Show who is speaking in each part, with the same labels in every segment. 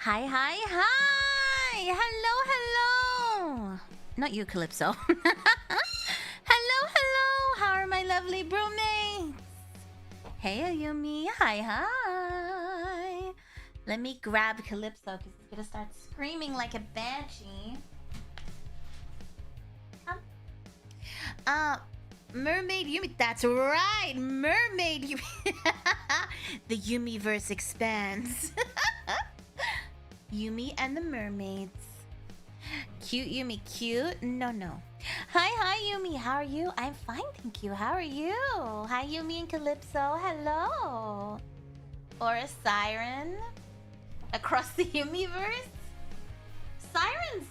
Speaker 1: Hi, hi, hi! Hello, hello! Not you, Calypso. Hello, hello! How are my lovely broommates? Hey, Yumi. Hi, hi! Let me grab Calypso because he's gonna start screaming like a banshee. Mermaid Yumi. That's right! Mermaid Yumi. The Yumiverse expands. Yumi and the mermaids. Cute Yumi, cute? No, no. Hi, Yumi. How are you? I'm fine, thank you. How are you? Hi, Yumi and Calypso. Hello. Or a siren across the Yumiverse. Sirens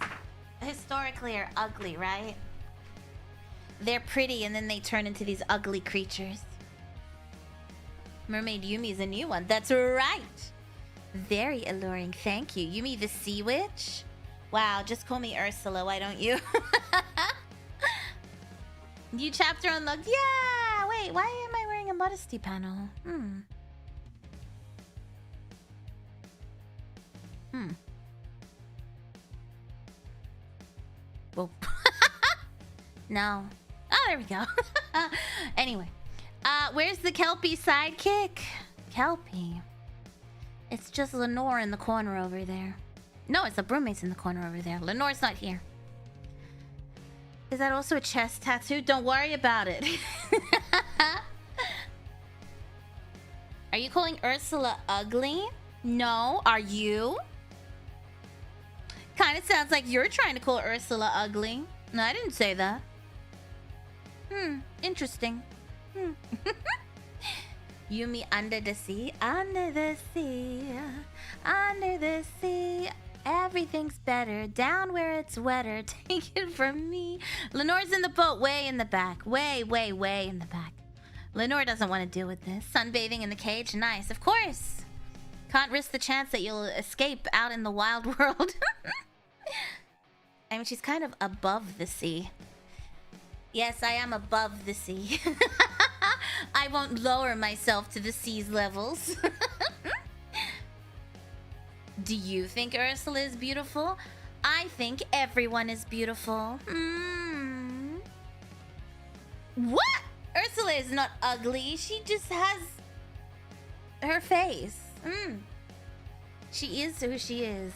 Speaker 1: historically are ugly, right? They're pretty and then they turn into these ugly creatures. Mermaid Yumi is a new one. That's right. Very alluring, thank you. Yumi the Sea Witch? Wow, just call me Ursula, why don't you? New chapter unlocked. Yeah! Wait, why am I wearing a modesty panel? Whoa. No. Oh, there we go. Anyway. Where's the Kelpie sidekick? Kelpie. It's just Lenore in the corner over there. No, it's the broommate's in the corner over there. Lenore's not here. Is that also a chest tattoo? Don't worry about it. Are you calling Ursula ugly? No, are you? Kind of sounds like you're trying to call Ursula ugly. No, I didn't say that. Interesting. Yumi under the sea, under the sea, under the sea. Everything's better down where it's wetter. Take it from me. Lenore's in the boat, way in the back. Way, way, way in the back. Lenore doesn't want to deal with this. Sunbathing in the cage, nice. Of course. Can't risk the chance that you'll escape out in the wild world. I mean, she's kind of above the sea. Yes, I am above the sea. I won't lower myself to the sea's levels. Do you think Ursula is beautiful? I think everyone is beautiful. What? Ursula is not ugly. She just has her face. She is who she is.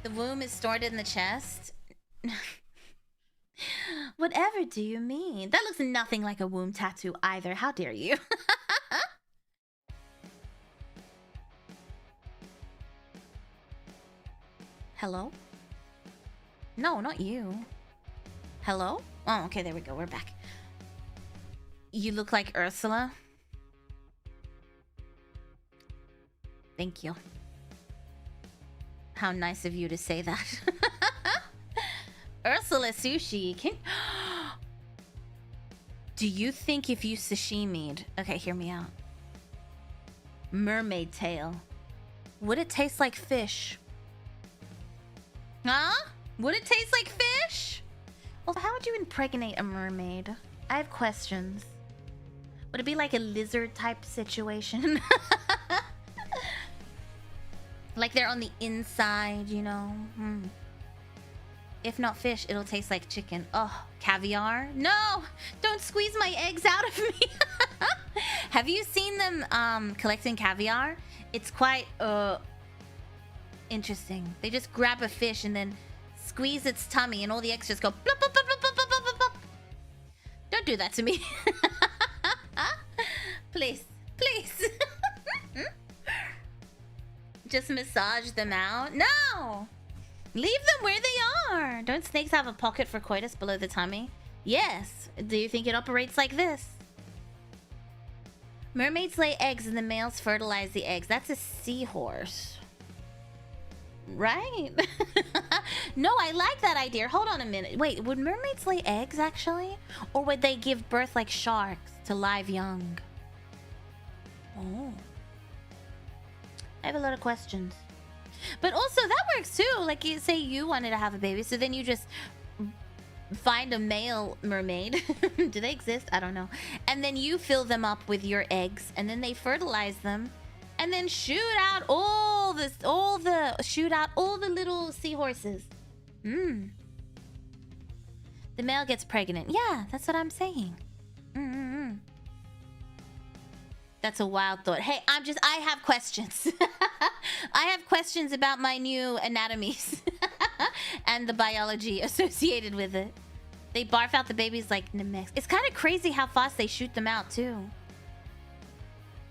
Speaker 1: The womb is stored in the chest. Whatever do you mean? That looks nothing like a womb tattoo either. How dare you? Hello? No, not you. Hello? Oh, okay, there we go. We're back. You look like Ursula. Thank you. How nice of you to say that. Ursula sushi. Do you think if you sashimi'd... Okay, hear me out. Mermaid tail. Would it taste like fish? Huh? Would it taste like fish? Well, how would you impregnate a mermaid? I have questions. Would it be like a lizard type situation? Like they're on the inside, you know? If not fish, it'll taste like chicken. Oh, caviar? No! Don't squeeze my eggs out of me! Have you seen them collecting caviar? It's quite interesting. They just grab a fish and then squeeze its tummy and all the eggs just go blop, blop, blop, blop, blop, blop, blop. Don't do that to me. Please, please. Just massage them out? No! Leave them where they are! Don't snakes have a pocket for coitus below the tummy? Yes. Do you think it operates like this? Mermaids lay eggs and the males fertilize the eggs. That's a seahorse. Right? No, I like that idea. Hold on a minute. Wait, would mermaids lay eggs actually? Or would they give birth like sharks to live young? Oh. I have a lot of questions. But also, that works too. Like, you say you wanted to have a baby, so then you just find a male mermaid. Do they exist? I don't know. And then you fill them up with your eggs, and then they fertilize them, and then shoot out all all the shootout, all the little seahorses. The male gets pregnant. Yeah, that's what I'm saying. That's a wild thought. Hey, I have questions. I have questions about my new anatomies and the biology associated with it. They barf out the babies like Namex. It's kind of crazy how fast they shoot them out, too.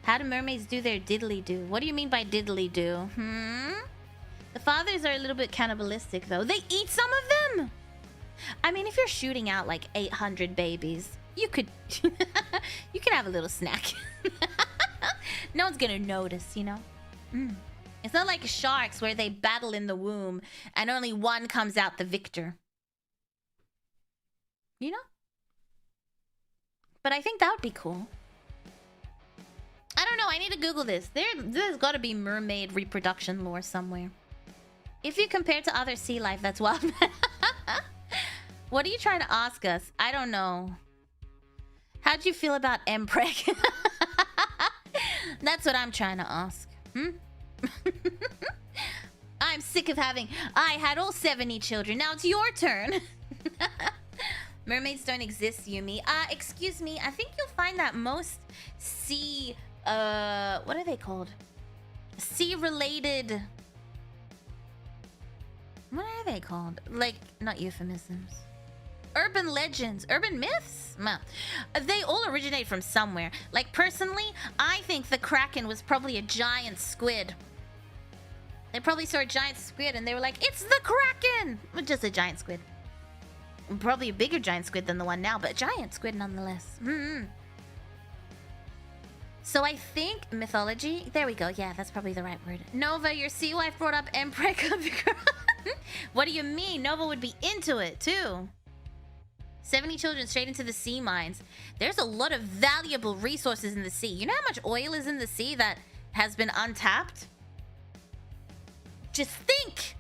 Speaker 1: How do mermaids do their diddly-do? What do you mean by diddly-do? The fathers are a little bit cannibalistic, though. They eat some of them! I mean, if you're shooting out like 800 babies, you could... you could have a little snack. No one's gonna notice, you know? It's not like sharks where they battle in the womb and only one comes out the victor. You know? But I think that would be cool. I don't know. I need to Google this. There's got to be mermaid reproduction lore somewhere. If you compare to other sea life, that's wild. What are you trying to ask us? I don't know. How'd you feel about Mpreg? That's what I'm trying to ask. I'm sick of having... I had all 70 children. Now it's your turn. Mermaids don't exist, Yumi. Excuse me. I think you'll find that most sea... what are they called? Sea-related... What are they called? Like, not euphemisms. Urban legends. Urban myths? They all originate from somewhere. Like, personally, I think the Kraken was probably a giant squid. They probably saw a giant squid and they were like, it's the Kraken! Just a giant squid. Probably a bigger giant squid than the one now, but a giant squid nonetheless. So I think mythology... There we go. Yeah, that's probably the right word. Nova, your sea wife brought up Mpreg. What do you mean? Nova would be into it, too. 70 children straight into the sea mines. There's a lot of valuable resources in the sea. You know how much oil is in the sea that has been untapped? Just think!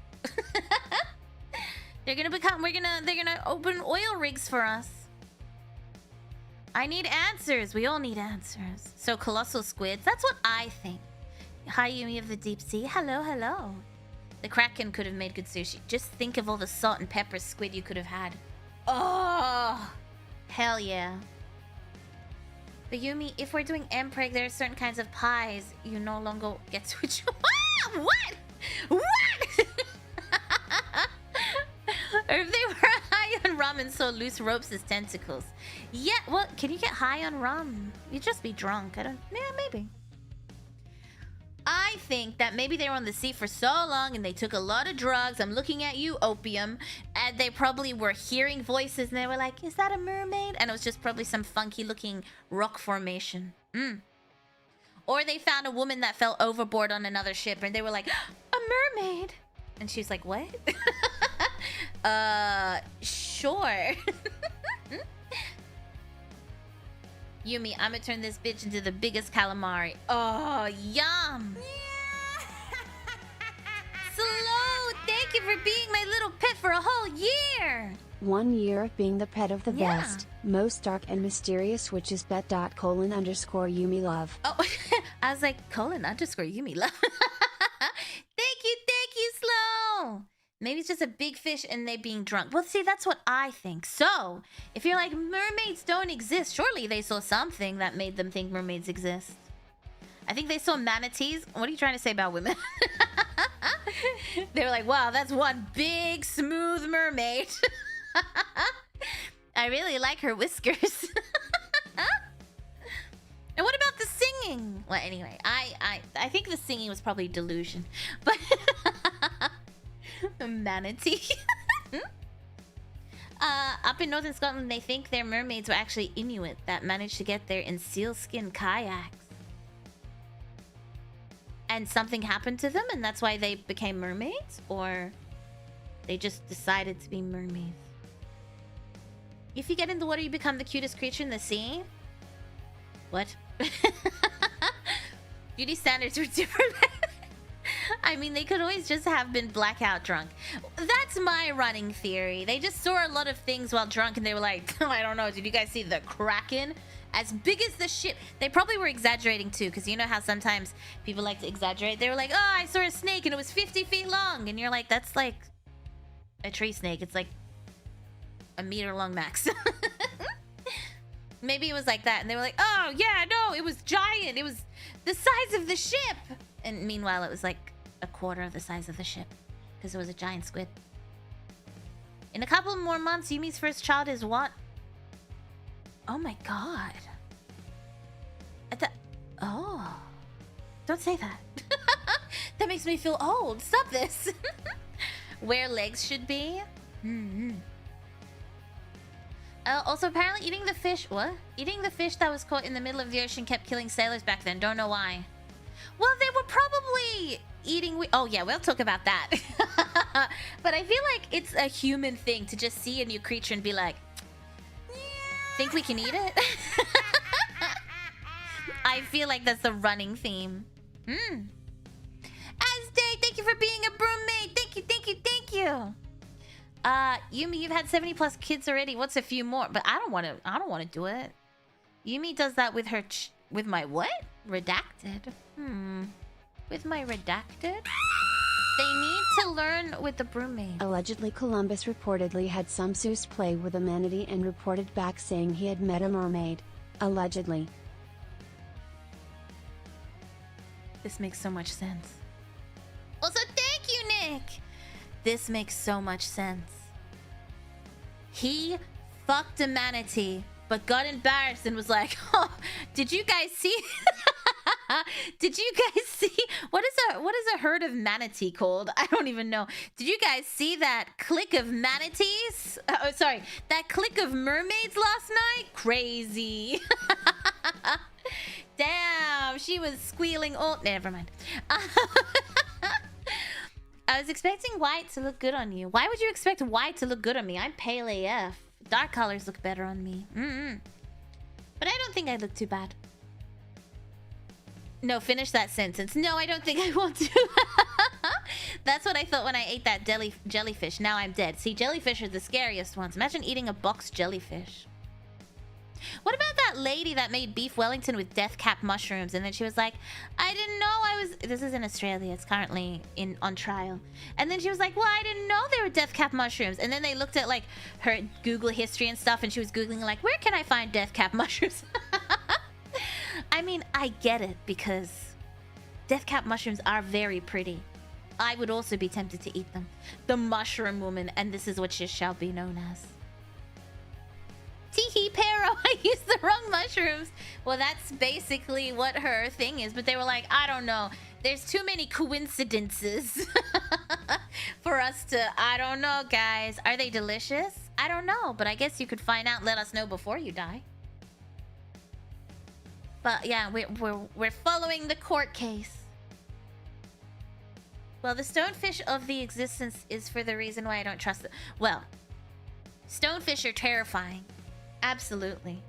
Speaker 1: They're gonna open oil rigs for us. I need answers. We all need answers. So colossal squids. That's what I think. Hi, Yumi of the deep sea. Hello, hello. The Kraken could have made good sushi. Just think of all the salt and pepper squid you could have had. Oh, hell yeah. But Yumi, if we're doing Mpreg, there are certain kinds of pies you no longer get to enjoy. What? What? Or if they were high on rum and saw loose ropes as tentacles. Yeah, well, can you get high on rum? You'd just be drunk. Yeah, maybe. I think that maybe they were on the sea for so long and they took a lot of drugs. I'm looking at you, opium. And they probably were hearing voices and they were like, is that a mermaid? And it was just probably some funky looking rock formation. Or they found a woman that fell overboard on another ship and they were like, a mermaid. And she was like, what? Sure. Yumi, I'm gonna turn this bitch into the biggest calamari. Oh, yum. Slow, thank you for being my little pet for a whole year.
Speaker 2: 1 year of being the pet of the best, most dark and mysterious witches bet _Yumi love.
Speaker 1: Oh, I was like, _Yumi love. Thank you, Slow. Maybe it's just a big fish and they being drunk. Well, see, that's what I think. So, if you're like, mermaids don't exist, surely they saw something that made them think mermaids exist. I think they saw manatees. What are you trying to say about women? They were like, wow, that's one big, smooth mermaid. I really like her whiskers. And what about the singing? Well, anyway, I think the singing was probably delusion. But... manatee. Up in northern Scotland, they think their mermaids were actually Inuit that managed to get there in sealskin kayaks. And something happened to them and that's why they became mermaids? Or they just decided to be mermaids? If you get in the water, you become the cutest creature in the sea? What? Beauty standards were different. I mean, they could always just have been blackout drunk. That's my running theory. They just saw a lot of things while drunk and they were like, I don't know, did you guys see the Kraken? As big as the ship. They probably were exaggerating too, because you know how sometimes people like to exaggerate. They were like, oh, I saw a snake and it was 50 feet long. And you're like, that's like a tree snake. It's like a meter long max. Maybe it was like that. And they were like, oh, yeah, no, it was giant. It was the size of the ship. And meanwhile, it was like a quarter of the size of the ship, because it was a giant squid. In a couple more months, Yumi's first child is what? Oh my god. Oh. Don't say that. That makes me feel old. Stop this. Where legs should be? Also, apparently eating the fish... What? Eating the fish that was caught in the middle of the ocean kept killing sailors back then. Don't know why. Well, they were probably eating... Oh, yeah, we'll talk about that. But I feel like it's a human thing to just see a new creature and be like... Think we can eat it? I feel like that's the running theme. Azday, thank you for being a broommate. Thank you, thank you, thank you. Yumi, you've had 70 plus kids already. What's a few more? But I don't want to do it. Yumi does that with her with my what? Redacted. With my redacted? They need to learn with the broommate.
Speaker 2: Allegedly, Columbus reportedly had some Seuss play with a manatee and reported back saying he had met a mermaid. Allegedly.
Speaker 1: This makes so much sense. Also, thank you, Nick! This makes so much sense. He fucked a manatee, but got embarrassed and was like, oh, did you guys see... Did you guys see... What is a herd of manatee called? I don't even know. Did you guys see that clique of manatees? Sorry, that clique of mermaids last night? Crazy. Damn, she was squealing all... Never mind. I was expecting white to look good on you. Why would you expect white to look good on me? I'm pale AF. Dark colors look better on me. But I don't think I look too bad. No, finish that sentence. No, I don't think I want to. That's what I thought when I ate that jellyfish. Now I'm dead. See, jellyfish are the scariest ones. Imagine eating a boxed jellyfish. What about that lady that made beef Wellington with death cap mushrooms? And then she was like, I didn't know I was... This is in Australia. It's currently on trial. And then she was like, well, I didn't know they were death cap mushrooms. And then they looked at like her Google history and stuff. And she was Googling like, where can I find death cap mushrooms? I mean, I get it because death cap mushrooms are very pretty. I would also be tempted to eat them. The mushroom woman, and this is what she shall be known as. Teehee Pero, I used the wrong mushrooms. Well, that's basically what her thing is. But they were like, I don't know. There's too many coincidences for us to... I don't know, guys. Are they delicious? I don't know. But I guess you could find out and let us know before you die. But yeah, we're following the court case. Well, the stonefish of the existence is for the reason why I don't trust it. Well, stonefish are terrifying. Absolutely.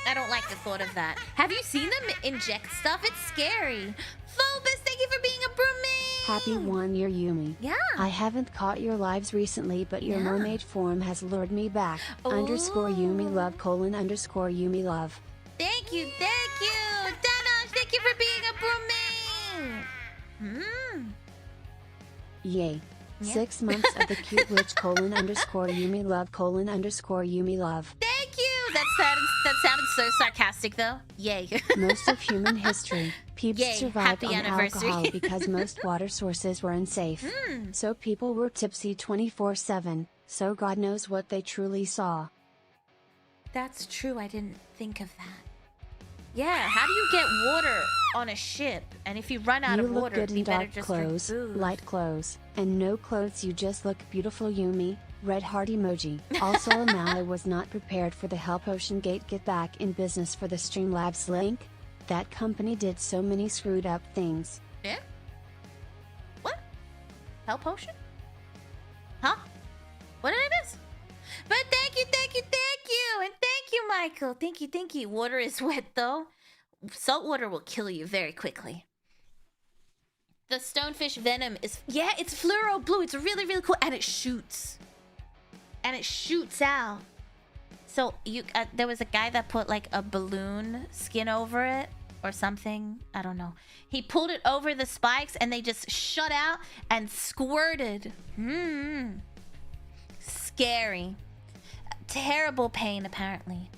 Speaker 1: I don't like the thought of that. Have you seen them inject stuff? It's scary. Phobus, thank you for being a broommate.
Speaker 2: Happy 1 year, Yumi.
Speaker 1: Yeah.
Speaker 2: I haven't caught your lives recently, but your mermaid form has lured me back. Underscore Yumi love, _ Yumi love.
Speaker 1: Thank you, thank you. Danosh, thank you for being a broommate.
Speaker 2: Yay. Yeah. 6 months of the cute witch _ Yumi love _ Yumi love.
Speaker 1: Thank you. That sounded so sarcastic though. Yay.
Speaker 2: Most of human history, peeps survived on alcohol because most water sources were unsafe. So people were tipsy 24/7. So God knows what they truly saw.
Speaker 1: That's true. I didn't think of that. Yeah, how do you get water on a ship? And if you run out of water, it'd be better just drink booze.
Speaker 2: Light clothes, and no clothes. You just look beautiful, Yumi. Red heart emoji. Also, Amali was not prepared for the Hell Potion Gate. Get back in business for the Streamlabs link. That company did so many screwed up things.
Speaker 1: Yeah? What? Hell Potion? Huh? What did I miss? But thank you, thank you, thank you! And thank you, Michael! Thank you, thank you. Water is wet, though. Salt water will kill you very quickly. The stonefish venom is... Yeah, it's fluoro blue. It's really, really cool. And it shoots. And it shoots out. So you there was a guy that put like a balloon skin over it or something. I don't know. He pulled it over the spikes and they just shut out and squirted. Scary. Terrible pain, apparently.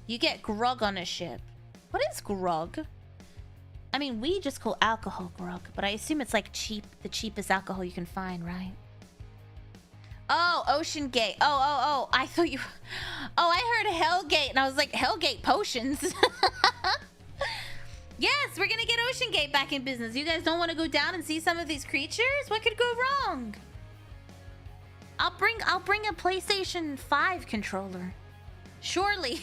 Speaker 1: You get grog on a ship. What is grog? I mean, we just call alcohol grog, but I assume it's like the cheapest alcohol you can find, right? Oh, Ocean Gate. Oh. I thought you... Oh, I heard Hellgate, and I was like, Hellgate potions. Yes, we're gonna get Ocean Gate back in business. You guys don't want to go down and see some of these creatures? What could go wrong? I'll bring a PlayStation 5 controller. Surely.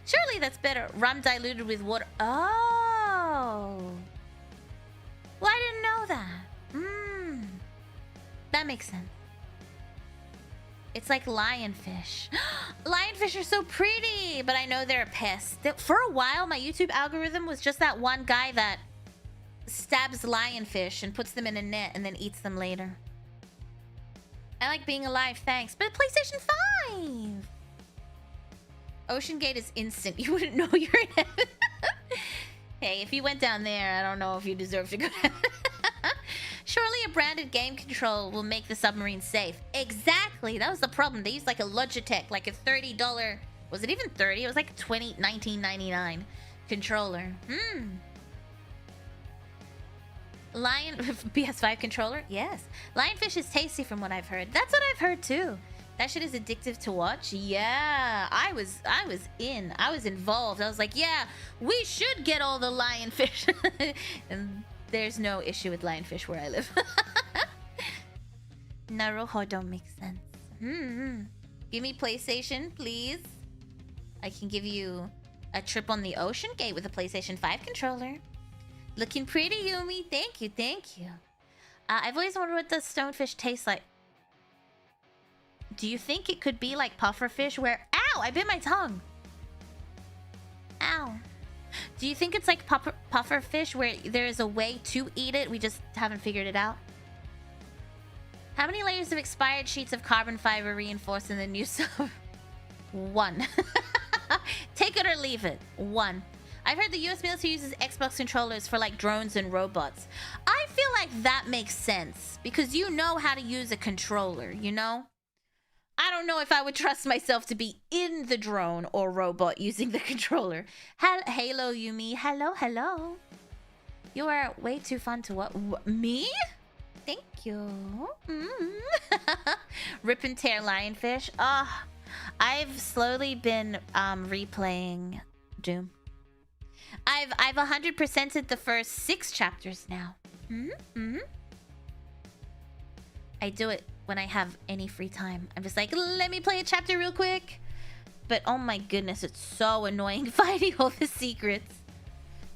Speaker 1: Surely that's better. Rum diluted with water. Oh. Well, I didn't know that. That makes sense. It's like lionfish. Lionfish are so pretty, but I know they're a pest. For a while, my YouTube algorithm was just that one guy that stabs lionfish and puts them in a net and then eats them later. I like being alive, thanks. But PlayStation 5! Ocean Gate is instant. You wouldn't know you're in heaven. Hey, if you went down there, I don't know if you deserve to go down. Surely a branded game control will make the submarine safe. Exactly. That was the problem. They used like a Logitech, like a $30... Was it even 30? It was like $19.99 controller. Lion... PS5 controller? Yes. Lionfish is tasty from what I've heard. That's what I've heard too. That shit is addictive to watch. Yeah. I was in. I was involved. I was like, yeah, we should get all the lionfish. And there's no issue with lionfish where I live. Naruho don't make sense. Give me PlayStation, please. I can give you a trip on the Ocean Gate with a PlayStation 5 controller. Looking pretty, Yumi. Thank you, thank you. I've always wondered what the stonefish tastes like. Do you think it could be like pufferfish where... Ow! I bit my tongue. Ow. Do you think it's like pufferfish where there is a way to eat it? We just haven't figured it out. How many layers of expired sheets of carbon fiber reinforced in the new sub? 1. Take it or leave it. 1. I've heard the US military uses Xbox controllers for like drones and robots. I feel like that makes sense because you know how to use a controller, you know? I don't know if I would trust myself to be in the drone or robot using the controller. Hello, Yumi. Hello. You are way too fun to what? Me? Thank you. Rip and tear lionfish. I've slowly been replaying Doom. I've 100%ed the first 6 chapters now. I do it when I have any free time. I'm just like, let me play a chapter real quick. But oh my goodness, it's so annoying finding all the secrets.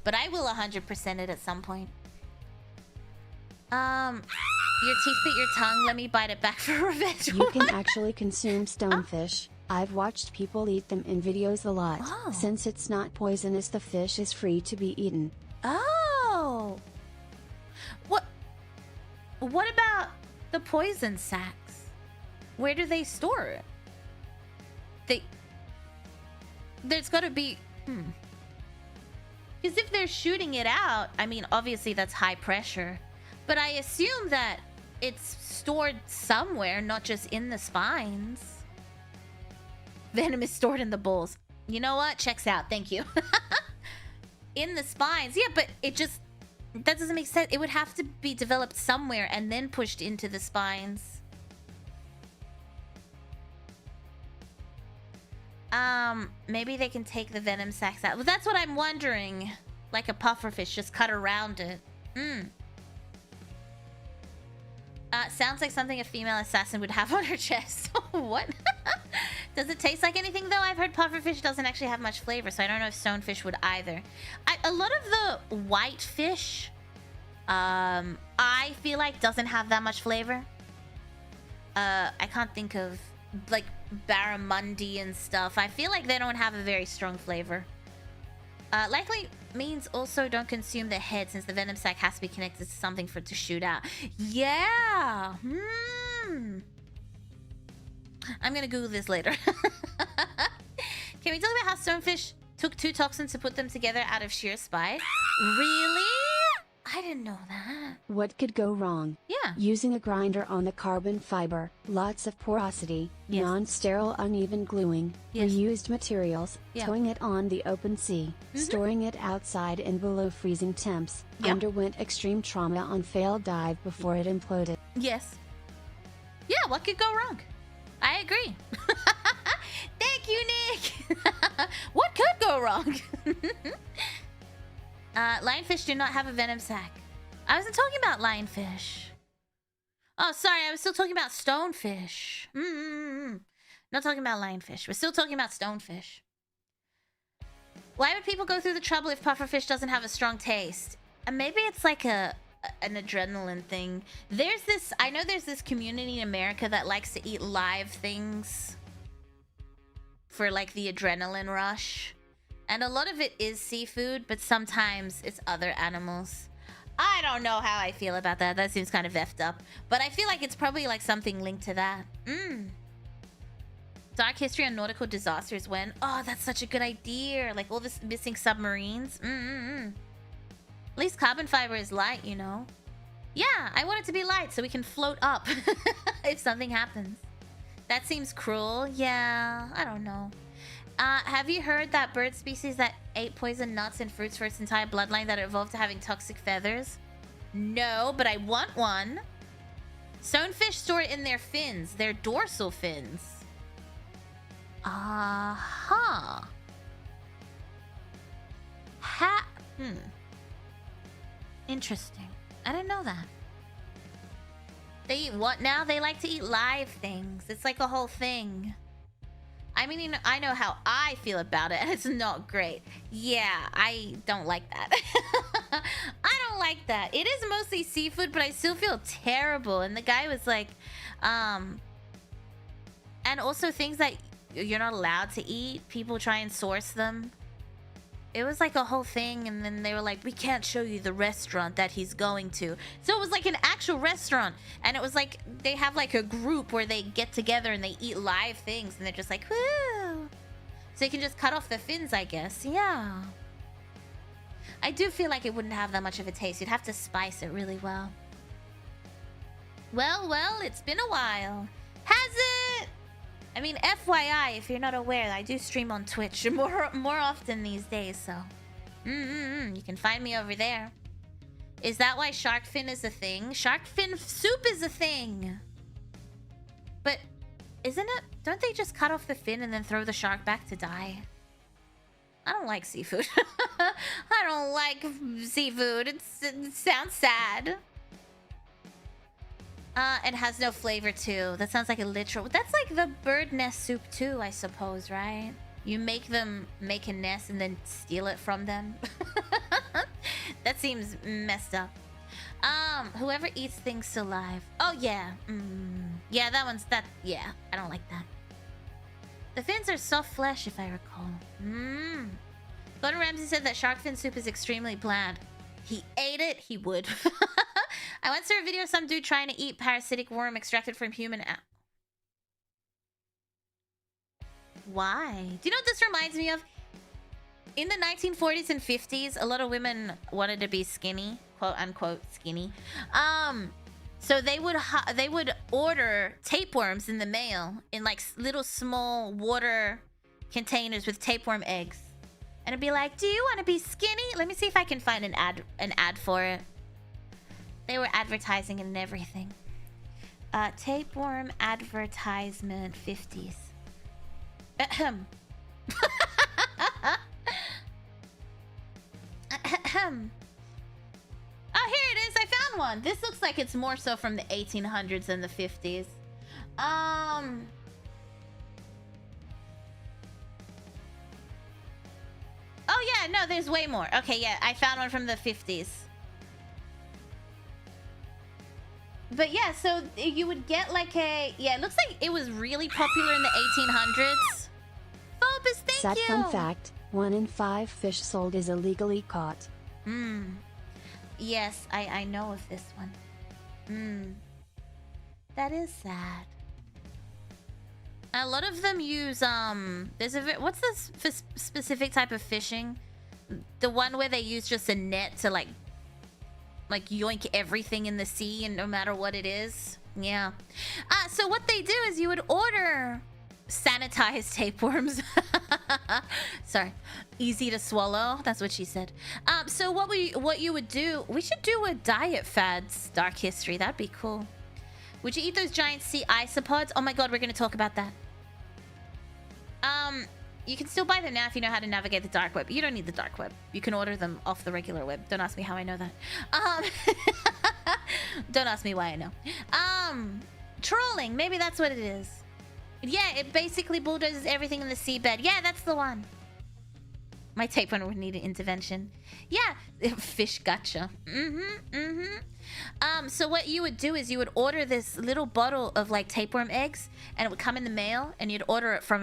Speaker 1: But I will 100% it at some point. Your teeth bit your tongue. Let me bite it back for revenge.
Speaker 2: You can actually consume stonefish. I've watched people eat them in videos a lot. Since it's not poisonous, the fish is free to be eaten.
Speaker 1: Oh. What about the poison sacks? Where do they store it? There's gotta be... Because if they're shooting it out, I mean, obviously that's high pressure. But I assume that it's stored somewhere, not just in the spines. Venom is stored in the bowls. You know what? Checks out. Thank you. In the spines. Yeah, but it just... That doesn't make sense. It would have to be developed somewhere and then pushed into the spines. Maybe they can take the venom sacs out. Well, that's what I'm wondering. Like a pufferfish, just cut around it. Sounds like something a female assassin would have on her chest. What? Does it taste like anything, though? I've heard pufferfish doesn't actually have much flavor, so I don't know if stonefish would either. A lot of the white fish, I feel like doesn't have that much flavor. I can't think of, like, barramundi and stuff. I feel like they don't have a very strong flavor. Likely means also don't consume the head, since the venom sac has to be connected to something for it to shoot out. Yeah! I'm gonna Google this later. Can we talk about how stonefish took 2 toxins to put them together out of sheer spite? Really? I didn't know that.
Speaker 2: What could go wrong?
Speaker 1: Yeah.
Speaker 2: Using a grinder on the carbon fiber, lots of porosity,
Speaker 1: Yes.
Speaker 2: non-sterile uneven gluing,
Speaker 1: Yes.
Speaker 2: reused materials,
Speaker 1: Yeah.
Speaker 2: towing it on the open sea,
Speaker 1: Mhm.
Speaker 2: storing it outside in below freezing temps,
Speaker 1: Yeah.
Speaker 2: underwent extreme trauma on failed dive before it imploded.
Speaker 1: Yes. Yeah, what could go wrong? I agree. Thank you, Nick. What could go wrong? Lionfish do not have a venom sac. I wasn't talking about lionfish. Oh, sorry, I was still talking about stonefish. Not talking about lionfish. We're still talking about stonefish. Why would people go through the trouble if pufferfish doesn't have a strong taste? And maybe it's like an adrenaline thing. I know there's this community in America that likes to eat live things for like the adrenaline rush. And a lot of it is seafood, but sometimes it's other animals. I don't know how I feel about that. That seems kind of effed up. But I feel like it's probably like something linked to that. Dark history on nautical disasters when... Oh, that's such a good idea. Like all this missing submarines. At least carbon fiber is light, you know? Yeah, I want it to be light so we can float up if something happens. That seems cruel. Yeah, I don't know. Have you heard that bird species that ate poison nuts and fruits for its entire bloodline that evolved to having toxic feathers? No, but I want one. Stonefish store it in their fins, their dorsal fins. Interesting. I didn't know that. They eat what now? They like to eat live things. It's like a whole thing. I mean, you know, I know how I feel about it, and it's not great. Yeah, I don't like that. I don't like that. It is mostly seafood, but I still feel terrible. And the guy was like, and also things that you're not allowed to eat. People try and source them. It was like a whole thing, and then they were like, we can't show you the restaurant that he's going to. So it was like an actual restaurant, and it was like they have like a group where they get together and they eat live things, and they're just like, woo. So you can just cut off the fins, I guess. Yeah. I do feel like it wouldn't have that much of a taste. You'd have to spice it really well. Well, it's been a while. Has it? I mean, FYI, if you're not aware, I do stream on Twitch more often these days, so... You can find me over there. Is that why shark fin is a thing? Shark fin soup is a thing! But, isn't it? Don't they just cut off the fin and then throw the shark back to die? I don't like seafood. I don't like seafood. It sounds sad. It has no flavor too. That sounds like a literal... That's like the bird nest soup too, I suppose, right? You make them make a nest and then steal it from them. That seems messed up. Whoever eats things alive. Oh, yeah. Yeah, that one's... Yeah, I don't like that. The fins are soft flesh, if I recall. Gordon Ramsay said that shark fin soup is extremely bland. He ate it, he would. I once saw a video of some dude trying to eat parasitic worm extracted from human... Why? Do you know what this reminds me of? In the 1940s and 50s, a lot of women wanted to be skinny, quote unquote skinny. So they would order tapeworms in the mail in like little small water containers with tapeworm eggs, and it'd be like, "Do you want to be skinny?" Let me see if I can find an ad for it. They were advertising and everything. Tapeworm advertisement 50s. Ahem. Ahem. Oh, here it is. I found one. This looks like it's more so from the 1800s than the 50s. Oh, yeah. No, there's way more. Okay, yeah. I found one from the 50s. But yeah, so you would get like a... Yeah, it looks like it was really popular in the 1800s. Phobus, thank
Speaker 2: Sad
Speaker 1: you!
Speaker 2: fun fact, 1 in 5 fish sold is illegally caught.
Speaker 1: Yes, I know of this one. That is sad. A lot of them use there's what's this specific type of fishing? The one where they use just a net to like yoink everything in the sea, and no matter what it is. Yeah. So what they do is you would order sanitized tapeworms. Sorry. Easy to swallow. That's what she said. So what you would do, we should do a diet fads dark history. That'd be cool. Would you eat those giant sea isopods? Oh my god, we're gonna talk about that. You can still buy them now if you know how to navigate the dark web. You don't need the dark web. You can order them off the regular web. Don't ask me how I know that. Don't ask me why I know. Trolling. Maybe that's what it is. Yeah, it basically bulldozes everything in the seabed. Yeah, that's the one. My tapeworm would need an intervention. Yeah, fish gotcha. So what you would do is you would order this little bottle of like tapeworm eggs, and it would come in the mail, and you'd order it from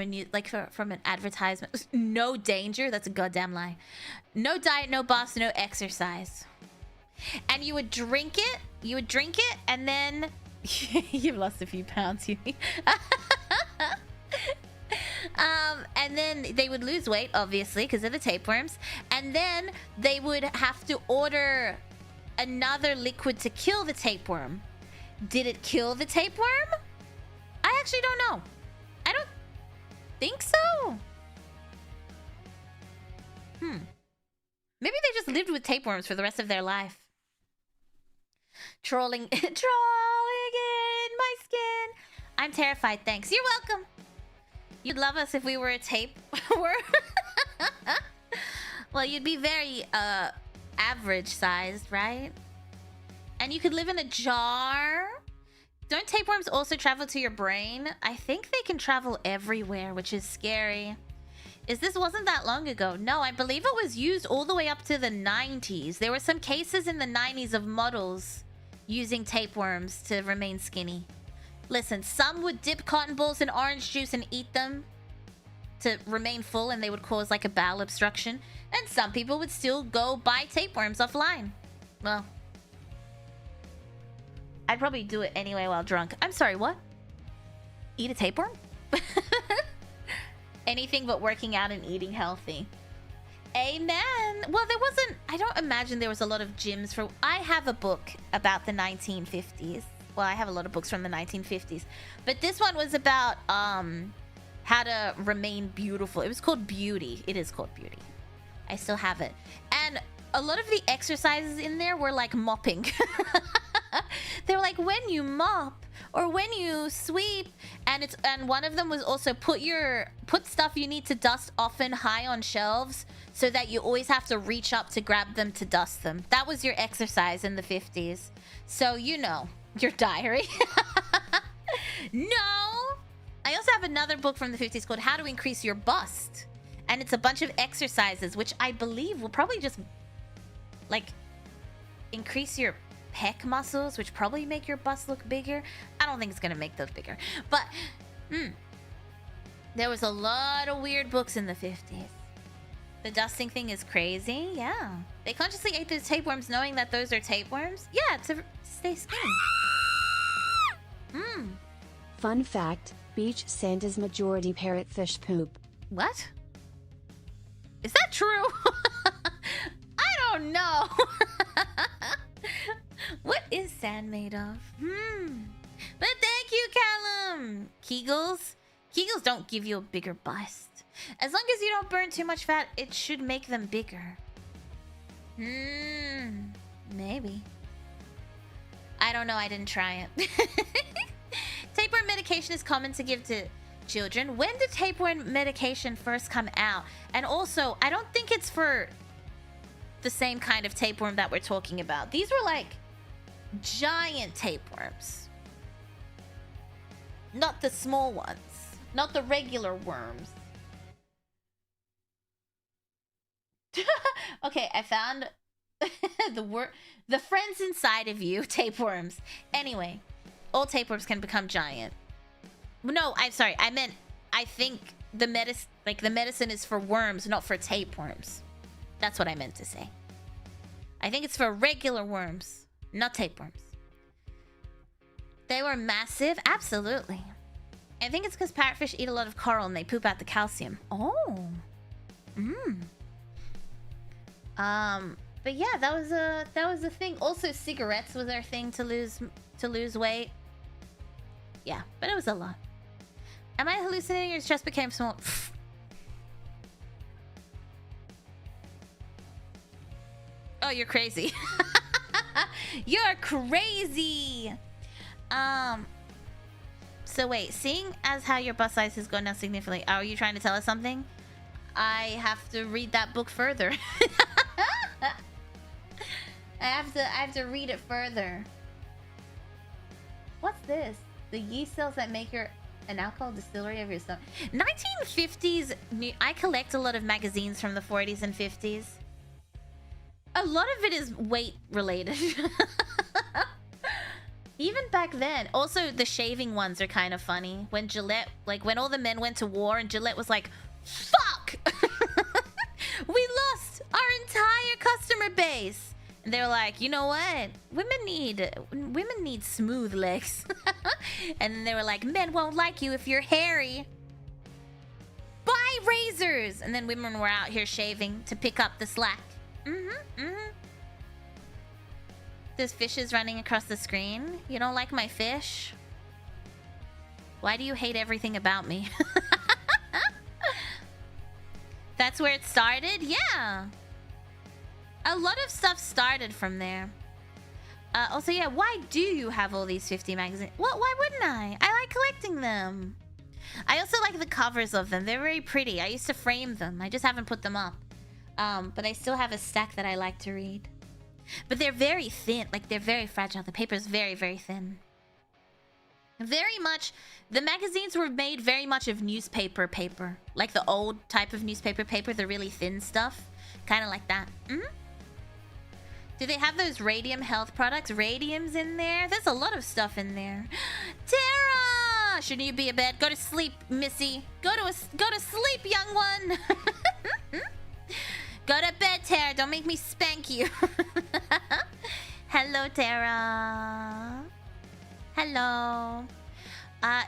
Speaker 1: from an advertisement. No danger. That's a goddamn lie. No diet, no boss, no exercise. And you would drink it. You would drink it, and then you've lost a few pounds, Yumi. And then they would lose weight, obviously, because of the tapeworms. And then they would have to order another liquid to kill the tapeworm. Did it kill the tapeworm? I actually don't know. I don't think so. Maybe they just lived with tapeworms for the rest of their life. Trolling in my skin. I'm terrified, thanks. You're welcome. You'd love us if we were a tapeworm. Well, you'd be very average sized, right? And you could live in a jar. Don't tapeworms also travel to your brain? I think they can travel everywhere, which is scary. This wasn't that long ago. No, I believe it was used all the way up to the 90s. There were some cases in the 90s of models using tapeworms to remain skinny. Listen, some would dip cotton balls in orange juice and eat them to remain full, and they would cause like a bowel obstruction. And some people would still go buy tapeworms offline. Well, I'd probably do it anyway while drunk. I'm sorry, what? Eat a tapeworm? Anything but working out and eating healthy. Amen. Well, there wasn't... I don't imagine there was a lot of gyms for... I have a book about the 1950s. Well, I have a lot of books from the 1950s. But this one was about how to remain beautiful. It was called Beauty. It is called Beauty. I still have it. And a lot of the exercises in there were like mopping. They were like when you mop or when you sweep, and one of them was also put stuff you need to dust often high on shelves so that you always have to reach up to grab them to dust them. That was your exercise in the 50s. So, you know, your diary. No! I also have another book from the 50s called How to Increase Your Bust. And it's a bunch of exercises, which I believe will probably just, like, increase your pec muscles, which probably make your bust look bigger. I don't think it's gonna make those bigger. But, there was a lot of weird books in the 50s. The dusting thing is crazy, yeah. They consciously ate those tapeworms knowing that those are tapeworms? Yeah, to stay skinny.
Speaker 2: Fun fact, beach sand is majority parrotfish poop.
Speaker 1: What? Is that true? I don't know. What is sand made of? But thank you, Callum. Kegels? Kegels don't give you a bigger bust. As long as you don't burn too much fat, it should make them bigger. Maybe. I don't know. I didn't try it. Tapeworm medication is common to give to children. When did tapeworm medication first come out? And also, I don't think it's for the same kind of tapeworm that we're talking about. These were like giant tapeworms. Not the small ones. Not the regular worms. Okay, I found the friends inside of you, tapeworms. Anyway, all tapeworms can become giant. No, I'm sorry. I think the medicine is for worms, not for tapeworms. That's what I meant to say. I think it's for regular worms, not tapeworms. They were massive, absolutely. I think it's because parrotfish eat a lot of coral and they poop out the calcium. Oh. But yeah, that was a thing. Also, cigarettes was our thing to lose weight. Yeah, but it was a lot. Am I hallucinating or it just became small? Oh, you're crazy. You're crazy. So wait, seeing as how your bust size has gone down significantly, are you trying to tell us something? I have to read that book further. I have to read it further. What's this? The yeast cells that make an alcohol distillery of your stomach. 1950s. I collect a lot of magazines from the 40s and 50s. A lot of it is weight related. Even back then. Also, the shaving ones are kind of funny. When Gillette, like when all the men went to war and Gillette was like, fuck! We lost our entire customer base. And they were like, you know what? Women need smooth legs. And then they were like, men won't like you if you're hairy. Buy razors! And then women were out here shaving to pick up the slack. There's fishes running across the screen. You don't like my fish? Why do you hate everything about me? That's where it started? Yeah. A lot of stuff started from there. Also, yeah, why do you have all these 50 magazines? Well, why wouldn't I? I like collecting them. I also like the covers of them. They're very pretty. I used to frame them. I just haven't put them up. But I still have a stack that I like to read. But they're very thin. Like, they're very fragile. The paper's very, very thin. Very much... The magazines were made very much of newspaper paper. Like the old type of newspaper paper. The really thin stuff. Kind of like that. Do they have those radium health products? Radium's in there? There's a lot of stuff in there. Tara! Shouldn't you be in bed? Go to sleep, Missy. Go to sleep, young one. Go to bed, Tara. Don't make me spank you. Hello, Tara. Hello.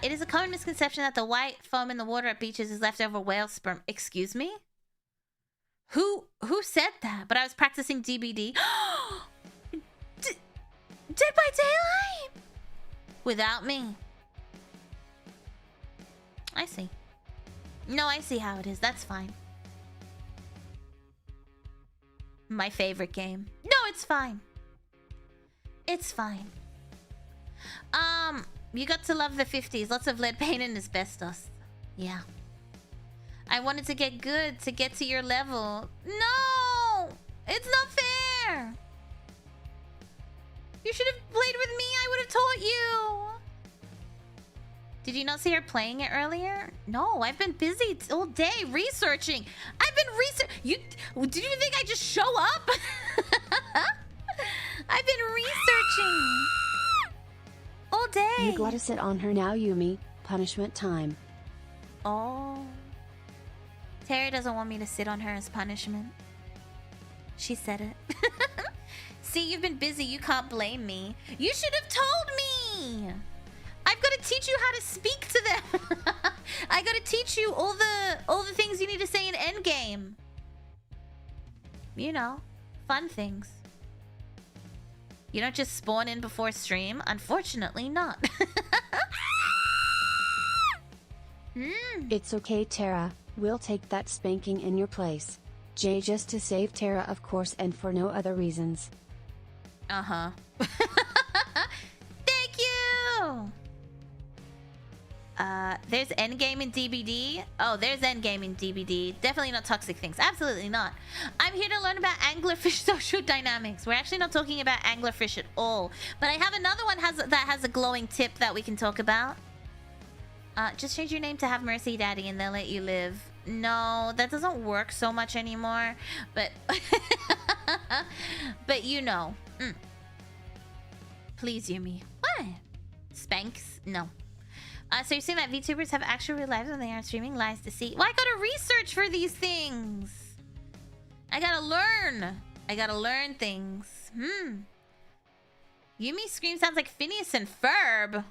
Speaker 1: It is a common misconception that the white foam in the water at beaches is leftover whale sperm. Excuse me? Who said that? But I was practicing DBD. Dead by Daylight? Without me. I see. No, I see how it is. That's fine. My favorite game. No, it's fine. It's fine. You got to love the 50s. Lots of lead paint and asbestos. Yeah. I wanted to get good to get to your level. No! It's not fair! You should have played with me. I would have taught you. Did you not see her playing it earlier? No, I've been busy all day researching. I've been did you think I just show up? I've been researching all day.
Speaker 2: You gotta sit on her now, Yumi. Punishment time.
Speaker 1: Oh. Terry doesn't want me to sit on her as punishment. She said it. See, you've been busy. You can't blame me. You should have told me. I've got to teach you how to speak to them. I got to teach you all the things you need to say in Endgame. You know, fun things. You don't just spawn in before stream. Unfortunately, not.
Speaker 2: It's okay, Tara. We'll take that spanking in your place. Jay, just to save Tara, of course, and for no other reasons.
Speaker 1: Uh-huh. Thank you! There's Endgame in DBD. Oh, there's Endgame in DBD. Definitely not toxic things. Absolutely not. I'm here to learn about anglerfish social dynamics. We're actually not talking about anglerfish at all. But I have another one that has a glowing tip that we can talk about. Just change your name to Have Mercy Daddy and they'll let you live. No, that doesn't work so much anymore. But... but you know. Please, Yumi. What? Spanks? No. So you're saying that VTubers have actual real lives when they aren't streaming lies to see? Well, I gotta research for these things. I gotta learn. I gotta learn things. Yumi's scream sounds like Phineas and Ferb.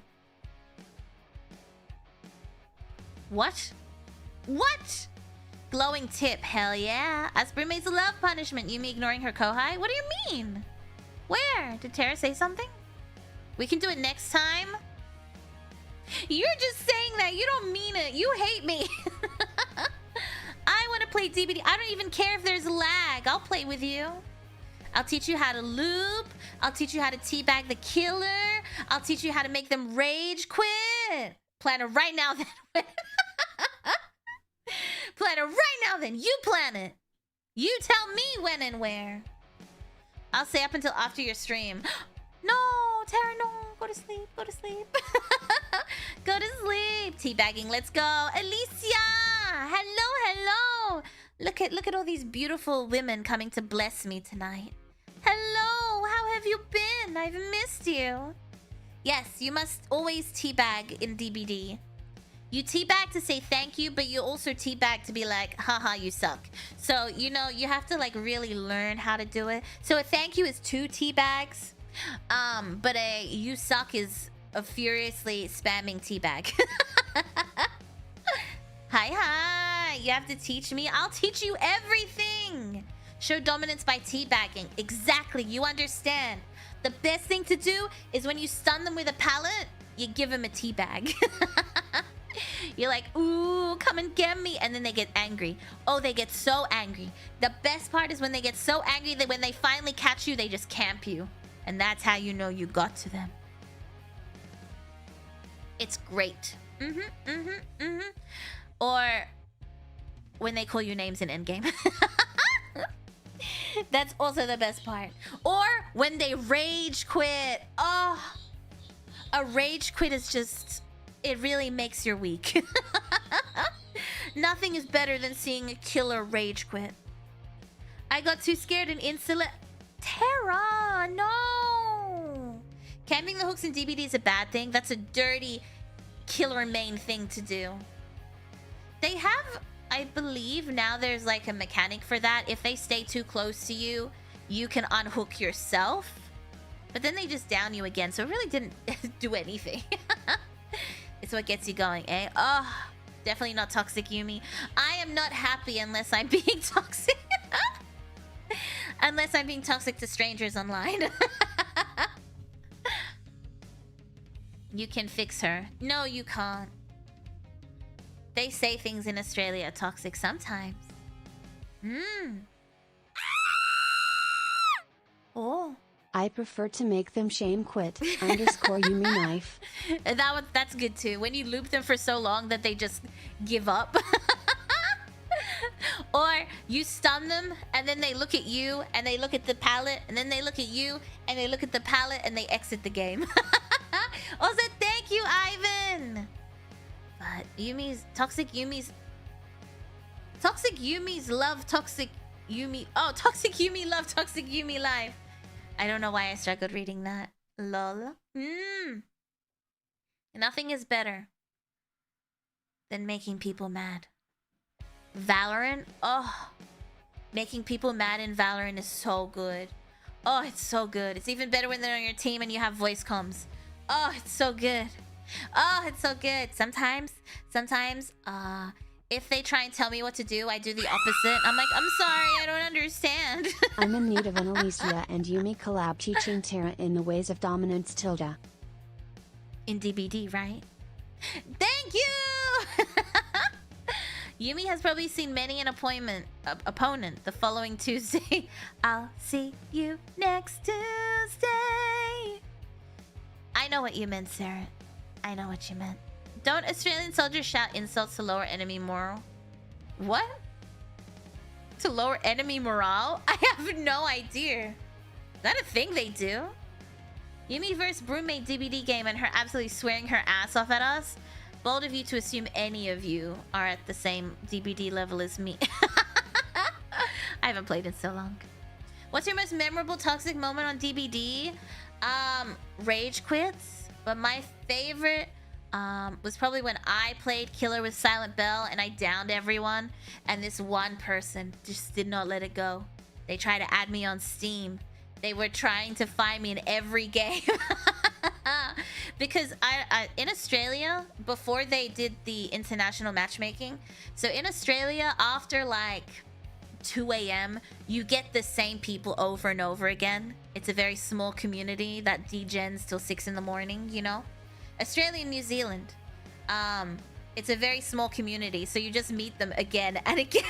Speaker 1: What? What? Glowing tip, hell yeah. Aspirin makes a love punishment. Yumi ignoring her kohai? What do you mean? Where? Did Tara say something? We can do it next time? You're just saying that. You don't mean it. You hate me. I want to play DBD. I don't even care if there's lag. I'll play with you. I'll teach you how to loop. I'll teach you how to teabag the killer. I'll teach you how to make them rage quit. Plan it right now then. Plan it right now then. You plan it. You tell me when and where. I'll stay up until after your stream. No, Tara, no. Go to sleep. Go to sleep. Go to sleep. Teabagging. Let's go. Alicia. Hello, hello. Look at all these beautiful women coming to bless me tonight. Hello. How have you been? I've missed you. Yes, you must always teabag in DBD. You teabag to say thank you, but you also teabag to be like, haha, you suck. So, you know, you have to like really learn how to do it. So a thank you is 2 teabags. But a you suck is a furiously spamming teabag. Hi. You have to teach me. I'll teach you everything. Show dominance by teabagging. Exactly. You understand. The best thing to do is when you stun them with a pallet, you give them a teabag. You're like, ooh, come and get me. And then they get angry. Oh, they get so angry. The best part is when they get so angry that when they finally catch you, they just camp you. And that's how you know you got to them. It's great. Or when they call you names in endgame. That's also the best part. Or when they rage quit. Oh, a rage quit is just... It really makes your week. Nothing is better than seeing a killer rage quit. I got too scared and instantly... Tara, no! Camping the hooks in DBD is a bad thing. That's a dirty killer main thing to do. They have, I believe, now there's like a mechanic for that. If they stay too close to you, you can unhook yourself. But then they just down you again, so it really didn't do anything. It's what gets you going, eh? Oh, definitely not toxic, Yumi. I am not happy unless I'm being toxic. Unless I'm being toxic to strangers online. You can fix her. No, you can't. They say things in Australia are toxic sometimes. Oh.
Speaker 2: I prefer to make them shame quit. Underscore Yumi knife.
Speaker 1: That's good too. When you loop them for so long that they just give up. Or you stun them and then they look at you and they look at the palette and then they look at you and they look at the palette and they exit the game. Also, thank you, Ivan. But Toxic Yumi's love Toxic Yumi. Oh, Toxic Yumi love Toxic Yumi life. I don't know why I struggled reading that. Lol. Nothing is better than making people mad. Valorant? Oh. Making people mad in Valorant is so good. Oh, it's so good. It's even better when they're on your team and you have voice comms. Oh, it's so good. Oh, it's so good. Sometimes, if they try and tell me what to do, I do the opposite. I'm like, I'm sorry, I don't understand.
Speaker 2: I'm in need of an Alicia and Yumi collab teaching Tara in the ways of dominance tilde.
Speaker 1: In DBD, right? Thank you! Yumi has probably seen many an opponent the following Tuesday. I'll see you next Tuesday. I know what you meant, Sarah. I know what you meant. Don't Australian soldiers shout insults to lower enemy morale? What? To lower enemy morale? I have no idea. Is that a thing they do? Yumi vs. Broommate DBD game and her absolutely swearing her ass off at us? Bold of you to assume any of you are at the same DBD level as me. I haven't played in so long. What's your most memorable toxic moment on DBD? Rage quits. But my favorite was probably when I played Killer with Silent Bell and I downed everyone. And this one person just did not let it go. They tried to add me on Steam. They were trying to find me in every game. Because I in Australia, before they did the international matchmaking, so in Australia after like 2 a.m. you get the same people over and over again. It's a very small community that degens till 6 in the morning, you know? Australia and New Zealand. It's a very small community, so you just meet them again and again.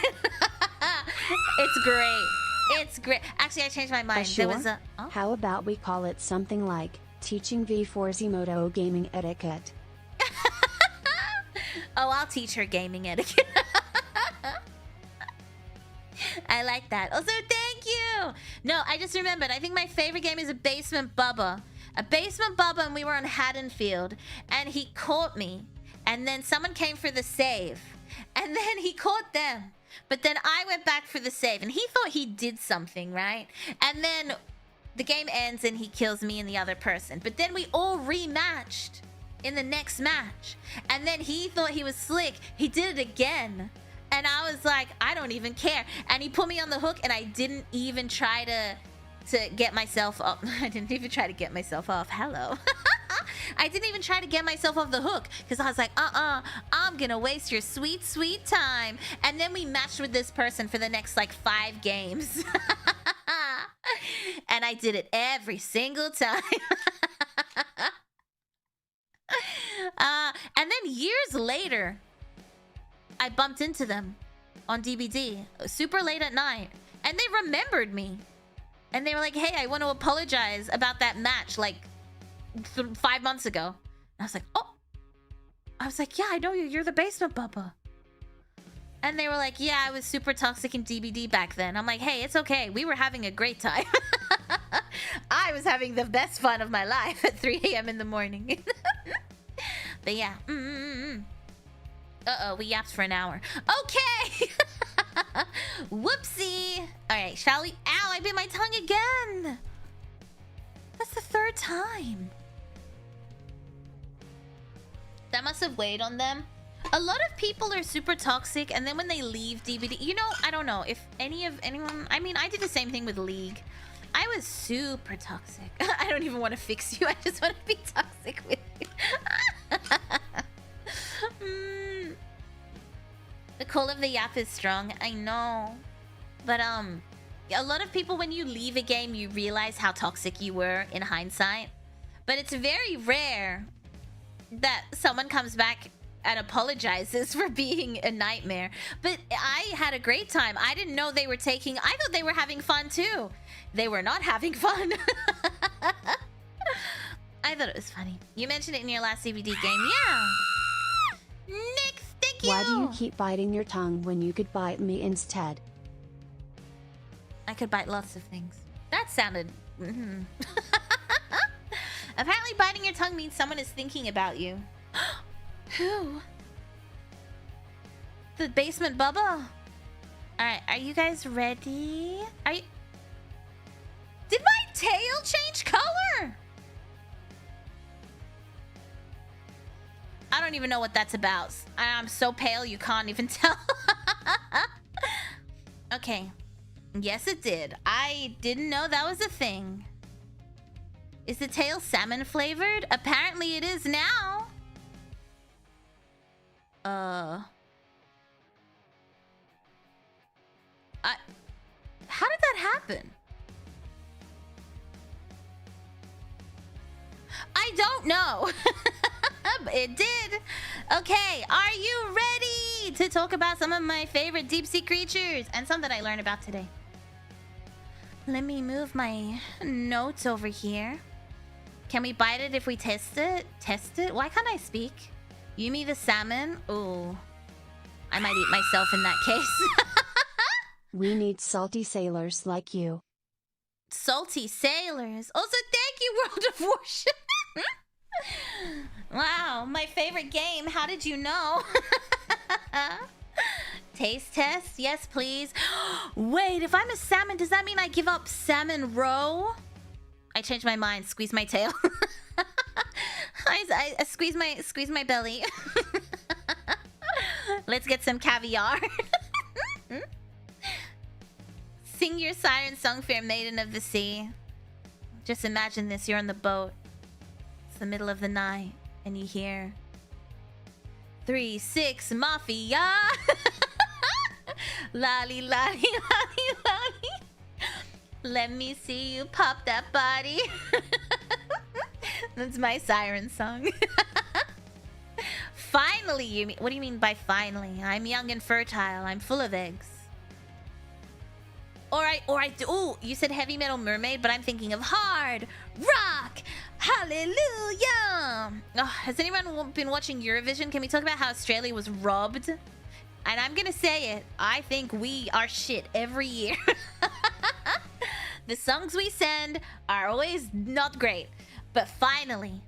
Speaker 1: It's great. It's great. Actually, I changed my mind.
Speaker 2: Sure.
Speaker 1: There was a... Oh?
Speaker 2: How about we call it something like teaching V4Zmoto gaming etiquette?
Speaker 1: Oh, I'll teach her gaming etiquette. I like that. Also, thank you. No, I just remembered. I think my favorite game is a Basement Bubba. A Basement Bubba, and we were on Haddonfield, and he caught me. And then someone came for the save. And then he caught them. But then I went back for the save, and he thought he did something, right? And then the game ends, and he kills me and the other person. But then we all rematched in the next match. And then he thought he was slick. He did it again. And I was like, I don't even care. And he put me on the hook, and I didn't even try to get myself up. I didn't even try to get myself off. Hello. I didn't even try to get myself off the hook because I was like, I'm gonna waste your sweet, sweet time. And then we matched with this person for the next like 5 games. And I did it every single time. And then years later, I bumped into them on DBD super late at night, and they remembered me. And they were like, hey, I want to apologize about that match like 5 months ago. And I was like, oh. I was like, yeah, I know you. You're the Basement Bubba. And they were like, yeah, I was super toxic in DBD back then. I'm like, hey, it's okay. We were having a great time. I was having the best fun of my life at 3 a.m. in the morning. But yeah. Uh-oh, we yapped for an hour. Okay. Whoopsie. All right, shall we? Ow, I bit my tongue again. That's the 3rd time. That must have weighed on them. A lot of people are super toxic, and then when they leave DBD, you know, I don't know if anyone, I mean, I did the same thing with League. I was super toxic. I don't even want to fix you. I just want to be toxic with you. The call of the yap is strong. I know. But, a lot of people, when you leave a game, you realize how toxic you were in hindsight. But it's very rare that someone comes back and apologizes for being a nightmare. But I had a great time. I didn't know they were taking... I thought they were having fun, too. They were not having fun. I thought it was funny. You mentioned it in your last CBD game. Yeah. Nick, thank you.
Speaker 2: Why do you keep biting your tongue when you could bite me instead?
Speaker 1: I could bite lots of things. That sounded... Apparently biting your tongue means someone is thinking about you. Who? The Basement Bubba? Alright, are you guys ready? Are you... Did my tail change color? I don't even know what that's about. I'm so pale you can't even tell. Okay. Yes, it did. I didn't know that was a thing. Is the tail salmon flavored? Apparently it is now. How did that happen? I don't know. It did. Okay, are you ready to talk about some of my favorite deep sea creatures and some that I learned about today? Let me move my notes over here. Can we bite it if we test it? Test it? Why can't I speak? Yumi the salmon? Ooh. I might eat myself in that case.
Speaker 2: We need salty sailors like you.
Speaker 1: Salty sailors. Also, thank you, World of Warship. Wow, my favorite game. How did you know? Taste test? Yes, please. Wait, if I'm a salmon, does that mean I give up salmon roe? I changed my mind. Squeeze my tail. I squeeze my belly. Let's get some caviar. Sing your siren song, fair maiden of the sea. Just imagine this. You're on the boat. the middle of the night and you hear 3-6 Mafia. Lolly, lolly, lolly, lolly. Let me see you pop that body. That's my siren song. Finally, Yumi. What do you mean by finally? I'm young and fertile. I'm full of eggs. Ooh, you said heavy metal mermaid, but I'm thinking of hard rock. Hallelujah. Oh, has anyone been watching Eurovision? Can we talk about how Australia was robbed? And I'm gonna say it. I think we are shit every year. The songs we send are always not great. But finally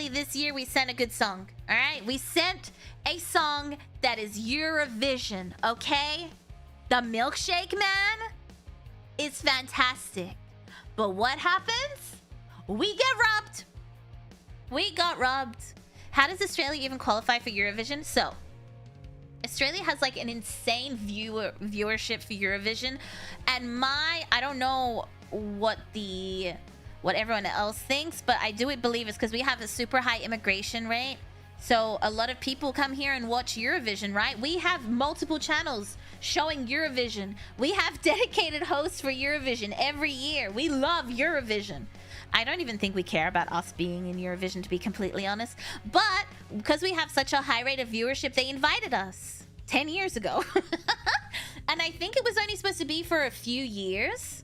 Speaker 1: this year we sent a good song. All right? We sent a song that is Eurovision, okay? The Milkshake Man is fantastic. But what happens? We get robbed. We got robbed. How does Australia even qualify for Eurovision? So, Australia has like an insane viewership for Eurovision. And I don't know what everyone else thinks, but I do believe it's because we have a super high immigration rate. So a lot of people come here and watch Eurovision, right? We have multiple channels showing Eurovision. We have dedicated hosts for Eurovision every year. We love Eurovision. I don't even think we care about us being in Eurovision, to be completely honest. But because we have such a high rate of viewership, they invited us 10 years ago. And I think it was only supposed to be for a few years.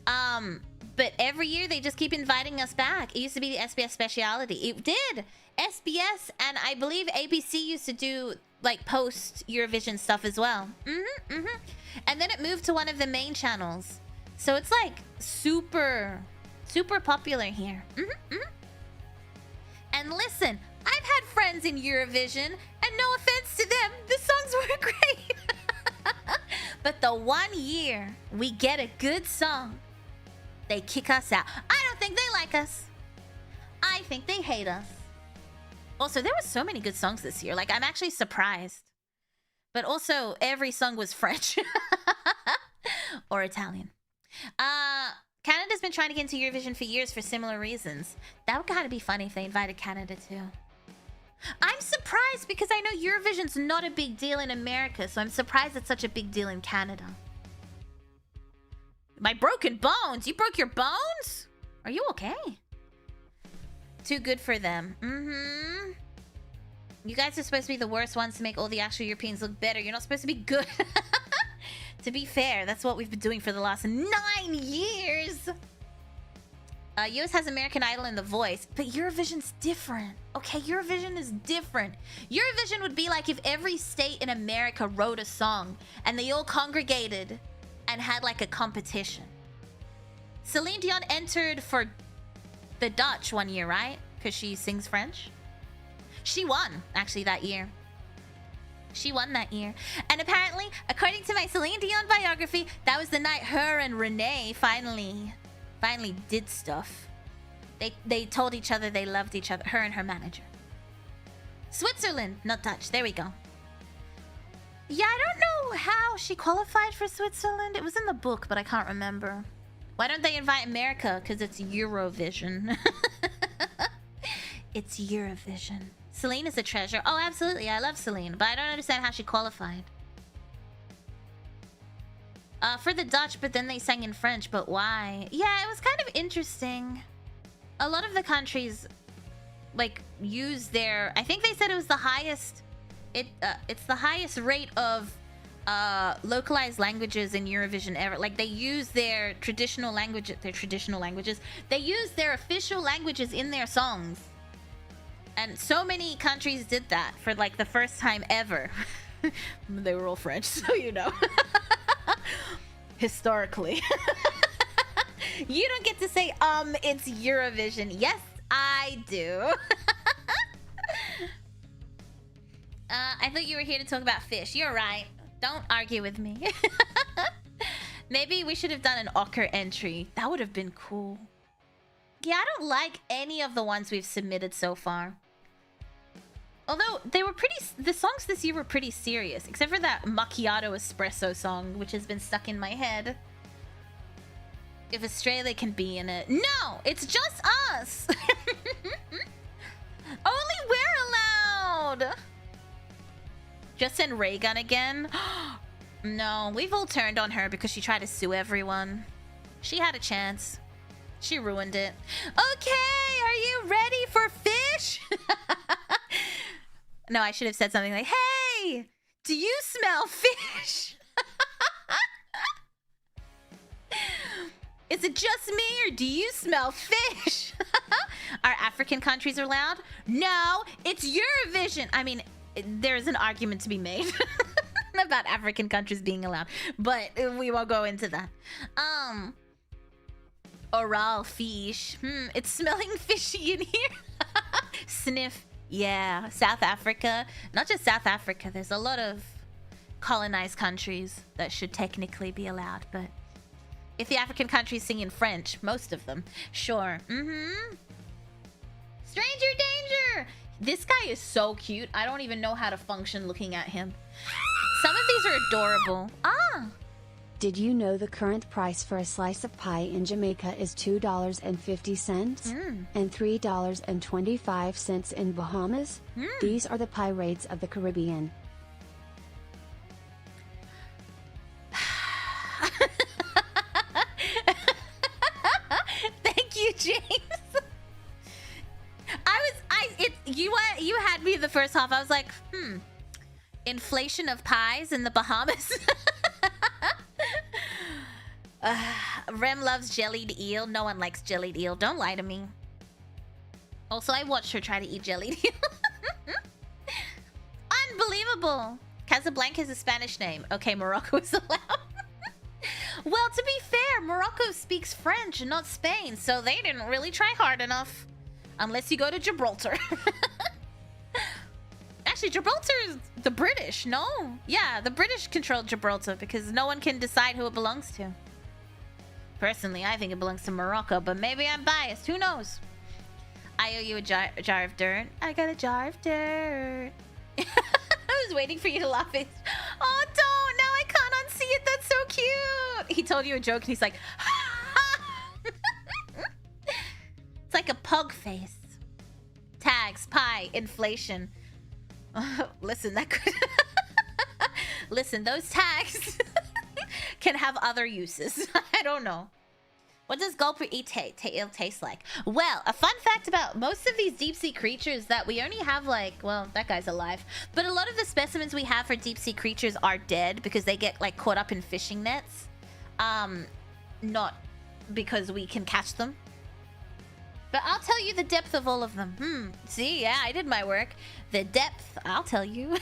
Speaker 1: But every year they just keep inviting us back. It used to be the SBS speciality. It did. SBS and I believe ABC used to do like post Eurovision stuff as well. And then it moved to one of the main channels. So it's like super popular here. And listen, I've had friends in Eurovision, and no offense to them, the songs were great. But the one year we get a good song, they kick us out. I don't think they like us. I think they hate us. Also, there were so many good songs this year. Like, I'm actually surprised. But also, every song was French. Or Italian. Canada's been trying to get into Eurovision for years for similar reasons. That would gotta be funny if they invited Canada too. I'm surprised because I know Eurovision's not a big deal in America, so I'm surprised it's such a big deal in Canada. My broken bones? You broke your bones? Are you okay? Too good for them. You guys are supposed to be the worst ones to make all the actual Europeans look better. You're not supposed to be good. To be fair, that's what we've been doing for the last 9 years. US has American Idol and The Voice, but Eurovision's different. Okay, Eurovision is different. Eurovision would be like if every state in America wrote a song and they all congregated and had like a competition. Celine Dion entered for the Dutch one year, right? Because she sings French. She won, actually, that year. She won that year. And apparently, according to my Celine Dion biography, that was the night her and Renee finally did stuff. They told each other they loved each other, her and her manager. Switzerland, not Dutch. There we go. Yeah, I don't know how she qualified for Switzerland. It was in the book, but I can't remember. Why don't they invite America? Because it's Eurovision. It's Eurovision. Celine is a treasure. Oh, absolutely. I love Celine, but I don't understand how she qualified. For the Dutch, but then they sang in French, but why? Yeah, it was kind of interesting. A lot of the countries, like, use their... I think they said it was the highest... It's the highest rate of localized languages in Eurovision ever. Like, they use their traditional languages. They use their official languages in their songs. And so many countries did that for, like, the first time ever. They were all French, so you know. Historically. You don't get to say, it's Eurovision. Yes, I do. I thought you were here to talk about fish. You're right. Don't argue with me. Maybe we should have done an ochre entry. That would have been cool. Yeah, I don't like any of the ones we've submitted so far. Although, they were pretty... The songs this year were pretty serious. Except for that Macchiato Espresso song, which has been stuck in my head. If Australia can be in it. No! It's just us! Only we're allowed. Just send ray gun again. No, we've all turned on her because she tried to sue everyone. She had a chance. She ruined it. Okay, are you ready for fish? No, I should have said something like, hey, do you smell fish? Is it just me or do you smell fish? Are African countries allowed? No, it's Eurovision. I mean, there's an argument to be made about African countries being allowed, but we won't go into that. Oral fish. It's smelling fishy in here. Sniff. Yeah, South Africa. Not just South Africa. There's a lot of colonized countries that should technically be allowed, but if the African countries sing in French, most of them, sure. Stranger danger! This guy is so cute. I don't even know how to function looking at him. Some of these are adorable. Ah!
Speaker 2: Did you know the current price for a slice of pie in Jamaica is $2.50 and $3.25 in Bahamas? These are the pie rates of the Caribbean.
Speaker 1: Thank you, James. You had me the first half. I was like, inflation of pies in the Bahamas. Rem loves jellied eel. No one likes jellied eel. Don't lie to me. Also, I watched her try to eat jellied eel. Unbelievable. Casablanca is a Spanish name. Okay, Morocco is allowed. Well, to be fair, Morocco speaks French and not Spain, so they didn't really try hard enough. Unless you go to Gibraltar. Actually, Gibraltar is the British, no? Yeah, the British controlled Gibraltar because no one can decide who it belongs to. Personally, I think it belongs to Morocco, but maybe I'm biased. Who knows? I owe you a jar of dirt. I got a jar of dirt. I was waiting for you to laugh. Oh, don't. Now I can't unsee it. That's so cute. He told you a joke and he's like, it's like a pug face. Tags, pie, inflation. Listen, that could... Listen, those tags can have other uses. I don't know. What does gulper eel taste like? Well, a fun fact about most of these deep sea creatures that we only have like, well, that guy's alive. But a lot of the specimens we have for deep sea creatures are dead because they get like caught up in fishing nets. Not because we can catch them. But I'll tell you the depth of all of them. See, yeah, I did my work. The depth, I'll tell you.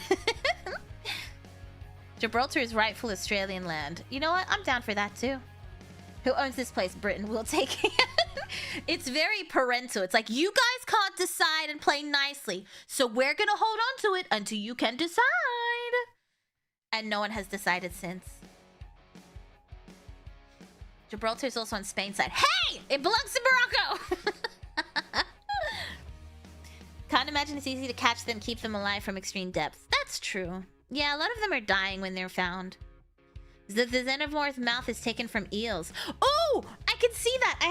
Speaker 1: Gibraltar is rightful Australian land. You know what? I'm down for that too. Who owns this place? Britain will take it. It's very parental. It's like, you guys can't decide and play nicely, so we're gonna hold on to it until you can decide. And no one has decided since. Gibraltar is also on Spain's side. Hey! It belongs to Morocco! Can't imagine it's easy to catch them, keep them alive from extreme depths. That's true. Yeah, a lot of them are dying when they're found. The xenomorph's mouth is taken from eels. Oh, I can see that. I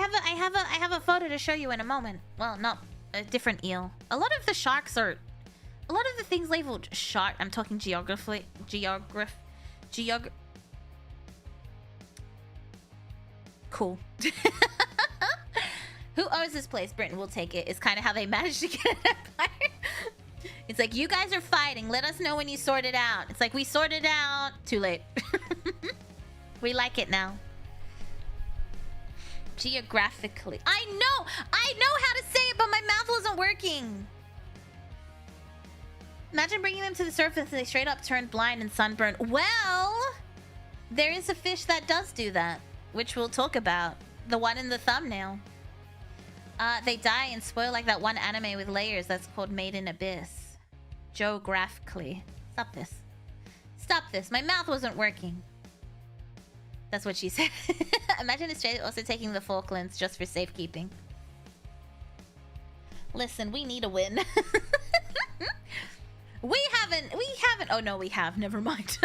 Speaker 1: have a photo to show you in a moment. Well, not a different eel. A lot of the sharks are, a lot of the things labeled shark. I'm talking geography. Cool. Who owns this place? Britain will take it. It's kind of how they managed to get an empire. It's like, you guys are fighting. Let us know when you sort it out. It's like, we sorted it out. Too late. We like it now. Geographically. I know how to say it, but my mouth wasn't working. Imagine bringing them to the surface and they straight up turned blind and sunburned. Well, there is a fish that does do that, which we'll talk about. The one in the thumbnail. They die and spoil like that one anime with layers that's called Made in Abyss. Geographically. Stop this. Stop this. My mouth wasn't working. That's what she said. Imagine Australia also taking the Falklands just for safekeeping. Listen, we need a win. We haven't. Oh no, we have. Never mind.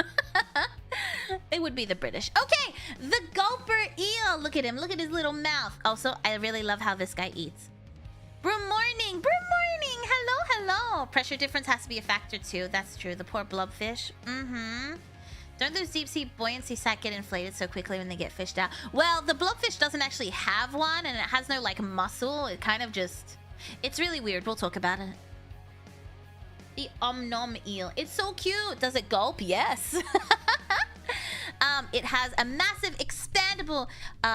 Speaker 1: It would be the British. Okay, the gulper eel. Look at him. Look at his little mouth. Also, I really love how this guy eats. Broom morning! Broom morning! Hello, hello! Pressure difference has to be a factor too. That's true. The poor blobfish. Mm-hmm. Don't those deep sea buoyancy sacs get inflated so quickly when they get fished out? Well, the blobfish doesn't actually have one, and it has no, like, muscle. It kind of just... It's really weird. We'll talk about it. The Omnom eel. It's so cute. Does it gulp? Yes. It has a massive expandable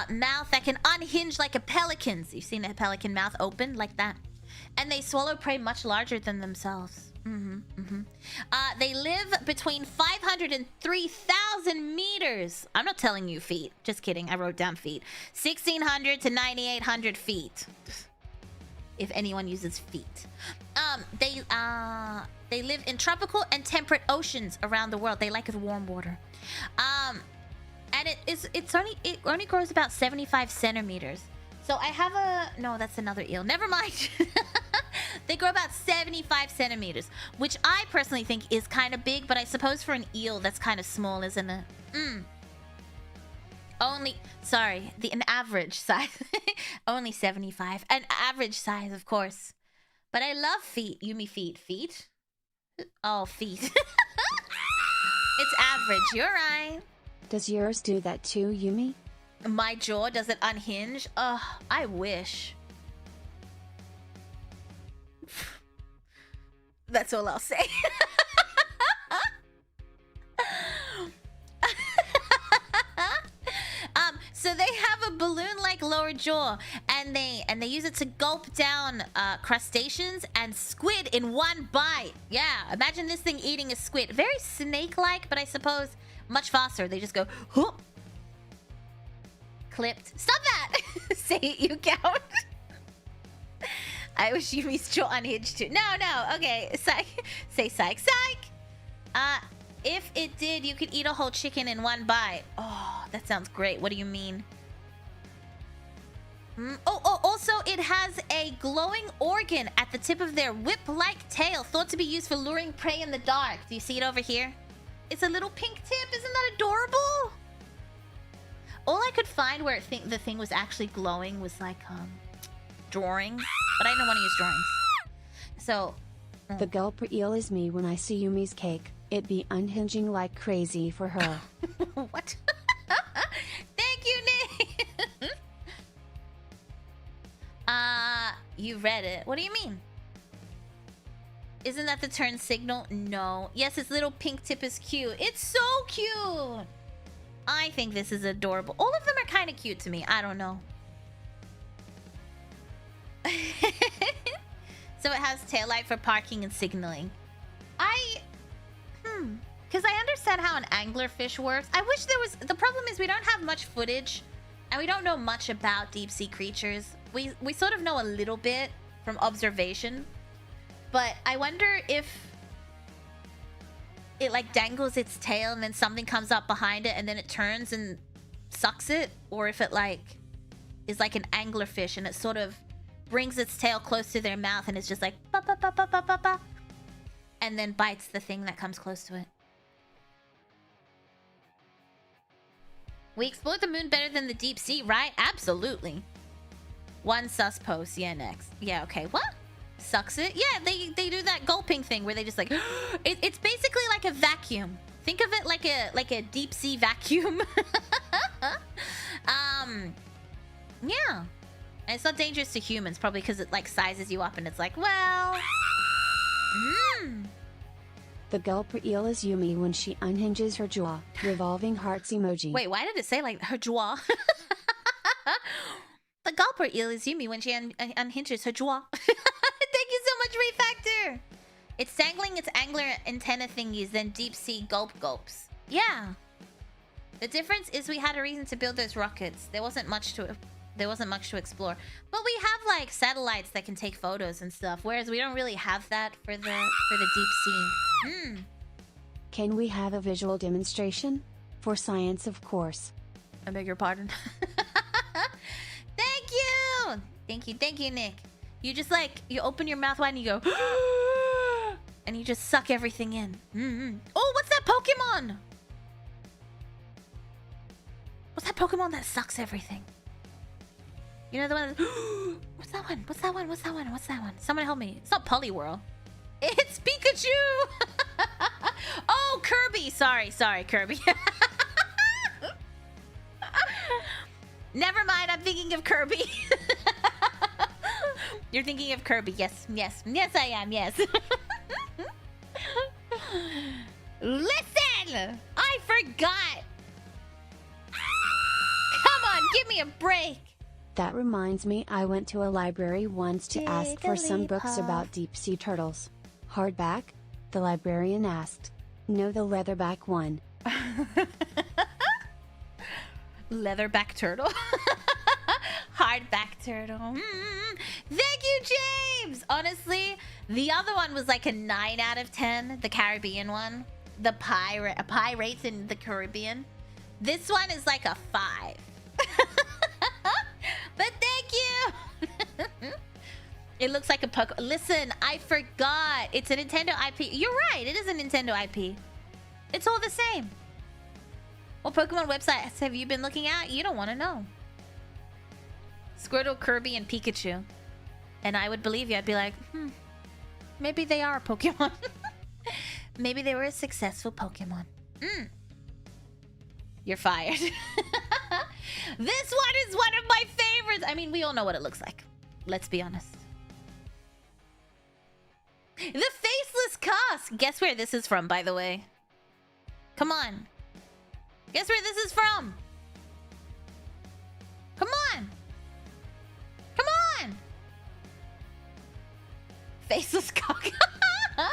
Speaker 1: mouth that can unhinge like a pelican's. You've seen a pelican mouth open like that. And they swallow prey much larger than themselves. They live between 500 and 3,000 meters. I'm not telling you feet. Just kidding. I wrote down feet. 1,600 to 9,800 feet. If anyone uses feet. They live in tropical and temperate oceans around the world. They like it warm water. And it only grows about 75 centimeters. So I have a... No, that's another eel. Never mind. They grow about 75 centimeters, which I personally think is kind of big, but I suppose for an eel, that's kind of small, isn't it? An average size. Only 75. An average size, of course. But I love feet. Yumi feet. Feet? Oh, feet. It's average. You're right.
Speaker 2: Does yours do that too, Yumi?
Speaker 1: My jaw, does it unhinge? Ugh, I wish. That's all I'll say. So they have a balloon-like lower jaw, and they use it to gulp down crustaceans and squid in one bite. Yeah, imagine this thing eating a squid. Very snake-like, but I suppose much faster. They just go, whoop. Clipped. Stop that! Say it, you count. I wish Yumi's jaw unhinged too. No, okay. Psych. Say psych. Psych! If it did, you could eat a whole chicken in one bite. Oh, that sounds great. What do you mean? Also, it has a glowing organ at the tip of their whip-like tail, thought to be used for luring prey in the dark. Do you see it over here? It's a little pink tip. Isn't that adorable? All I could find where the thing was actually glowing was like drawings, but I didn't want to use drawings. So
Speaker 2: the gulper eel is me when I see Yumi's cake. It be unhinging like crazy for her.
Speaker 1: What? Thank you, Nick. You read it. What do you mean? Isn't that the turn signal? No. Yes, its little pink tip is cute. It's so cute. I think this is adorable. All of them are kind of cute to me. I don't know. So it has taillight for parking and signaling. Because I understand how an anglerfish works. I wish there was... The problem is we don't have much footage. And we don't know much about deep sea creatures. We sort of know a little bit from observation. But I wonder if it like dangles its tail and then something comes up behind it and then it turns and sucks it. Or if it like is like an anglerfish and it sort of brings its tail close to their mouth and it's just like ba ba ba ba ba ba ba, and then bites the thing that comes close to it. We explored the moon better than the deep sea, right? Absolutely. One sus post. Yeah, next. Yeah, okay. What? Sucks it? Yeah, they do that gulping thing where they just like... It's basically like a vacuum. Think of it like a deep sea vacuum. Yeah. And it's not dangerous to humans, probably because it like sizes you up and it's like, well...
Speaker 2: The gulper eel is Yumi when she unhinges her jaw. Revolving hearts emoji.
Speaker 1: Wait, why did it say like her jaw? The gulper eel is Yumi when she unhinges her jaw. Thank you so much, Refactor. It's dangling its angler antenna thingies, then deep sea gulps. Yeah. The difference is we had a reason to build those rockets. There wasn't much to explore. But we have like satellites that can take photos and stuff, whereas we don't really have that for the deep sea.
Speaker 2: Can we have a visual demonstration? For science, of course.
Speaker 1: I beg your pardon. Thank you, Nick. You just like, you open your mouth wide and you go, and you just suck everything in. Oh, what's that Pokemon? What's that Pokemon that sucks everything? You know the one that... What's that one? What's that one? What's that one? What's that one? Someone help me. It's not Poliwhirl. It's Pikachu! Oh, Kirby! Sorry, Kirby. Never mind, I'm thinking of Kirby. You're thinking of Kirby. Yes, I am, yes. Listen! I forgot! Come on, give me a break!
Speaker 2: That reminds me, I went to a library once to ask for some books about deep sea turtles. Hardback? The librarian asked. No, the leatherback one.
Speaker 1: Leatherback turtle? Hardback turtle. Thank you, James! Honestly, the other one was like a 9 out of 10. The Caribbean one. The pirates in the Caribbean. This one is like a 5. But thank you! It looks like a Pokemon. Listen, I forgot. It's a Nintendo IP. You're right. It is a Nintendo IP. It's all the same. What Pokemon websites have you been looking at? You don't want to know. Squirtle, Kirby, and Pikachu. And I would believe you. I'd be like, maybe they are Pokemon. Maybe they were a successful Pokemon. You're fired. This one is one of my favorites. I mean, we all know what it looks like. Let's be honest. The Faceless Cusk. Guess where this is from, by the way? Come on. Guess where this is from? Come on. Come on. Faceless cock. Come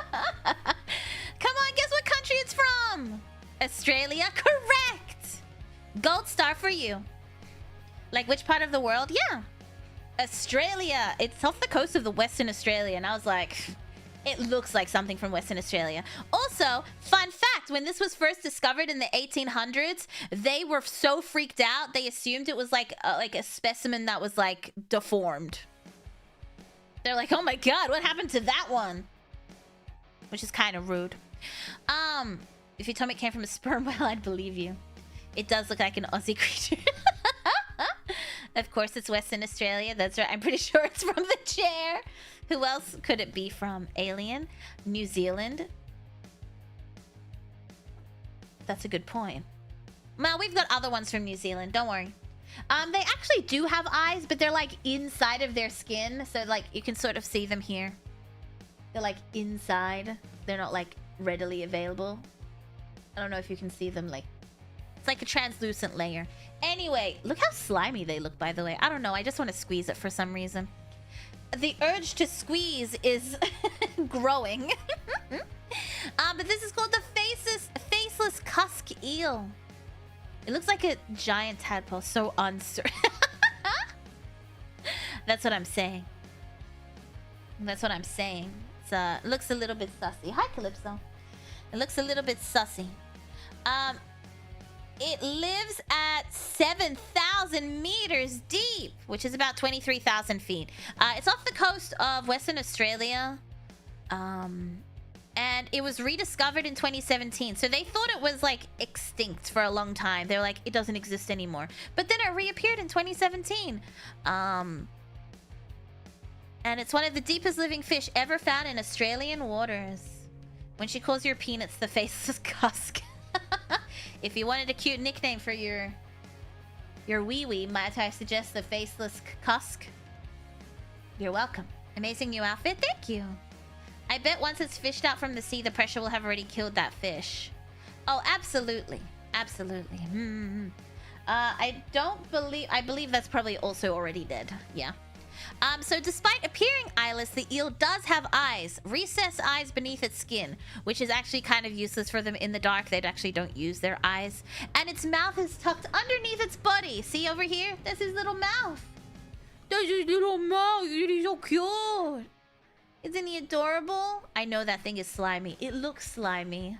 Speaker 1: on, guess what country it's from? Australia? Correct. Gold star for you. Like which part of the world? Yeah. Australia. It's off the coast of the Western Australia. And I was like, it looks like something from Western Australia. Also, fun fact, when this was first discovered in the 1800s, they were so freaked out, they assumed it was like a specimen that was like deformed. They're like, oh my god, what happened to that one? Which is kind of rude. If you told me it came from a sperm whale, I'd believe you. It does look like an Aussie creature. Of course, it's Western Australia. That's right. I'm pretty sure it's from the chair. Who else could it be from? Alien? New Zealand? That's a good point. Well, we've got other ones from New Zealand. Don't worry. They actually do have eyes, but they're like inside of their skin. So like you can sort of see them here. They're like inside. They're not like readily available. I don't know if you can see them. Like it's like a translucent layer. Anyway, look how slimy they look, by the way. I don't know. I just want to squeeze it for some reason. The urge to squeeze is growing. But this is called the Faceless Cusk Eel. It looks like a giant tadpole. So uncertain. That's what I'm saying. That's what I'm saying. It looks a little bit sussy. Hi, Calypso. It looks a little bit sussy. It lives at 7,000 meters deep, which is about 23,000 feet. It's off the coast of Western Australia. And it was rediscovered in 2017. So they thought it was like extinct for a long time. They were like, it doesn't exist anymore. But then it reappeared in 2017. And it's one of the deepest living fish ever found in Australian waters. When she calls your peanuts the Faceless Cusk. If you wanted a cute nickname for your wee-wee, might I suggest the Faceless Cusk? You're welcome. Amazing new outfit. Thank you. I bet once it's fished out from the sea, the pressure will have already killed that fish. Oh, absolutely. Absolutely. I believe that's probably also already dead. Yeah. So despite appearing eyeless, the eel does have eyes, recessed eyes beneath its skin, which is actually kind of useless for them in the dark. They actually don't use their eyes. And its mouth is tucked underneath its body. See over here? That's his little mouth. That's his little mouth. He's so cute. Isn't he adorable? I know that thing is slimy. It looks slimy.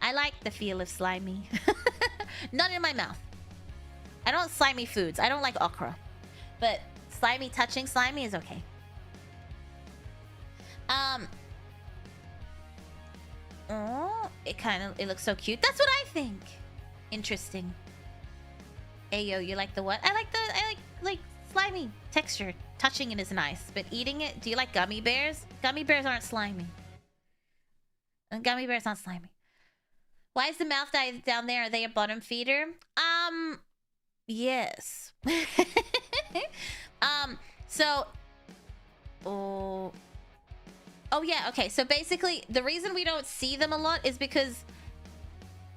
Speaker 1: I like the feel of slimy. Not in my mouth. I don't like slimy foods. I don't like okra. But slimy touching slimy is okay. Oh, it looks so cute. That's what I think. Interesting. Ayo, you like the what? I like Slimy texture. Touching it is nice, but eating it, do you like gummy bears? Gummy bears aren't slimy. Gummy bears aren't slimy. Why is the mouth down there? Are they a bottom feeder? Yes. So... Oh yeah, okay. So basically, the reason we don't see them a lot is because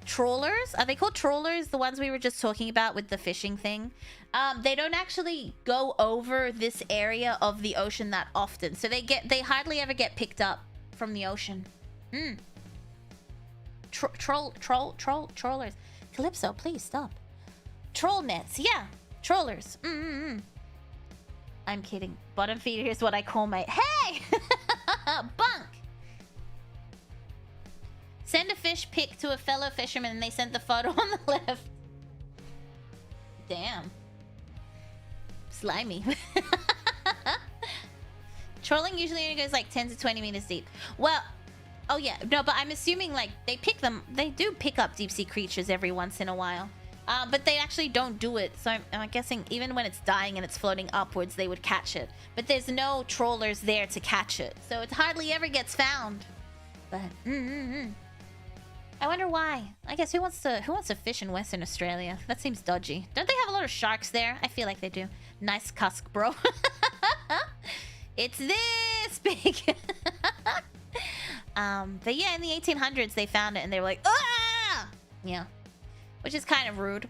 Speaker 1: trawlers, are they called trawlers? The ones we were just talking about with the fishing thing. They don't actually go over this area of the ocean that often. So they hardly ever get picked up from the ocean. Trawlers. Calypso, please stop. Troll nets, yeah. Trawlers. I'm kidding. Bottom feeder is what I call my... Hey! Bunk! Send a fish pic to a fellow fisherman and they sent the photo on the left. Damn. Slimy. Trolling usually only goes like 10 to 20 meters deep. Well, oh yeah. No, but I'm assuming like they do pick up deep sea creatures every once in a while. But they actually don't do it. So I'm guessing even when it's dying and it's floating upwards, they would catch it. But there's no trawlers there to catch it. So it hardly ever gets found. But, I wonder why. I guess who wants to fish in Western Australia? That seems dodgy. Don't they have a lot of sharks there? I feel like they do. Nice cusk, bro. It's this big. But yeah, in the 1800s, they found it and they were like, ah! Yeah. Which is kind of rude.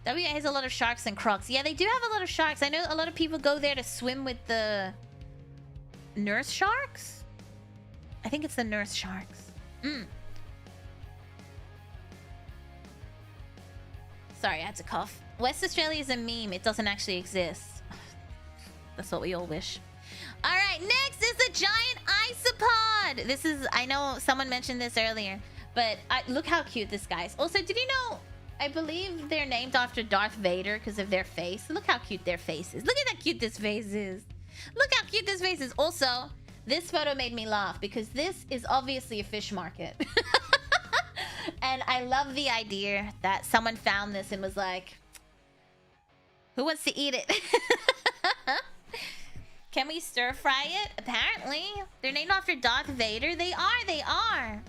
Speaker 1: WA has a lot of sharks and crocs. Yeah, they do have a lot of sharks. I know a lot of people go there to swim with the nurse sharks. I think it's the nurse sharks. Sorry, I had to cough. West Australia is a meme. It doesn't actually exist. That's what we all wish. All right, next is the giant isopod. This is, I know someone mentioned this earlier. But look how cute this guy is. Also, did you know, I believe they're named after Darth Vader because of their face. Look how cute their face is. Look at how cute this face is. Look how cute this face is. Also, this photo made me laugh because this is obviously a fish market. And I love the idea that someone found this and was like, who wants to eat it? Can we stir fry it? Apparently. They're named after Darth Vader. They are.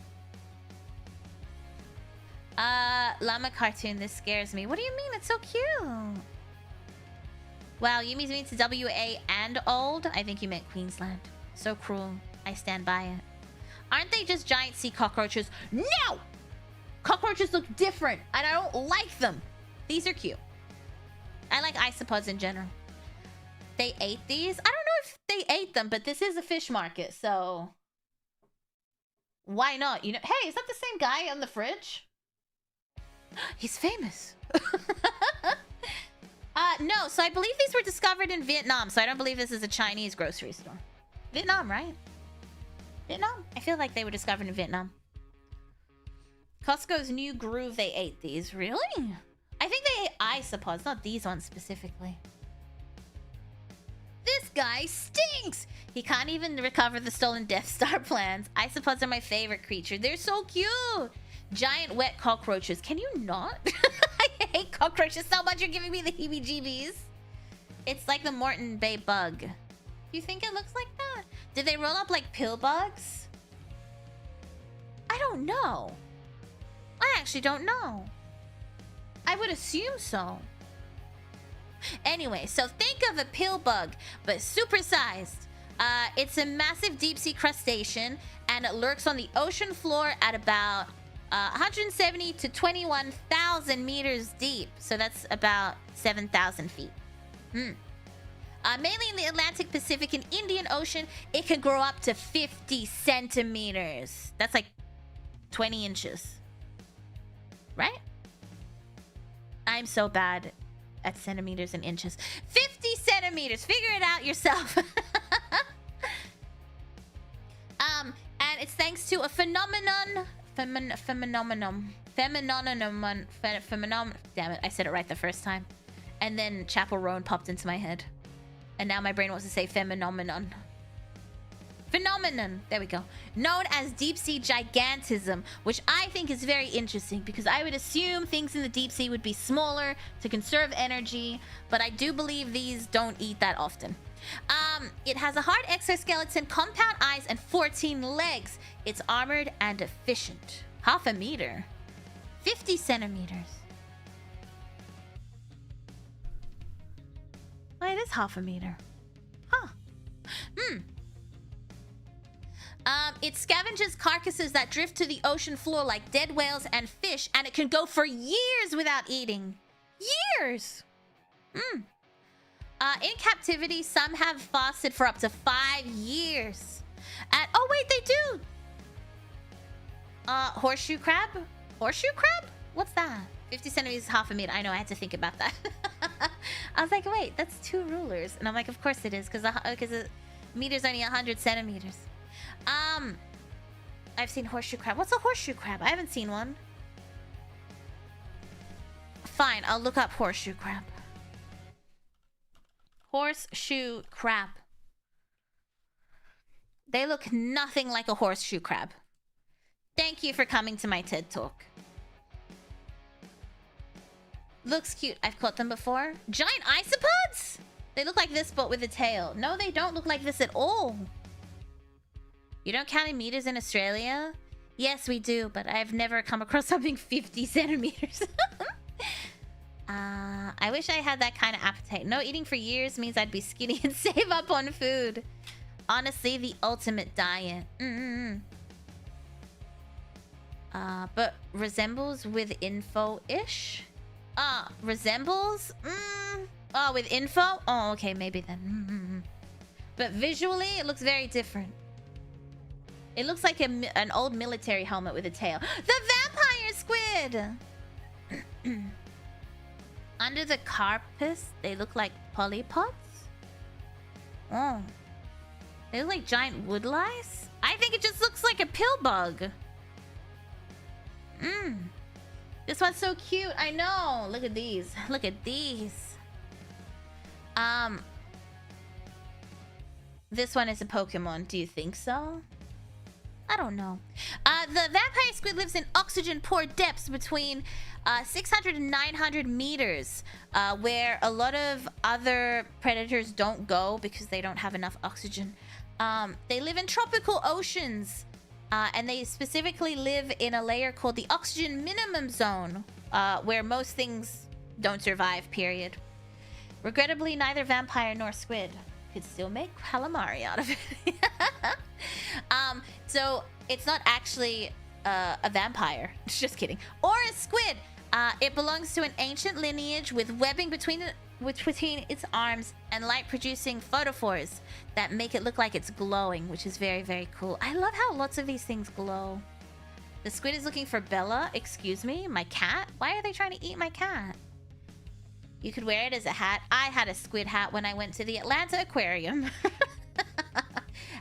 Speaker 1: Llama cartoon, this scares me. What do you mean? It's so cute. Wow, Yumi's means to WA and old. I think you meant Queensland. So cruel. I stand by it. Aren't they just giant sea cockroaches? No! Cockroaches look different, and I don't like them. These are cute. I like isopods in general. They ate these? I don't know if they ate them, but this is a fish market, so... Why not? You know, hey, is that the same guy on the fridge? He's famous. No, so I believe these were discovered in Vietnam, so I don't believe this is a Chinese grocery store. Vietnam, right? Vietnam? I feel like they were discovered in Vietnam. Costco's new groove, they ate these. Really? I think they ate isopods, not these ones specifically. This guy stinks! He can't even recover the stolen Death Star plans. Isopods are my favorite creature. They're so cute! Giant wet cockroaches. Can you not? I hate cockroaches so much. You're giving me the heebie-jeebies. It's like the Moreton Bay bug. You think it looks like that? Did they roll up like pill bugs? I don't know. I actually don't know. I would assume so. Anyway, so think of a pill bug, but supersized. It's a massive deep-sea crustacean, and it lurks on the ocean floor at about 170 to 21,000 meters deep. So that's about 7,000 feet. Mainly in the Atlantic, Pacific, and Indian Ocean, it can grow up to 50 centimeters. That's like 20 inches. Right? I'm so bad at centimeters and inches. 50 centimeters. Figure it out yourself. And it's thanks to a phenomenon. Damn it, I said it right the first time. And then Chapel Roan popped into my head. And now my brain wants to say phenomenon. phenomenon, there we go, known as deep sea gigantism, which I think is very interesting because I would assume things in the deep sea would be smaller to conserve energy, but I do believe these don't eat that often. It has a hard exoskeleton, compound eyes, and 14 legs. It's armored and efficient. Half a meter. 50 centimeters. Oh, it is half a meter. Huh. It scavenges carcasses that drift to the ocean floor like dead whales and fish, and it can go for years without eating. Years! In captivity, some have fasted for up to 5 years. Oh wait, they do! Horseshoe crab? Horseshoe crab? What's that? 50 centimeters is half a meter. I know, I had to think about that. I was like, wait, that's 2 rulers. And I'm like, of course it is, because a meter's only 100 centimeters. I've seen horseshoe crab. What's a horseshoe crab? I haven't seen one. Fine, I'll look up horseshoe crab. Horseshoe crab. They look nothing like a horseshoe crab. Thank you for coming to my TED Talk. Looks cute. I've caught them before. Giant isopods? They look like this, but with a tail. No, they don't look like this at all. You don't count in meters in Australia? Yes, we do, but I've never come across something 50 centimeters. I wish I had that kind of appetite. No eating for years means I'd be skinny and save up on food. Honestly, the ultimate diet. But resembles with info-ish? Resembles? Oh, with info? Oh, okay, maybe then. But visually, it looks very different. It looks like an old military helmet with a tail. The vampire squid! Under the carapace, they look like polypods? Oh. They look like giant wood lice? I think it just looks like a pill bug. This one's so cute. I know. Look at these. Look at these. This one is a Pokemon. Do you think so? I don't know. The vampire squid lives in oxygen-poor depths between 600 and 900 meters, where a lot of other predators don't go because they don't have enough oxygen. They live in tropical oceans, and they specifically live in a layer called the oxygen minimum zone, where most things don't survive, period. Regrettably, neither vampire nor squid could still make calamari out of it. So it's not actually a vampire. Just kidding. Or a squid. It belongs to an ancient lineage with webbing between its arms and light-producing photophores that make it look like it's glowing, which is very, very cool. I love how lots of these things glow. The squid is looking for Bella. Excuse me? My cat? Why are they trying to eat my cat? You could wear it as a hat. I had a squid hat when I went to the Atlanta Aquarium.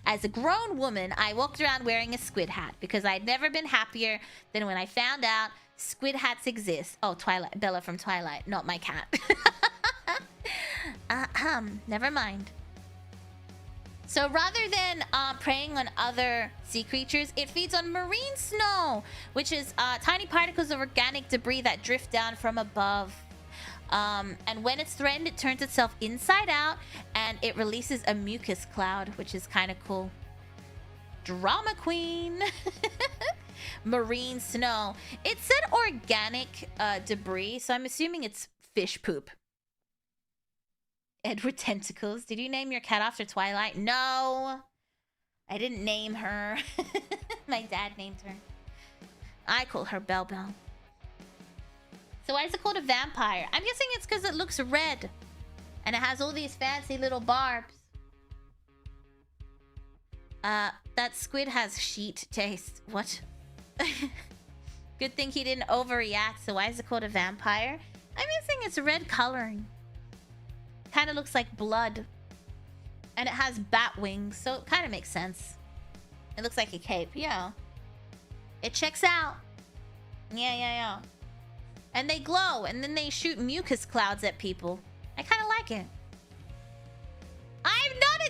Speaker 1: As a grown woman, I walked around wearing a squid hat because I'd never been happier than when I found out squid hats exist. Oh, Twilight. Bella from Twilight, not my cat. Never mind. So rather than preying on other sea creatures, it feeds on marine snow, which is tiny particles of organic debris that drift down from above. And when it's threatened, it turns itself inside out and it releases a mucus cloud, which is kind of cool. Drama queen. Marine snow. It said organic debris, so I'm assuming it's fish poop. Edward Tentacles. Did you name your cat after Twilight? No. I didn't name her. My dad named her. I call her Bell Bell. So why is it called a vampire? I'm guessing it's because it looks red. And it has all these fancy little barbs. That squid has sheet taste. What? Good thing he didn't overreact. So why is it called a vampire? I'm guessing it's red coloring. Kind of looks like blood. And it has bat wings. So it kind of makes sense. It looks like a cape. Yeah. It checks out. Yeah. And they glow, and then they shoot mucus clouds at people. I kind of like it. I'm not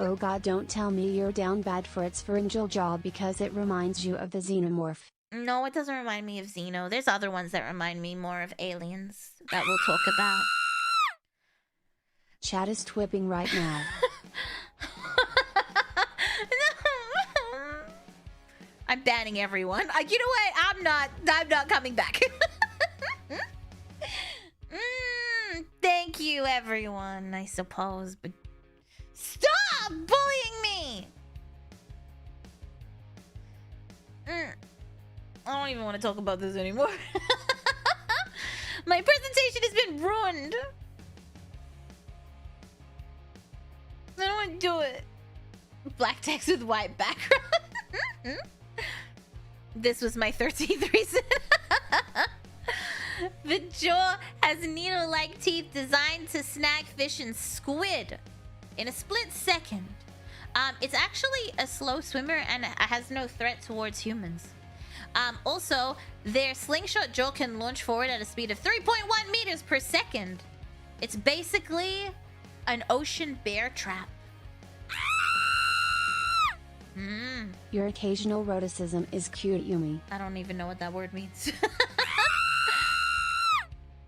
Speaker 2: Oh god, don't tell me you're down bad for its pharyngeal jaw because it reminds you of the xenomorph.
Speaker 1: No, it doesn't remind me of Xeno. There's other ones that remind me more of aliens that we'll talk about.
Speaker 2: Chat is twipping right now.
Speaker 1: No. I'm banning everyone. You know what? I'm not coming back. Thank you, everyone, I suppose, but stop bullying me! I don't even want to talk about this anymore. My presentation has been ruined. I don't want to do it. Black text with white background. This was my 13th reason. The jaw has needle-like teeth designed to snag fish and squid in a split second. It's actually a slow swimmer and has no threat towards humans. Also, their slingshot jaw can launch forward at a speed of 3.1 meters per second. It's basically an ocean bear trap.
Speaker 2: Your occasional eroticism is cute, Yumi.
Speaker 1: I don't even know what that word means.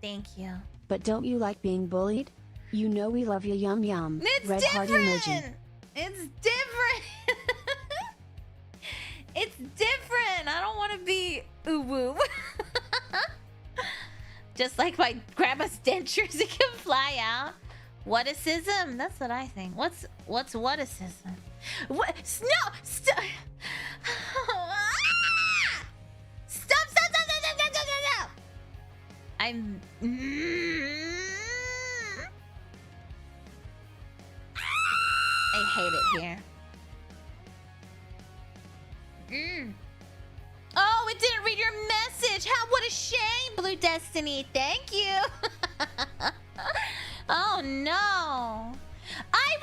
Speaker 1: Thank you.
Speaker 2: But don't you like being bullied? You know we love you, yum yum.
Speaker 1: It's
Speaker 2: Red
Speaker 1: different!
Speaker 2: heart emoji.
Speaker 1: It's different! It's different! I don't want to be ooh-woo. Just like my grandma's dentures, it can fly out. Whatticism? That's what I think. What's whatticism? What? No! Stop! Stop! I'm... I hate it here. Oh, it didn't read your message. What a shame, Blue Destiny. Thank you. Oh no. I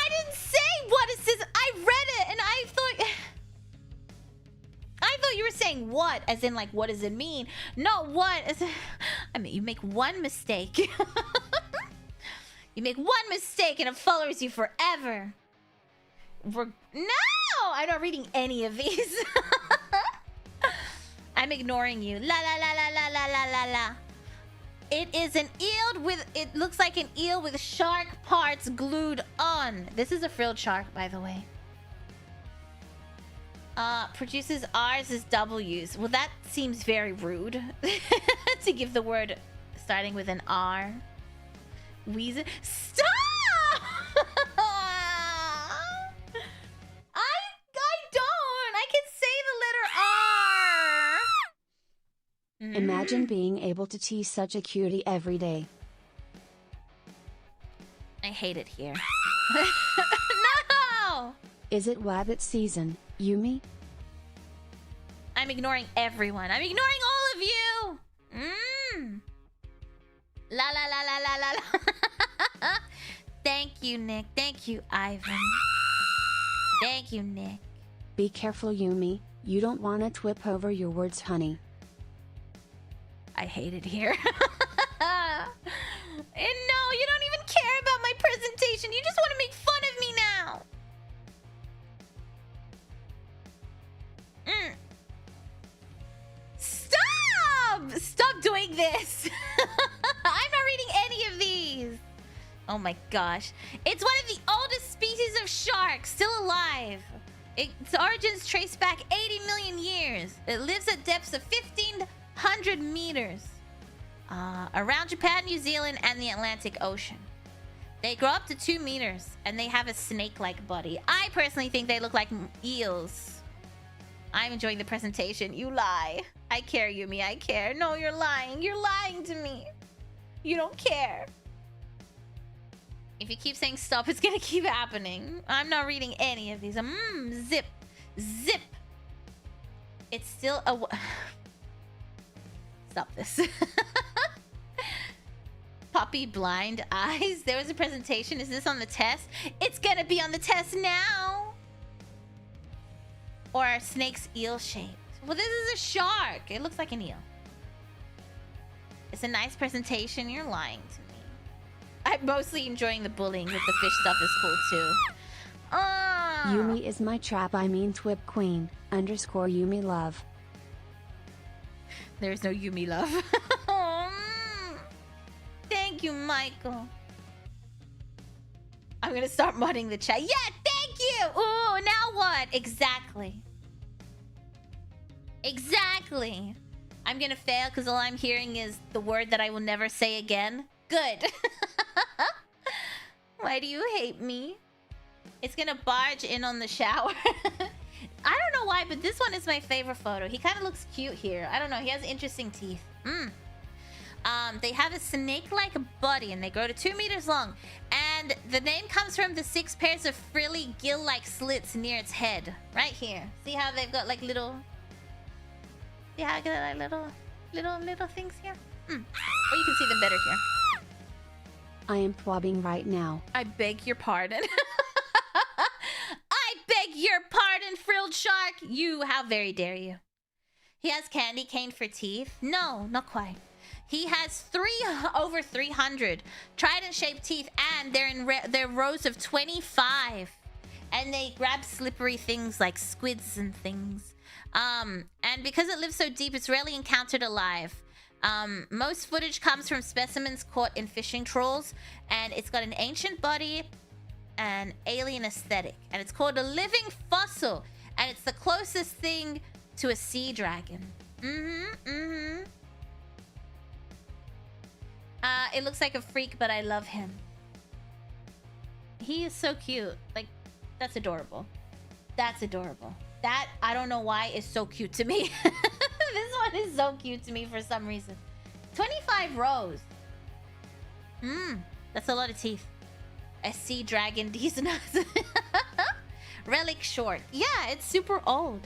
Speaker 1: didn't say what is this. I read it and I thought you were saying what, as in like what does it mean? No, what as I mean, you make one mistake. You make one mistake and it follows you forever. No! I'm not reading any of these. I'm ignoring you. La la la la la la la la la. It is an eel with... It looks like an eel with shark parts glued on. This is a frilled shark, by the way. Produces R's as W's. Well, that seems very rude. To give the word starting with an R. Weasel. Stop! I don't. I can say the letter R.
Speaker 2: Imagine being able to tease such a cutie every day.
Speaker 1: I hate it here. No!
Speaker 2: Is it wabbit season, Yumi?
Speaker 1: I'm ignoring everyone. I'm ignoring all of you. La la la la la la la. Thank you, Nick. Thank you, Ivan. Thank you, Nick.
Speaker 2: Be careful, Yumi. You don't want to twip over your words, honey.
Speaker 1: I hate it here. And no, you don't even care about my presentation. You just want to make fun of me now. Stop! Stop doing this. I'm not reading any of these. Oh my gosh. It's one of the oldest species of shark still alive. Its origins trace back 80 million years. It lives at depths of 1,500 meters. Around Japan, New Zealand, and the Atlantic Ocean. They grow up to 2 meters, and they have a snake-like body. I personally think they look like eels. I'm enjoying the presentation. You lie. I care, Yumi. I care. No, you're lying. You're lying to me. You don't care. If you keep saying stop, it's gonna keep happening. I'm not reading any of these. Zip. Zip. It's still a... Stop this. Puppy blind eyes. There was a presentation. Is this on the test? It's gonna be on the test now. Or are snakes eel shaped? Well, this is a shark. It looks like an eel. It's a nice presentation. You're lying to me. I'm mostly enjoying the bullying with the fish stuff is cool too. Oh,
Speaker 2: Yumi is my trap, I mean twip queen, underscore Yumi love.
Speaker 1: There's no Yumi love. Thank you, Michael. I'm gonna start modding the chat. Yeah, thank you! Ooh, now what? Exactly. Exactly. I'm gonna fail because all I'm hearing is the word that I will never say again. Good. Why do you hate me? It's gonna barge in on the shower. I don't know why, but this one is my favorite photo. He kind of looks cute here. I don't know. He has interesting teeth. They have a snake-like body and they grow to 2 meters long. And the name comes from the 6 pairs of frilly gill-like slits near its head. Right here. See how they've got like little... See how I got like little things here? Or you can see them better here.
Speaker 2: I am thwobbing right now.
Speaker 1: I beg your pardon. I beg your pardon, frilled shark. You, how very dare you. He has candy cane for teeth. No, not quite. He has over 300 trident-shaped teeth, and they're rows of 25. And they grab slippery things like squids and things. And because it lives so deep, it's rarely encountered alive. Most footage comes from specimens caught in fishing trawls, and it's got an ancient body and alien aesthetic, and it's called a living fossil, and it's the closest thing to a sea dragon. It looks like a freak, but I love him. He is so cute. Like, that's adorable. That's adorable. That, I don't know why, is so cute to me. This one is so cute to me for some reason. 25 rows. That's a lot of teeth. A sea dragon, these nuts. Relic short. Yeah, it's super old.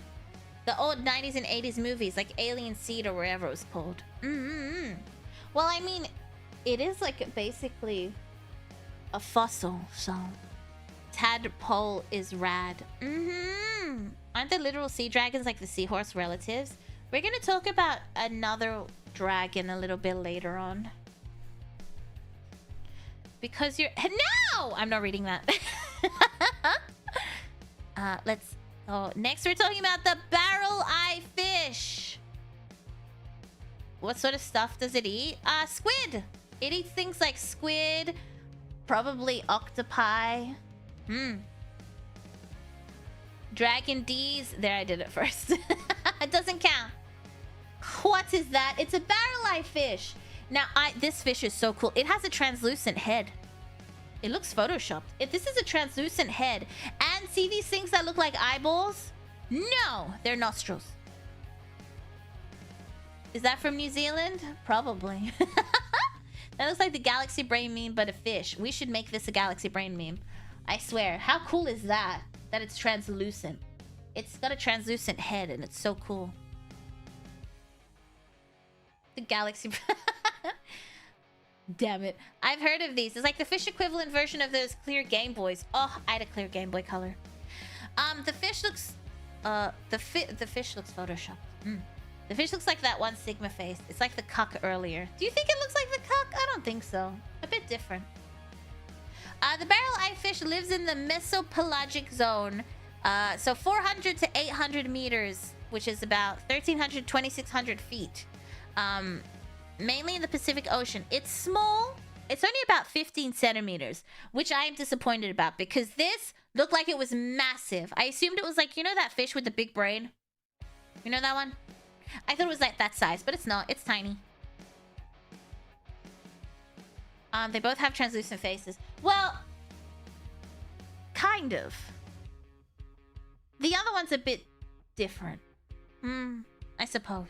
Speaker 1: The old 90s and 80s movies, like Alien Seed or wherever it was called. Well, I mean, it is like basically a fossil, so... Tadpole is rad. Aren't the literal sea dragons like the seahorse relatives? We're gonna talk about another dragon a little bit later on. Because you're... No! I'm not reading that. Let's... Oh, next we're talking about the barrel-eye fish. What sort of stuff does it eat? Squid! It eats things like squid, probably octopi. Dragon D's. There, I did it first. It doesn't count. What is that? It's a barrel-eye fish. Now, this fish is so cool. It has a translucent head. It looks photoshopped. If this is a translucent head, and see these things that look like eyeballs? No, they're nostrils. Is that from New Zealand? Probably. That looks like the galaxy brain meme, but a fish. We should make this a galaxy brain meme. I swear. How cool is that? That it's translucent. It's got a translucent head, and it's so cool. The galaxy... Damn it. I've heard of these. It's like the fish equivalent version of those clear Game Boys. Oh, I had a clear Game Boy Color. The fish looks... The fish looks photoshopped. The fish looks like that one Sigma face. It's like the cuck earlier. Do you think it looks like the cuck? I don't think so. A bit different. The barrel-eye fish lives in the mesopelagic zone. So 400 to 800 meters, which is about 1,300, 2,600 feet. Mainly in the Pacific Ocean. It's small. It's only about 15 centimeters, which I am disappointed about because this looked like it was massive. I assumed it was like, you know that fish with the big brain? You know that one? I thought it was like that size, but it's not. It's tiny. They both have translucent faces. Well, kind of. The other one's a bit different. I suppose.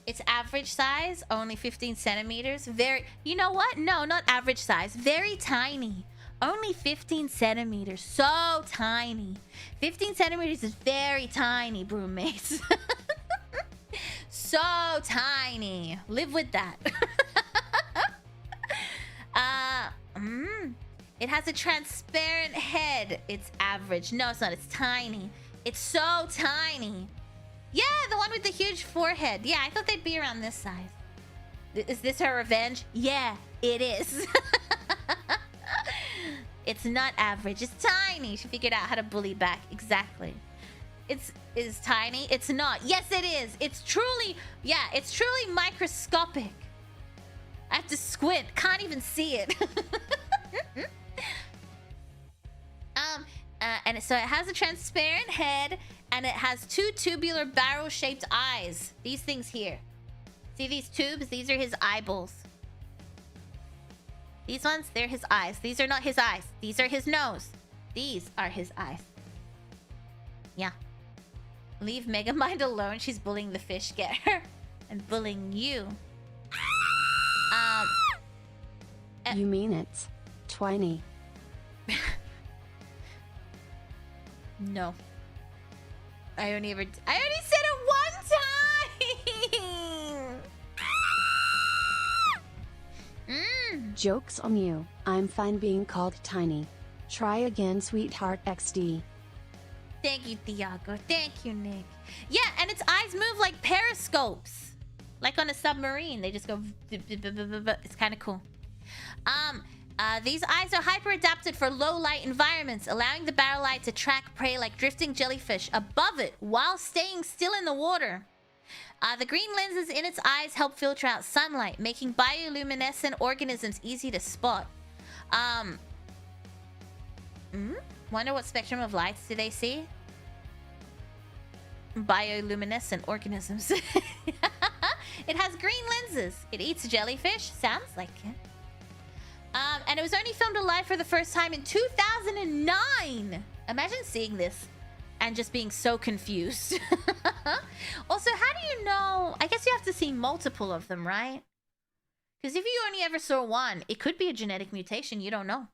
Speaker 1: It's average size, only 15 centimeters. Very... You know what? No, not average size. Very tiny. Only 15 centimeters. So tiny. 15 centimeters is very tiny, broommates. So tiny. Live with that. It has a transparent head. It's average. No, it's not. It's tiny. It's so tiny. Yeah, the one with the huge forehead. Yeah, I thought they'd be around this size. Is this her revenge? Yeah, it is. It's not average. It's tiny. She figured out how to bully back. Exactly. It's tiny. It's not. Yes, it is. It's truly, yeah, it's truly microscopic. I have to squint. Can't even see it. And so it has a transparent head, and it has 2 tubular barrel-shaped eyes. These things here. See these tubes? These are his eyeballs. These ones, they're his eyes. These are not his eyes. These are his nose. These are his eyes. Yeah. Leave Megamind alone. She's bullying the fish. Get her. I'm bullying you.
Speaker 2: You mean it's Twiny?
Speaker 1: No. I only said it one time!
Speaker 2: Joke's on you. I'm fine being called Tiny. Try again, sweetheart XD.
Speaker 1: Thank you, Thiago. Thank you, Nick. Yeah, and its eyes move like periscopes. Like on a submarine. They just go... It's kind of cool. These eyes are hyper-adapted for low-light environments, allowing the barrel eye to track prey like drifting jellyfish above it while staying still in the water. The green lenses in its eyes help filter out sunlight, making bioluminescent organisms easy to spot. Wonder what spectrum of lights do they see? Bioluminescent organisms. It has green lenses. It eats jellyfish. Sounds like it. And it was only filmed alive for the first time in 2009. Imagine seeing this and just being so confused. Also, how do you know? I guess you have to see multiple of them, right? Because if you only ever saw one, it could be a genetic mutation. You don't know.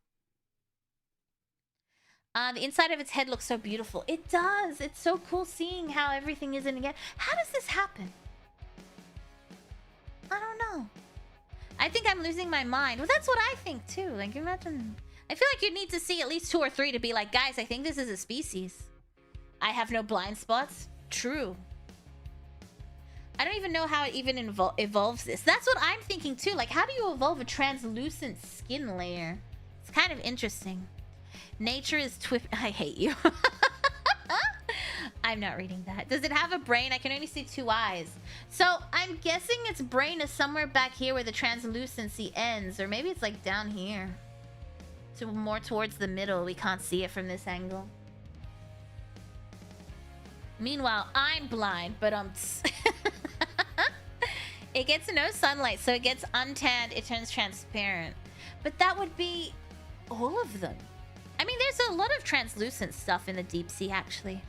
Speaker 1: The inside of its head looks so beautiful. It does. It's so cool seeing how everything is in again. How does this happen? I don't know. I think I'm losing my mind. Well, that's what I think too. Like, imagine. I feel like you need to see at least 2 or 3 to be like, guys, I think this is a species. I have no blind spots. True. I don't even know how it even evolves this. That's what I'm thinking too. Like, how do you evolve a translucent skin layer? It's kind of interesting. Nature is I hate you. I'm not reading that. Does it have a brain? I can only see 2 eyes. So I'm guessing its brain is somewhere back here where the translucency ends. Or maybe it's like down here. So more towards the middle. We can't see it from this angle. Meanwhile, I'm blind, but it gets no sunlight, so it gets untanned. It turns transparent. But that would be all of them. I mean, there's a lot of translucent stuff in the deep sea, actually.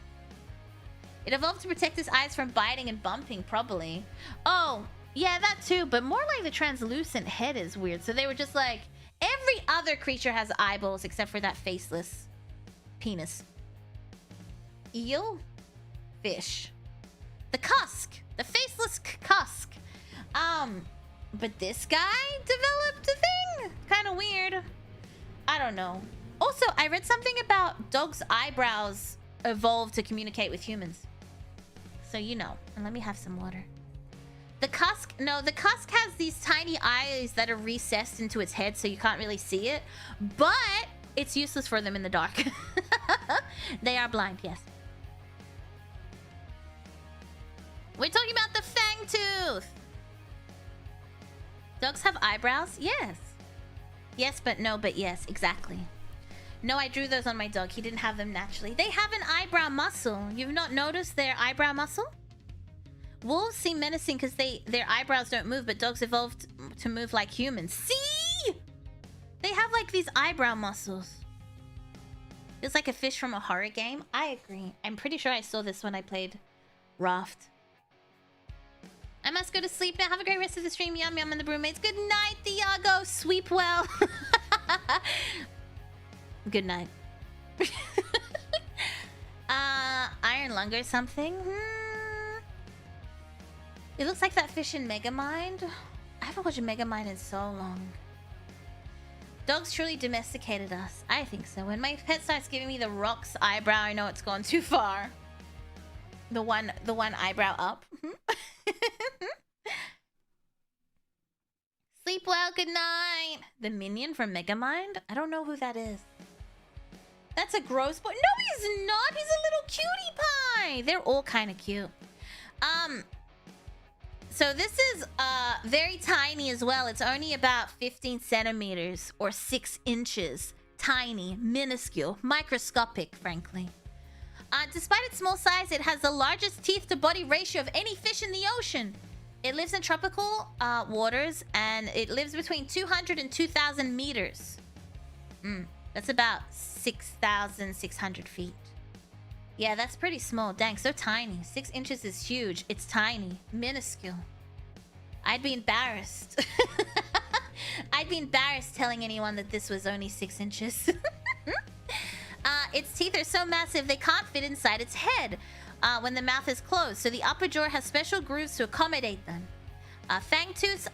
Speaker 1: It evolved to protect its eyes from biting and bumping, probably. Oh, yeah, that too. But more like the translucent head is weird. So they were just like, every other creature has eyeballs except for that faceless penis. Eel? Fish. The cusk. The faceless cusk. But this guy developed a thing? Kind of weird. I don't know. Also, I read something about dogs' eyebrows evolved to communicate with humans. So you know. And let me have some water. The cusk... No, the cusk has these tiny eyes that are recessed into its head so you can't really see it. But it's useless for them in the dark. They are blind, yes. We're talking about the fang tooth. Dogs have eyebrows? Yes. Yes, but no, but yes. Exactly. No, I drew those on my dog. He didn't have them naturally. They have an eyebrow muscle. You've not noticed their eyebrow muscle? Wolves seem menacing because their eyebrows don't move, but dogs evolved to move like humans. See? They have like these eyebrow muscles. It's like a fish from a horror game. I agree. I'm pretty sure I saw this when I played Raft. I must go to sleep now. Have a great rest of the stream. Yum yum and the broommates. Good night, Thiago. Sleep well. Good night. Iron lung or something? It looks like that fish in Megamind. I haven't watched Megamind in so long. Dogs truly domesticated us. I think so. When my pet starts giving me the rocks eyebrow, I know it's gone too far. The one eyebrow up. Sleep well, good night. The minion from Megamind? I don't know who that is. That's a gross boy. No, he's not. He's a little cutie pie. They're all kind of cute. So this is very tiny as well. It's only about 15 centimeters or 6 inches. Tiny, minuscule, microscopic, frankly. Despite its small size, it has the largest teeth-to-body ratio of any fish in the ocean. It lives in tropical waters, and it lives between 200 and 2,000 meters. That's about 6,600 feet. Yeah, that's pretty small. Dang, so tiny. 6 inches is huge. It's tiny. Minuscule. I'd be embarrassed. I'd be embarrassed telling anyone that this was only 6 inches. Its teeth are so massive they can't fit inside its head when the mouth is closed, so the upper jaw has special grooves to accommodate them. Fangtooths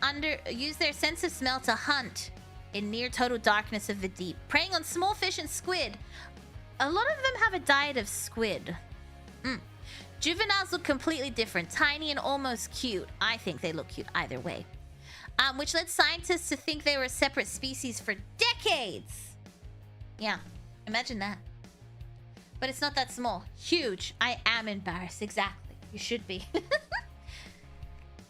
Speaker 1: use their sense of smell to hunt in near total darkness of the deep, preying on small fish and squid. A lot of them have a diet of squid. Juveniles look completely different, tiny and almost cute. I think they look cute either way. Which led scientists to think they were a separate species for decades. Yeah, imagine that. But it's not that small. Huge. I am embarrassed. Exactly. You should be.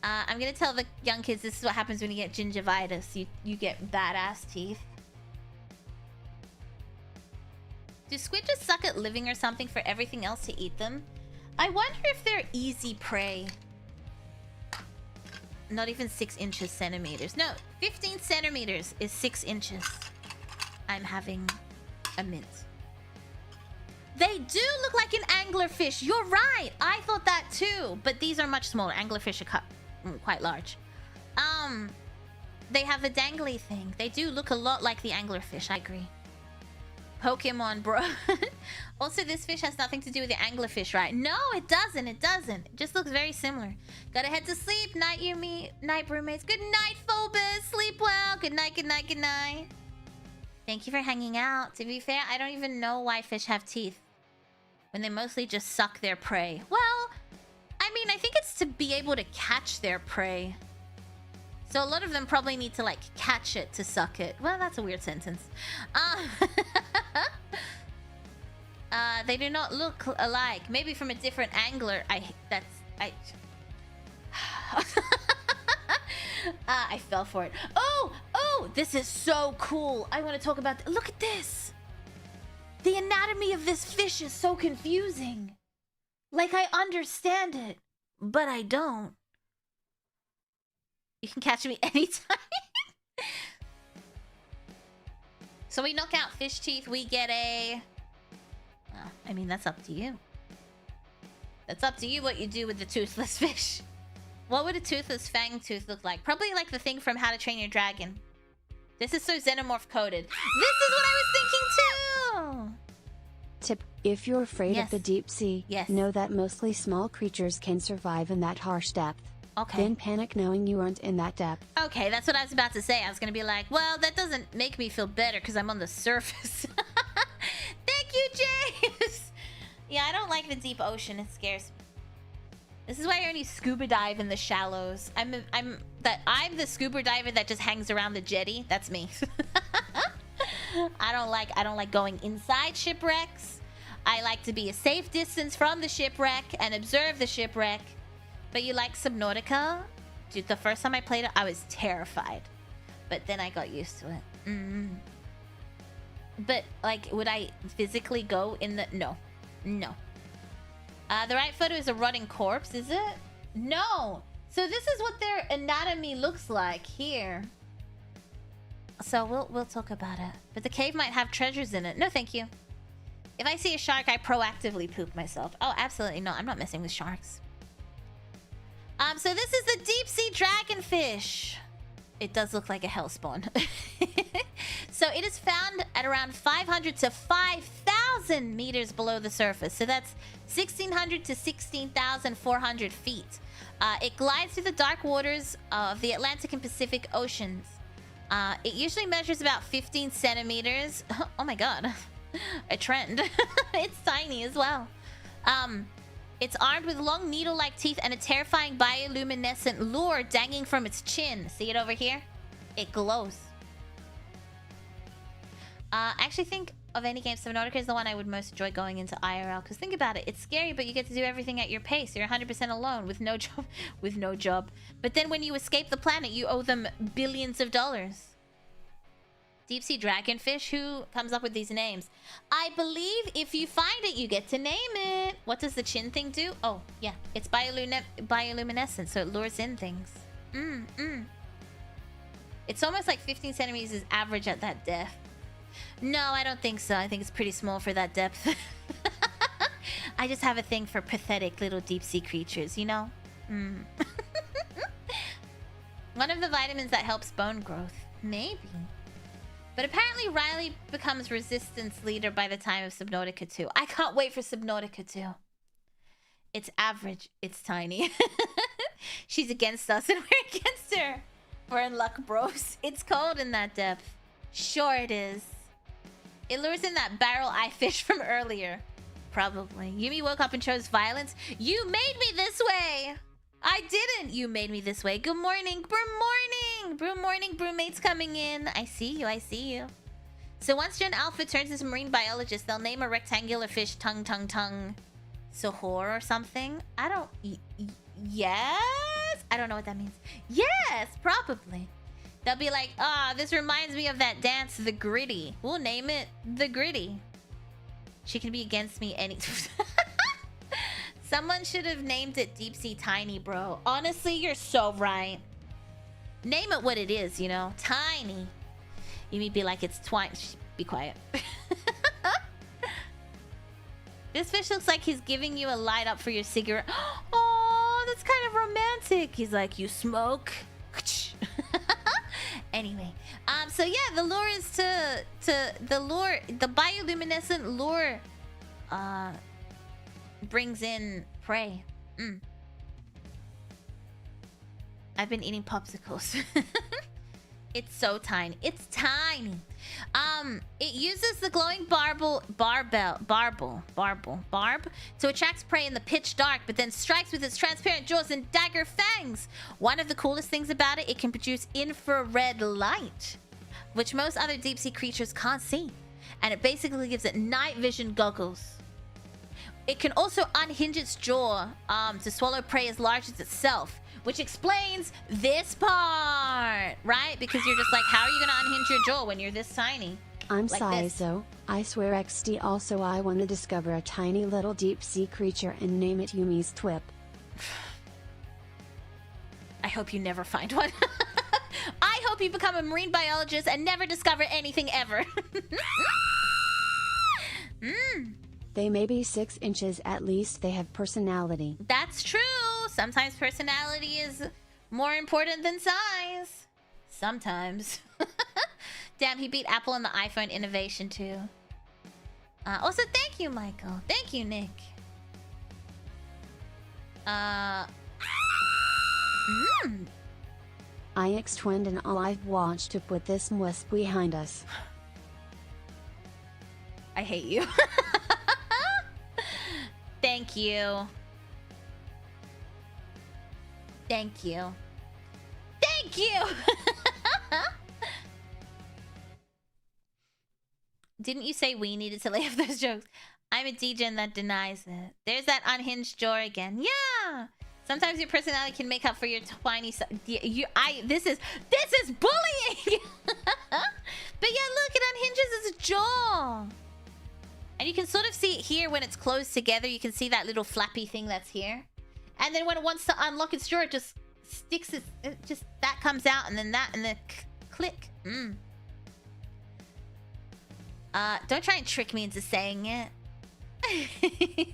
Speaker 1: I'm gonna tell the young kids this is what happens when you get gingivitis. You get badass teeth. Do squid just suck at living or something for everything else to eat them? I wonder if they're easy prey. Not even 6 inches centimeters. No, 15 centimeters is 6 inches. I'm having a mint. They do look like an anglerfish. You're right. I thought that too. But these are much smaller. Anglerfish are quite large. They have the dangly thing. They do look a lot like the anglerfish. I agree. Pokemon, bro. Also, this fish has nothing to do with the anglerfish, right? No, it doesn't. It doesn't. It just looks very similar. Gotta head to sleep. Night, Yumi. Night, roommates. Good night, Phobus. Sleep well. Good night, good night, good night. Thank you for hanging out. To be fair, I don't even know why fish have teeth when they mostly just suck their prey. Well, I mean, I think it's to be able to catch their prey. So a lot of them probably need to, like, catch it to suck it. Well, that's a weird sentence. They do not look alike. Maybe from a different angler. I fell for it. Oh, this is so cool. I want to talk about... Look at this. The anatomy of this fish is so confusing. Like, I understand it, but I don't. You can catch me anytime. So we knock out fish teeth, we get a... Well, I mean, that's up to you. That's up to you what you do with the toothless fish. What would a toothless fang tooth look like? Probably like the thing from How to Train Your Dragon. This is so xenomorph coded. This is what I was thinking too!
Speaker 2: Tip: if you're afraid
Speaker 1: Yes.
Speaker 2: of the deep sea,
Speaker 1: Yes.
Speaker 2: know that mostly small creatures can survive in that harsh depth.
Speaker 1: Okay.
Speaker 2: Then panic knowing you aren't in that depth.
Speaker 1: Okay, that's what I was about to say. I was gonna be like, well, that doesn't make me feel better because I'm on the surface. Thank you, James! Yeah, I don't like the deep ocean. It scares me. This is why I only scuba dive in the shallows. I'm the scuba diver that just hangs around the jetty. That's me. I don't like going inside shipwrecks. I like to be a safe distance from the shipwreck and observe the shipwreck. But you like Subnautica? Dude, the first time I played it, I was terrified. But then I got used to it. But, like, would I physically go in the... No. No. The right photo is a rotting corpse, is it? No! So this is what their anatomy looks like here. So we'll talk about it. But the cave might have treasures in it. No, thank you. If I see a shark, I proactively poop myself. Oh, absolutely no. I'm not messing with sharks. So this is the deep sea dragonfish. It does look like a hellspawn. So it is found at around 500 to 5,000 meters below the surface. So that's 1,600 to 16,400 feet. It glides through the dark waters of the Atlantic and Pacific Oceans. It usually measures about 15 centimeters. Oh my god. A trend. It's tiny as well. It's armed with long needle-like teeth and a terrifying bioluminescent lure dangling from its chin. See it over here? It glows. I actually think of any game, Subnautica is the one I would most enjoy going into IRL. Because think about it, it's scary, but you get to do everything at your pace. You're 100% alone with no job, with no job. But then when you escape the planet, you owe them billions of dollars. Deep sea dragonfish? Who comes up with these names? I believe if you find it, you get to name it. What does the chin thing do? Oh, yeah. It's bioluminescent, so it lures in things. It's almost like 15 centimeters is average at that depth. No, I don't think so. I think it's pretty small for that depth. I just have a thing for pathetic little deep sea creatures, you know? One of the vitamins that helps bone growth. Maybe. But apparently Riley becomes resistance leader by the time of Subnautica 2. I can't wait for Subnautica 2. It's average. It's tiny. She's against us and we're against her. We're in luck, bros. It's cold in that depth. Sure it is. It lures in that barrel eye fish from earlier. Probably. Yumi woke up and chose violence. You made me this way! I didn't! You made me this way. Good morning. Good morning! Brew morning. Brewmate's coming in. I see you. I see you. So once Gen Alpha turns into marine biologist, they'll name a rectangular fish tongue. Sohor or something? I don't... Yes? I don't know what that means. Yes! Probably. They'll be like, this reminds me of that dance, The Gritty. We'll name it The Gritty. She can be against me any... Someone should have named it Deep Sea Tiny, bro. Honestly, you're so right. Name it what it is, you know? Tiny. You may be like, it's twine. Be quiet. This fish looks like he's giving you a light up for your cigarette. Oh, that's kind of romantic. He's like, you smoke? Anyway, so yeah, the lure is the bioluminescent lure brings in prey. I've been eating popsicles. It's so tiny. It's tiny. It uses the glowing barb to attract prey in the pitch dark, but then strikes with its transparent jaws and dagger fangs. One of the coolest things about it, it can produce infrared light, which most other deep sea creatures can't see. And it basically gives it night vision goggles. It can also unhinge its jaw to swallow prey as large as itself, which explains this part, right? Because you're just like, how are you gonna unhinge your jaw when you're this tiny?
Speaker 2: I'm
Speaker 1: like
Speaker 2: Saizo. I swear XD. Also, I want to discover a tiny little deep sea creature and name it Yumi's Twip.
Speaker 1: I hope you never find one. I hope you become a marine biologist and never discover anything ever.
Speaker 2: They may be 6 inches, at least they have personality.
Speaker 1: That's true. Sometimes personality is more important than size. Sometimes. Damn, he beat Apple on the iPhone innovation too. Also, thank you, Michael. Thank you, Nick.
Speaker 2: I X-twinned and all I've watched to put this wisp behind us.
Speaker 1: I hate you. Thank you. Thank you. Thank you! Didn't you say we needed to lay off those jokes? I'm a degen that denies it. There's that unhinged jaw again. Yeah! Sometimes your personality can make up for your tiny... This is bullying! But yeah, look, it unhinges its jaw. And you can sort of see it here when it's closed together. You can see that little flappy thing that's here. And then when it wants to unlock its jaw, it just sticks it. That comes out, and then that, and then click. Don't try and trick me into saying it.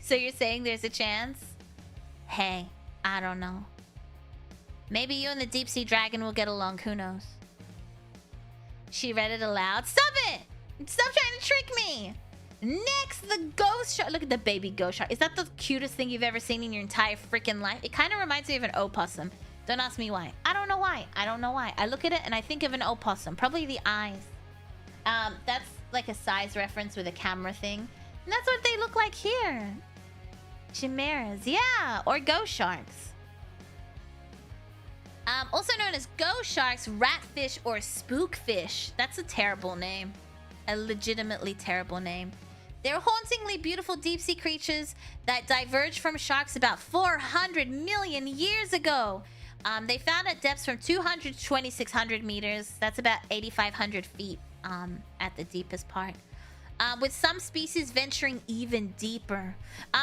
Speaker 1: So you're saying there's a chance? Hey, I don't know. Maybe you and the deep sea dragon will get along. Who knows? She read it aloud. Stop it! Stop trying to trick me! Next, the ghost shark. Look at the baby ghost shark. Is that the cutest thing you've ever seen in your entire freaking life? It kind of reminds me of an opossum. Don't ask me why. I don't know why. I don't know why. I look at it and I think of an opossum. Probably the eyes. That's like a size reference with a camera thing. And that's what they look like here. Chimeras. Yeah. Or ghost sharks. Also known as ghost sharks, ratfish, or spookfish. That's a terrible name. a legitimately terrible name. They're hauntingly beautiful deep-sea creatures that diverged from sharks about 400 million years ago. They found at depths from 200 to 2,600 meters. That's about 8,500 feet at the deepest part. With some species venturing even deeper.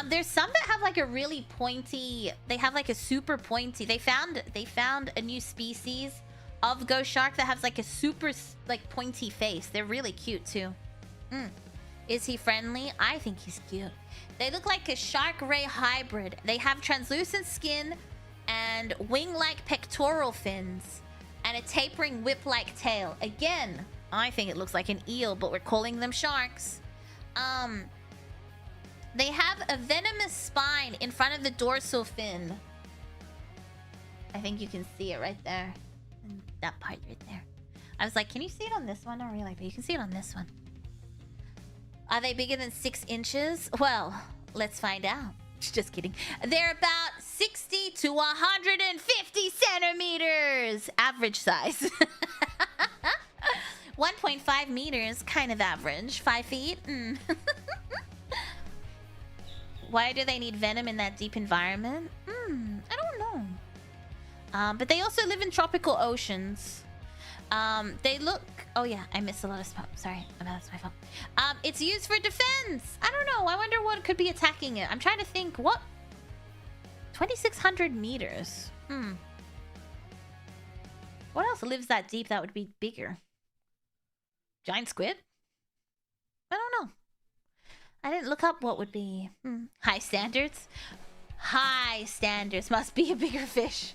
Speaker 1: There's some that have like a really pointy... They have like a super pointy... They found a new species of ghost shark that has like a super like pointy face. They're really cute too. Is he friendly? I think he's cute. They look like a shark ray hybrid. They have translucent skin and wing-like pectoral fins and a tapering whip-like tail. Again, I think it looks like an eel, but we're calling them sharks. They have a venomous spine in front of the dorsal fin. I think you can see it right there. And that part right there. I was like, can you see it on this one? Not really, but you can see it on this one. Are they bigger than 6 inches? Well, let's find out. Just kidding. They're about 60 to 150 centimeters. Average size. 1.5 meters, kind of average. 5 feet? Why do they need venom in that deep environment? I don't know. But they also live in tropical oceans. They look... Oh yeah, I missed a lot of spot. Sorry, that's my fault. It's used for defense. I don't know. I wonder what could be attacking it. I'm trying to think. What? 2,600 meters. What else lives that deep that would be bigger? Giant squid? I don't know. I didn't look up what would be. High standards? High standards. Must be a bigger fish.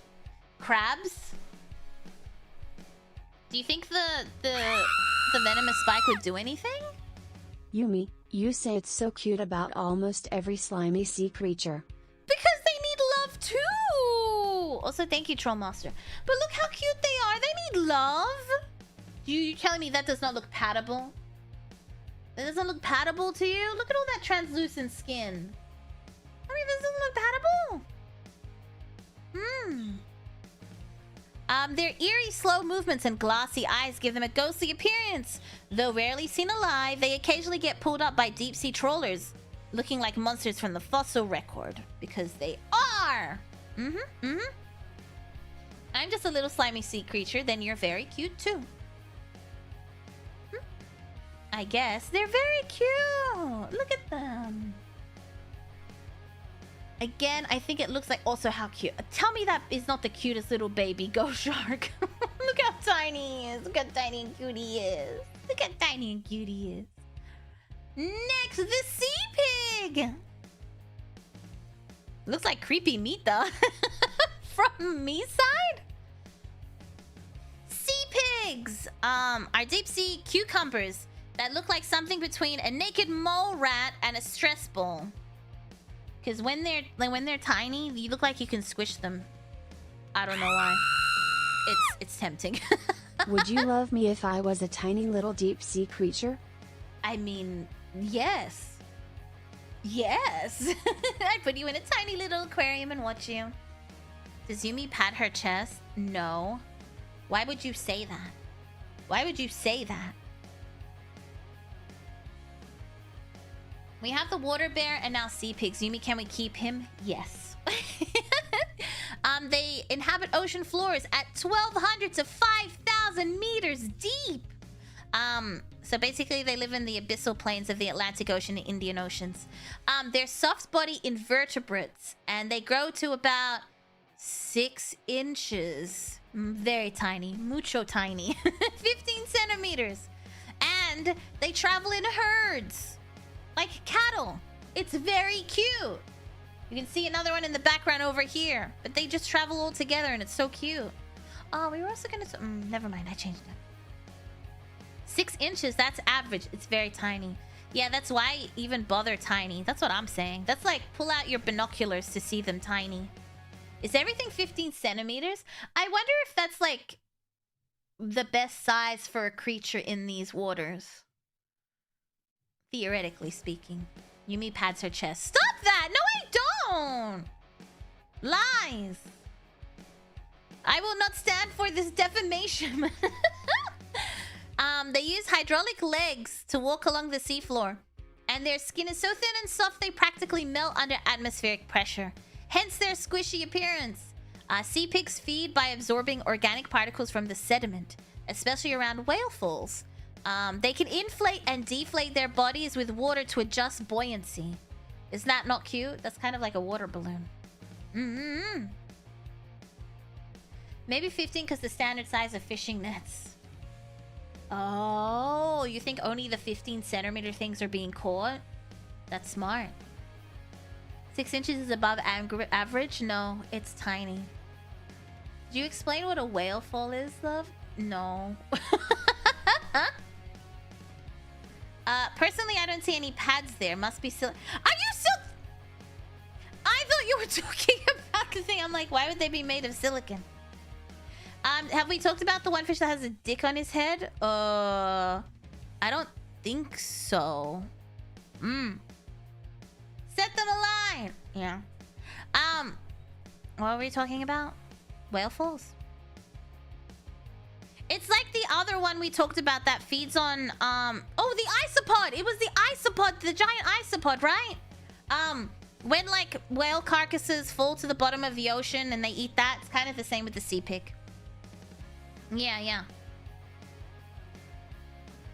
Speaker 1: Crabs? Do you think the venomous spike would do anything?
Speaker 2: Yumi, you say it's so cute about almost every slimy sea creature.
Speaker 1: Because they need love too! Also, thank you, Trollmaster. But look how cute they are! They need love! You telling me that does not look patable? That doesn't look patable to you? Look at all that translucent skin. I mean, this doesn't look patable. Their eerie, slow movements and glassy eyes give them a ghostly appearance. Though rarely seen alive, they occasionally get pulled up by deep-sea trawlers, looking like monsters from the fossil record. Because they are! I'm just a little slimy sea creature, then you're very cute too. I guess. They're very cute! Look at them! Again, I think it looks like also how cute. Tell me that is not the cutest little baby ghost shark. Look how tiny he is. Look how tiny and cute he is. Look how tiny and cute he is. Next, the sea pig. Looks like creepy meat though. From me side? Sea pigs are deep sea cucumbers that look like something between a naked mole rat and a stress ball. Because when they're tiny, you look like you can squish them. I don't know why. It's tempting.
Speaker 2: Would you love me if I was a tiny little deep sea creature?
Speaker 1: I mean, yes. Yes. I'd put you in a tiny little aquarium and watch you. Does Yumi pat her chest? No. Why would you say that? Why would you say that? We have the water bear and now sea pigs. Yumi, can we keep him? Yes. They inhabit ocean floors at 1,200 to 5,000 meters deep. So basically they live in the abyssal plains of the Atlantic Ocean and Indian Oceans. They're soft body invertebrates and they grow to about 6 inches. Very tiny. Mucho tiny. 15 centimeters. And they travel in herds. Like cattle. It's very cute. You can see another one in the background over here. But they just travel all together and it's so cute. Oh, we were also gonna... never mind, I changed it. 6 inches, that's average. It's very tiny. Yeah, that's why I even bother tiny. That's what I'm saying. That's like, pull out your binoculars to see them tiny. Is everything 15 centimeters? I wonder if that's like the best size for a creature in these waters. Theoretically speaking. Yumi pats her chest. Stop that! No, I don't! Lies! I will not stand for this defamation. They use hydraulic legs to walk along the seafloor. And their skin is so thin and soft they practically melt under atmospheric pressure. Hence their squishy appearance. Sea pigs feed by absorbing organic particles from the sediment, especially around whale falls. They can inflate and deflate their bodies with water to adjust buoyancy. Is that not cute? That's kind of like a water balloon. Maybe 15 because the standard size of fishing nets. Oh, you think only the 15-centimeter things are being caught? That's smart. 6 inches is above average? No, it's tiny. Did you explain what a whale fall is, love? No. Personally, I don't see any pads there. Must be silk. Are you silk? I thought you were talking about the thing. I'm like, why would they be made of silicon? Have we talked about the one fish that has a dick on his head? I don't think so. Set them align. Yeah. What were we talking about? Whale falls. It's like the other one we talked about that feeds on oh, the isopod. It was the isopod, the giant isopod, right? When like whale carcasses fall to the bottom of the ocean and they eat that, it's kind of the same with the sea pig. Yeah.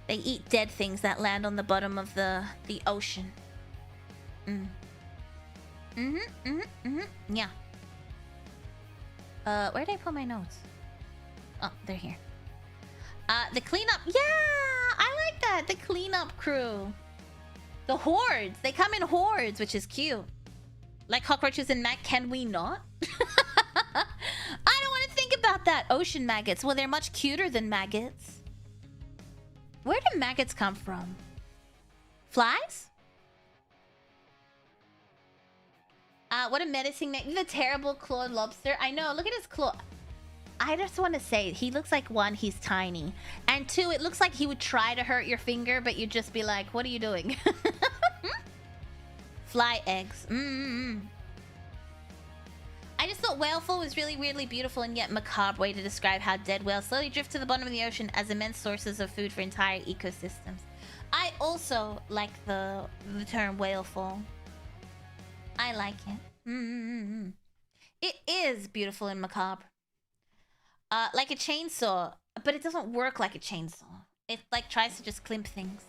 Speaker 1: They eat dead things that land on the bottom of the ocean. Yeah. Where did I put my notes? Oh, they're here. The cleanup. Yeah, I like that. The cleanup crew. The hordes. They come in hordes, which is cute. Like cockroaches and can we not? I don't want to think about that. Ocean maggots. Well, they're much cuter than maggots. Where do maggots come from? Flies? What a menacing name. The terrible clawed lobster. I know, look at his claw. I just want to say, he looks like, one, he's tiny. And two, it looks like he would try to hurt your finger, but you'd just be like, what are you doing? Fly eggs. I just thought whaleful was really weirdly beautiful and yet macabre way to describe how dead whales slowly drift to the bottom of the ocean as immense sources of food for entire ecosystems. I also like the term whaleful. I like it. It is beautiful and macabre. Like a chainsaw, but it doesn't work like a chainsaw. It like tries to just climp things.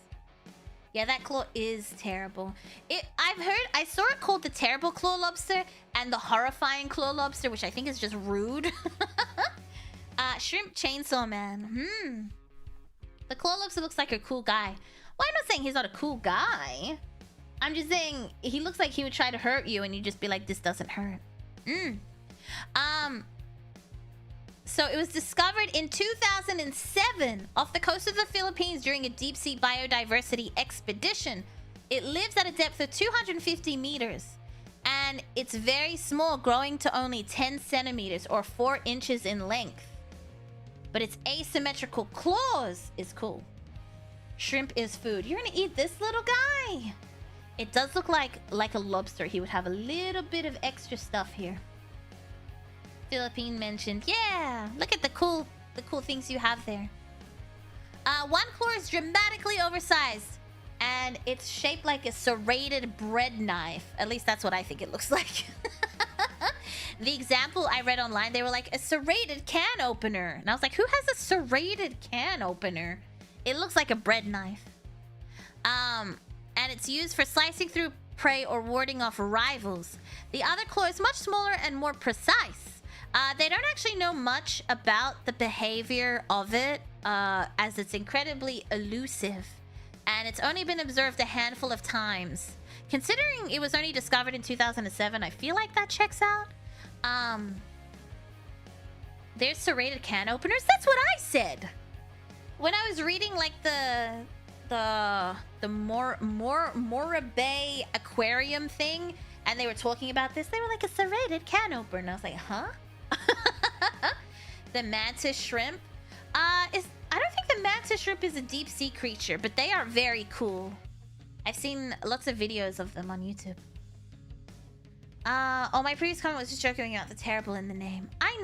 Speaker 1: Yeah, that claw is terrible. I saw it called the terrible claw lobster and the horrifying claw lobster, which I think is just rude. Shrimp chainsaw man. The claw lobster looks like a cool guy. Well, I'm not saying he's not a cool guy. I'm just saying he looks like he would try to hurt you and you'd just be like, this doesn't hurt. So it was discovered in 2007 off the coast of the Philippines during a deep-sea biodiversity expedition. It lives at a depth of 250 meters. And it's very small, growing to only 10 centimeters or 4 inches in length. But its asymmetrical claws is cool. Shrimp is food. You're gonna eat this little guy. It does look like a lobster. He would have a little bit of extra stuff here. Philippine mentioned. Yeah, look at the cool things you have there. One claw is dramatically oversized, and it's shaped like a serrated bread knife. At least that's what I think it looks like. The example I read online, they were like, a serrated can opener. And I was like, who has a serrated can opener? It looks like a bread knife. And it's used for slicing through prey or warding off rivals. The other claw is much smaller and more precise. They don't actually know much about the behavior of it, as it's incredibly elusive. And it's only been observed a handful of times. Considering it was only discovered in 2007, I feel like that checks out. There's serrated can openers. That's what I said. When I was reading like the Mora Bay aquarium thing, and they were talking about this, they were like a serrated can opener. And I was like, huh? The mantis shrimp. I don't think the mantis shrimp is a deep sea creature, but they are very cool. I've seen lots of videos of them on YouTube. Oh, my previous comment was just joking about the terrible in the name. I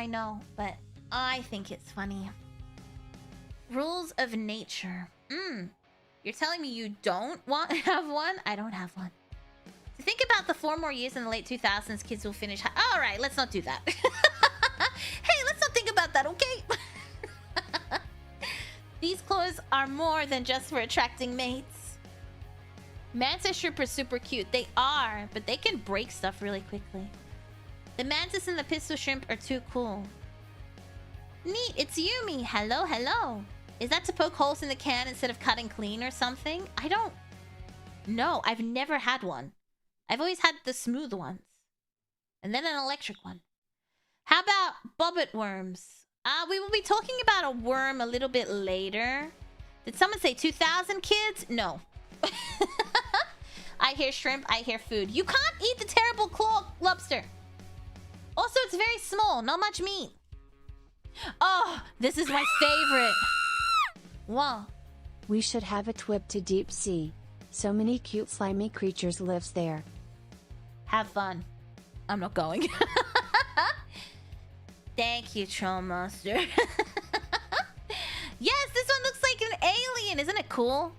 Speaker 1: know, but I think it's funny. Rules of nature. You're telling me you don't have one? I don't have one. To think about the 4 more years in the late 2000s, kids will finish high. All right, let's not do that. Hey, let's not think about that, okay? These claws are more than just for attracting mates. Mantis shrimp are super cute. They are, but they can break stuff really quickly. The mantis and the pistol shrimp are too cool. Neat, it's Yumi. Hello, hello. Is that to poke holes in the can instead of cutting clean or something? I don't know. I've never had one. I've always had the smooth ones. And then an electric one. How about bobbit worms? We will be talking about a worm a little bit later. Did someone say 2,000 kids? No. I hear shrimp, I hear food. You can't eat the terrible claw lobster. Also, it's very small, not much meat. Oh, this is my favorite. Wow.
Speaker 2: We should have a trip to deep sea. So many cute slimy creatures lives there.
Speaker 1: Have fun. I'm not going. Thank you, Troll Monster. Yes, this one looks like an alien. Isn't it cool?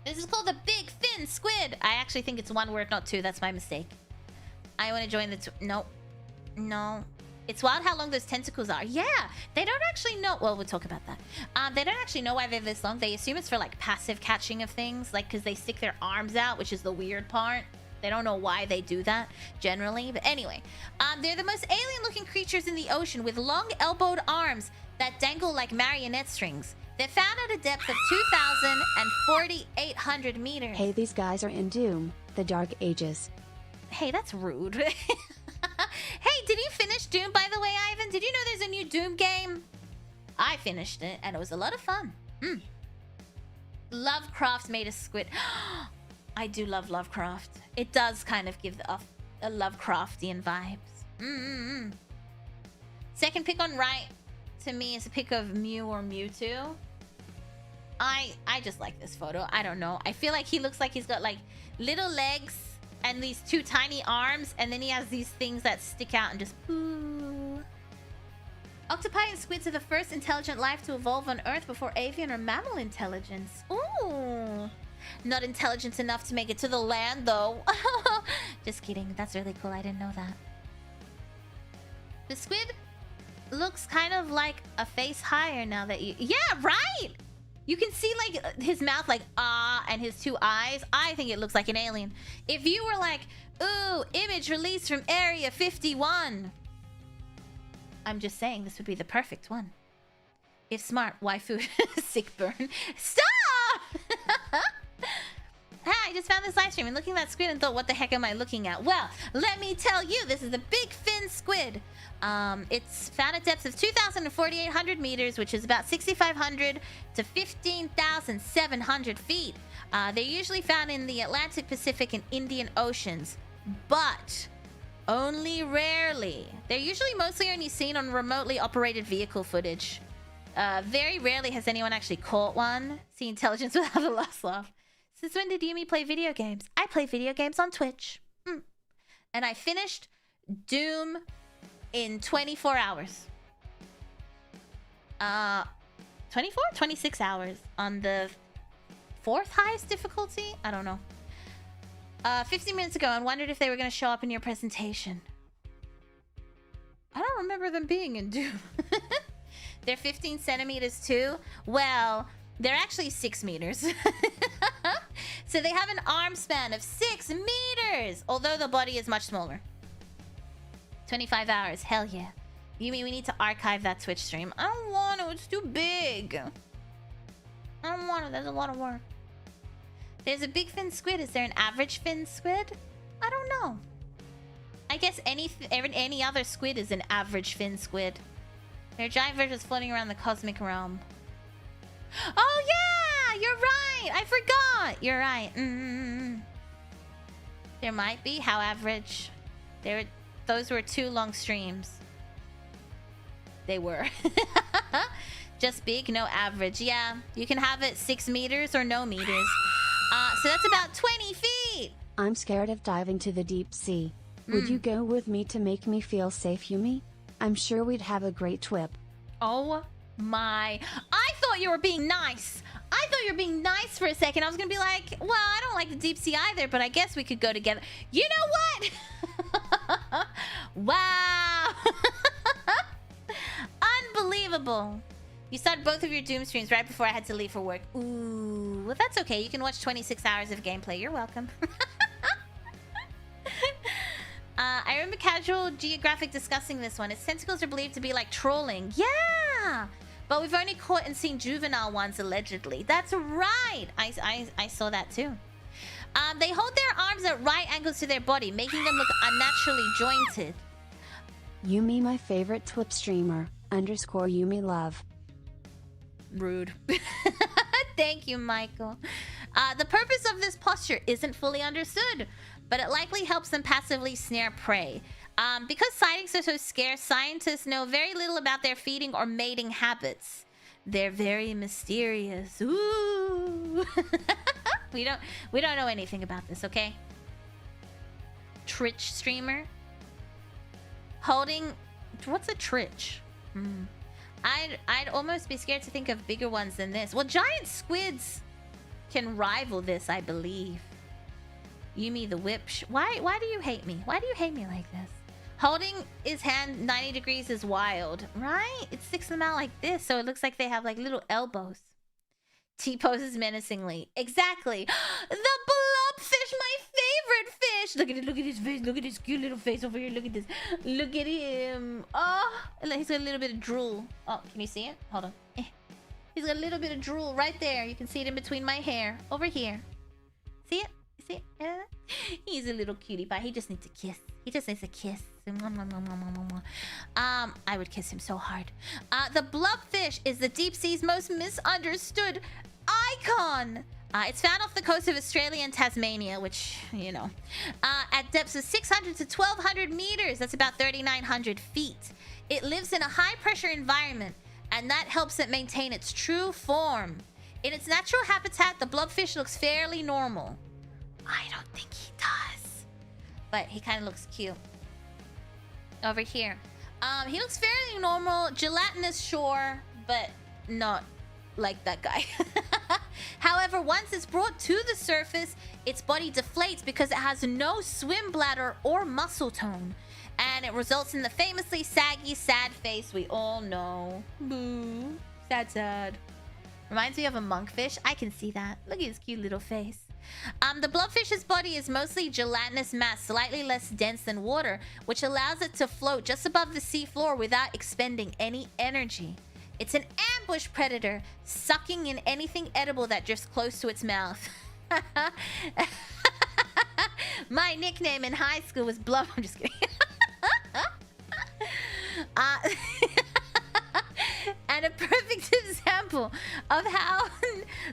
Speaker 1: This is called the Big Fin Squid. I actually think it's 1 word, not 2. That's my mistake. I want to join the... Nope. No. It's wild how long those tentacles are. Yeah, they don't actually know... Well, we'll talk about that. They don't actually know why they're this long. They assume it's for, like, passive catching of things. Like, because they stick their arms out, which is the weird part. They don't know why they do that, generally. But anyway, they're the most alien-looking creatures in the ocean with long elbowed arms that dangle like marionette strings. They're found at a depth of 2,000 and 4,800 meters.
Speaker 2: Hey, these guys are in Doom, the Dark Ages.
Speaker 1: Hey, that's rude. Hey, did you finish Doom, by the way, Ivan? Did you know there's a new Doom game? I finished it, and it was a lot of fun. Lovecraft made a squid. I do love Lovecraft. It does kind of give off a Lovecraftian vibes. Second pick on right to me is a pic of Mew or Mewtwo. I just like this photo. I don't know. I feel like he looks like he's got like little legs and these 2 tiny arms, and then he has these things that stick out and just poo. Octopi and squids are the first intelligent life to evolve on Earth before avian or mammal intelligence. Ooh. Not intelligent enough to make it to the land, though. Just kidding. That's really cool. I didn't know that. The squid looks kind of like a face higher now that you... Yeah, right! You can see, like, his mouth, like, and his 2 eyes. I think it looks like an alien. If you were like, ooh, image released from Area 51. I'm just saying, this would be the perfect one. If smart, waifu, sick burn. Stop! I just found this live stream and looking at that squid and thought, what the heck am I looking at? Well, let me tell you, this is the Big Fin Squid. It's found at depths of 2,000 to 4,800 meters, which is about 6,500 to 15,700 feet. They're usually found in the Atlantic, Pacific, and Indian Oceans, but only rarely. They're usually mostly only seen on remotely operated vehicle footage. Very rarely has anyone actually caught one. See intelligence without a last laugh. Since when did Yumi play video games? I play video games on Twitch. And I finished Doom in 24 hours. 24? 26 hours on the 4th highest difficulty? I don't know. 15 minutes ago, and wondered if they were going to show up in your presentation. I don't remember them being in Doom. They're 15 centimeters too. Well, they're actually 6 meters. So they have an arm span of 6 meters, although the body is much smaller. 25 hours, hell yeah. Yumi, we need to archive that Twitch stream. I don't want to, it's too big. I don't want it, there's a lot of work. There's a big fin squid. Is there an average fin squid? I don't know. I guess any other squid is an average fin squid. There are giant versions floating around the cosmic realm. Oh yeah, you're right. I forgot. You're right. There might be. How average? Those were 2 long streams. They were. Just big, no average. Yeah, you can have it 6 meters or no meters. So that's about 20 feet.
Speaker 2: I'm scared of diving to the deep sea. Would you go with me to make me feel safe, Yumi? I'm sure we'd have a great trip.
Speaker 1: Oh my... I thought you were being nice. I thought you were being nice for a second. I was gonna be like, well, I don't like the deep sea either, but I guess we could go together. You know what? Wow. Unbelievable. You started both of your Doom streams right before I had to leave for work. Ooh, well, that's okay. You can watch 26 hours of gameplay. You're welcome. I remember Casual Geographic discussing this one. Its tentacles are believed to be like trolling. Yeah! But we've only caught and seen juvenile ones, allegedly. That's right! I saw that too. They hold their arms at right angles to their body, making them look unnaturally jointed.
Speaker 2: Yumi, my favorite Twip streamer, _Yumi love.
Speaker 1: Rude. Thank you, Michael. The purpose of this posture isn't fully understood, but it likely helps them passively snare prey. Because sightings are so scarce, scientists know very little about their feeding or mating habits. They're very mysterious. Ooh. we don't know anything about this, okay? Tritch streamer. Holding... What's a tritch? I'd almost be scared to think of bigger ones than this. Well, giant squids can rival this, I believe. Yumi the whip. Why do you hate me? Why do you hate me like this? Holding his hand 90 degrees is wild, right? It sticks them out like this, so it looks like they have like little elbows. T poses menacingly. Exactly. The blobfish, my favorite fish. Look at it. Look at his face. Look at his cute little face over here. Look at this. Look at him. Oh, he's got a little bit of drool. Oh, can you see it? Hold on. He's got a little bit of drool right there. You can see it in between my hair. Over here. See it? You see it? He's a little cutie pie. He just needs a kiss. He just needs a kiss. I would kiss him so hard. The blobfish is the deep sea's most misunderstood icon. It's found off the coast of Australia and Tasmania, which, you know, at depths of 600 to 1200 meters. That's about 3,900 feet. It lives in a high-pressure environment, and that helps it maintain its true form. In its natural habitat, the blobfish looks fairly normal. I don't think he does, but he kind of looks cute. Over here. He looks fairly normal, gelatinous, sure, but not like that guy. However, once it's brought to the surface, its body deflates because it has no swim bladder or muscle tone. And it results in the famously saggy, sad face we all know. Boo. Sad, sad. Reminds me of a monkfish. I can see that. Look at his cute little face. The blobfish's body is mostly gelatinous mass, slightly less dense than water, which allows it to float just above the seafloor without expending any energy. It's an ambush predator, sucking in anything edible that drifts close to its mouth. My nickname in high school was Blob. I'm just kidding. And a perfect example of how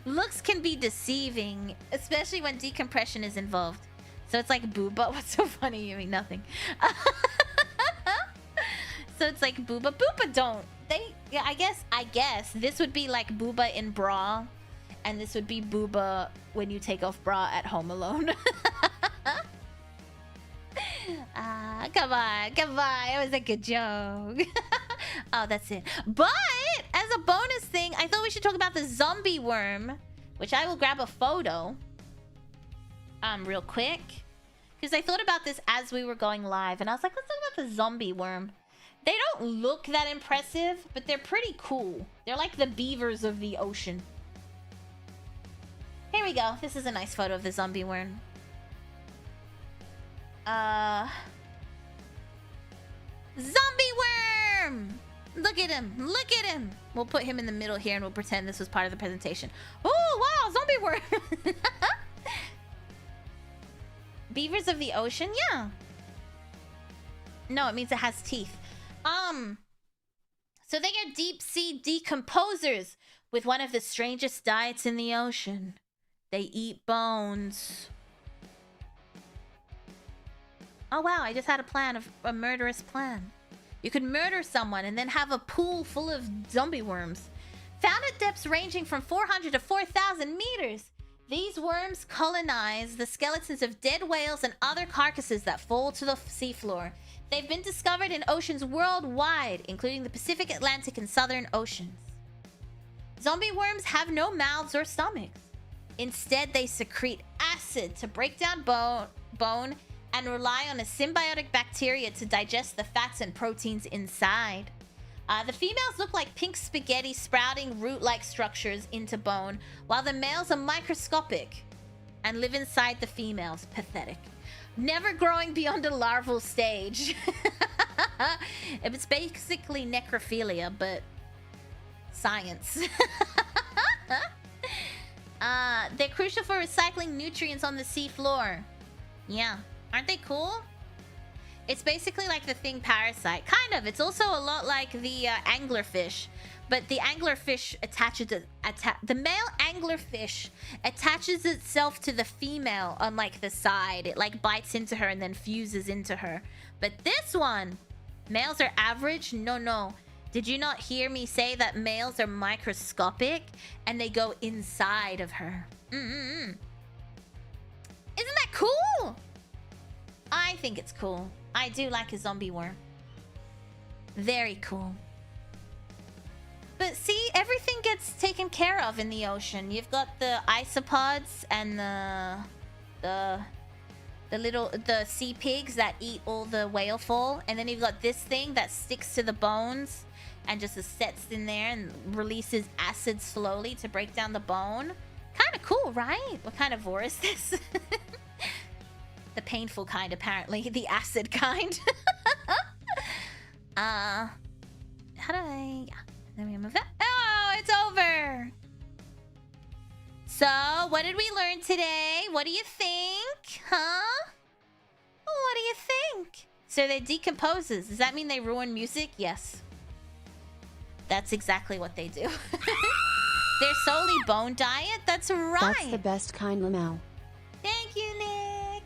Speaker 1: looks can be deceiving, especially when decompression is involved. So it's like booba. What's so funny? You mean nothing. So it's like booba. Booba don't. Yeah, I guess this would be like booba in bra, and this would be booba when you take off bra at Home Alone. Come on. It was a good joke. Oh, that's it. But as a bonus thing, I thought we should talk about the zombie worm, which I will grab a photo real quick, because I thought about this as we were going live, and I was like, let's talk about the zombie worm. They don't look that impressive, but they're pretty cool. They're like the beavers of the ocean. Here we go. This is a nice photo of the zombie worm. Zombie worm! Look at him. Look at him. We'll put him in the middle here and we'll pretend this was part of the presentation. Oh, wow. Zombie worm. Beavers of the ocean? Yeah. No, it means it has teeth. So they are deep sea decomposers with one of the strangest diets in the ocean. They eat bones. Oh, wow. I just had a murderous plan. You could murder someone and then have a pool full of zombie worms. Found at depths ranging from 400 to 4,000 meters. These worms colonize the skeletons of dead whales and other carcasses that fall to the seafloor. They've been discovered in oceans worldwide, including the Pacific, Atlantic, and Southern Oceans. Zombie worms have no mouths or stomachs. Instead, they secrete acid to break down bone and rely on a symbiotic bacteria to digest the fats and proteins inside. The females look like pink spaghetti sprouting root-like structures into bone, while the males are microscopic and live inside the females. Pathetic. Never growing beyond a larval stage. It's basically necrophilia, but science. They're crucial for recycling nutrients on the seafloor. Yeah. Aren't they cool? It's basically like the thing Parasite. Kind of. It's also a lot like the anglerfish. But the anglerfish the male anglerfish attaches itself to the female on like the side. It like bites into her and then fuses into her. But this one, males are average? No. Did you not hear me say that males are microscopic and they go inside of her? Isn't that cool? I think it's cool. I do like a zombie worm. Very cool. But see, everything gets taken care of in the ocean. You've got the isopods and the sea pigs that eat all the whale foal, and then you've got this thing that sticks to the bones and just sets in there and releases acid slowly to break down the bone. Kind of cool, right? What kind of vor is this? The painful kind, apparently. The acid kind. How do I... Yeah. Let me move that. Oh, it's over. So, what did we learn today? What do you think? Huh? What do you think? So they decomposes. Does that mean they ruin music? Yes. That's exactly what they do. They're solely bone diet? That's right.
Speaker 2: That's the best kind, Lamau.
Speaker 1: Thank you, Nick.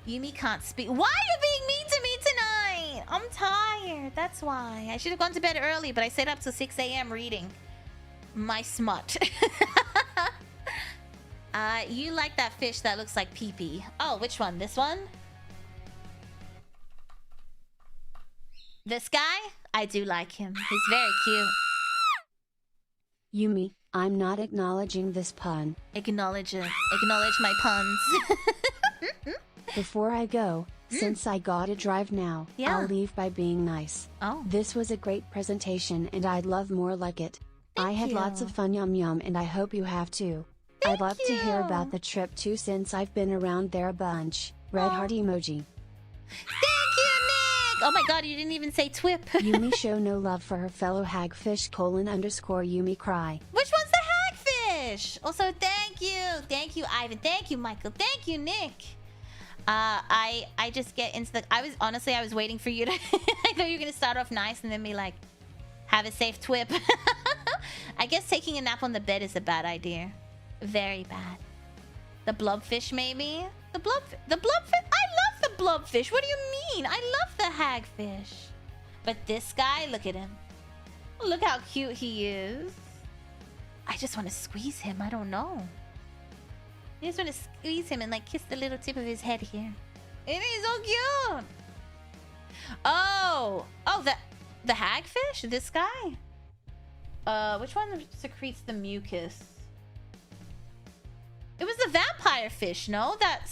Speaker 1: Yumi can't speak. Why are you being mean to me tonight? I'm tired. That's why. I should have gone to bed early, but I stayed up till 6 a.m. reading my smut. You like that fish that looks like pee-pee. Oh, which one? This one? This guy? I do like him. He's very cute.
Speaker 2: Yumi, I'm not acknowledging this pun.
Speaker 1: Acknowledge it. Acknowledge my puns.
Speaker 2: Before I go, since I gotta drive now,
Speaker 1: Yeah.
Speaker 2: I'll leave by being nice.
Speaker 1: Oh.
Speaker 2: This was a great presentation and I'd love more like it. I had lots of fun, yum yum, and I hope you have too. I'd love to hear about the trip too since I've been around there a bunch. Red heart emoji.
Speaker 1: Thank you, Nick! Oh my god, you didn't even say twip.
Speaker 2: Yumi show no love for her fellow hagfish : Yumi cry.
Speaker 1: Which one's the hagfish? Also, thank you. Thank you, Ivan. Thank you, Michael. Thank you, Nick. I just get into the... I was waiting for you to... I thought you were going to start off nice and then be like, have a safe twip. I guess taking a nap on the bed is a bad idea. Very bad. The blobfish, maybe? The blobfish... I love the blobfish. What do you mean? I love the hagfish. But this guy, look at him. Look how cute he is. I just want to squeeze him. I don't know. I just want to squeeze him and like kiss the little tip of his head here. It is so cute. Oh, the hagfish. This guy. Which one secretes the mucus? It was the vampire fish, no? That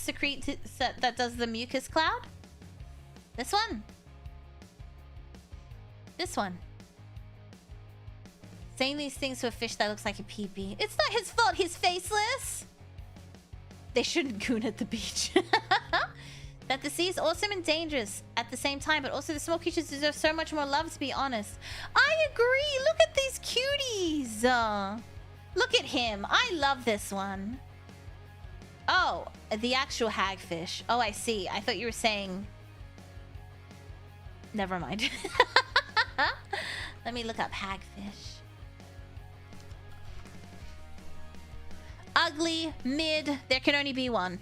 Speaker 1: that does the mucus cloud. This one. This one. Saying these things to a fish that looks like a peepee. It's not his fault. He's faceless. They shouldn't goon at the beach. That the sea is awesome and dangerous at the same time, but also the small creatures deserve so much more love, to be honest. I agree. Look at these cuties. Look at him. I love this one. Oh, the actual hagfish. Oh, I see. I thought you were saying... Never mind. Let me look up hagfish. Ugly, mid, there can only be one.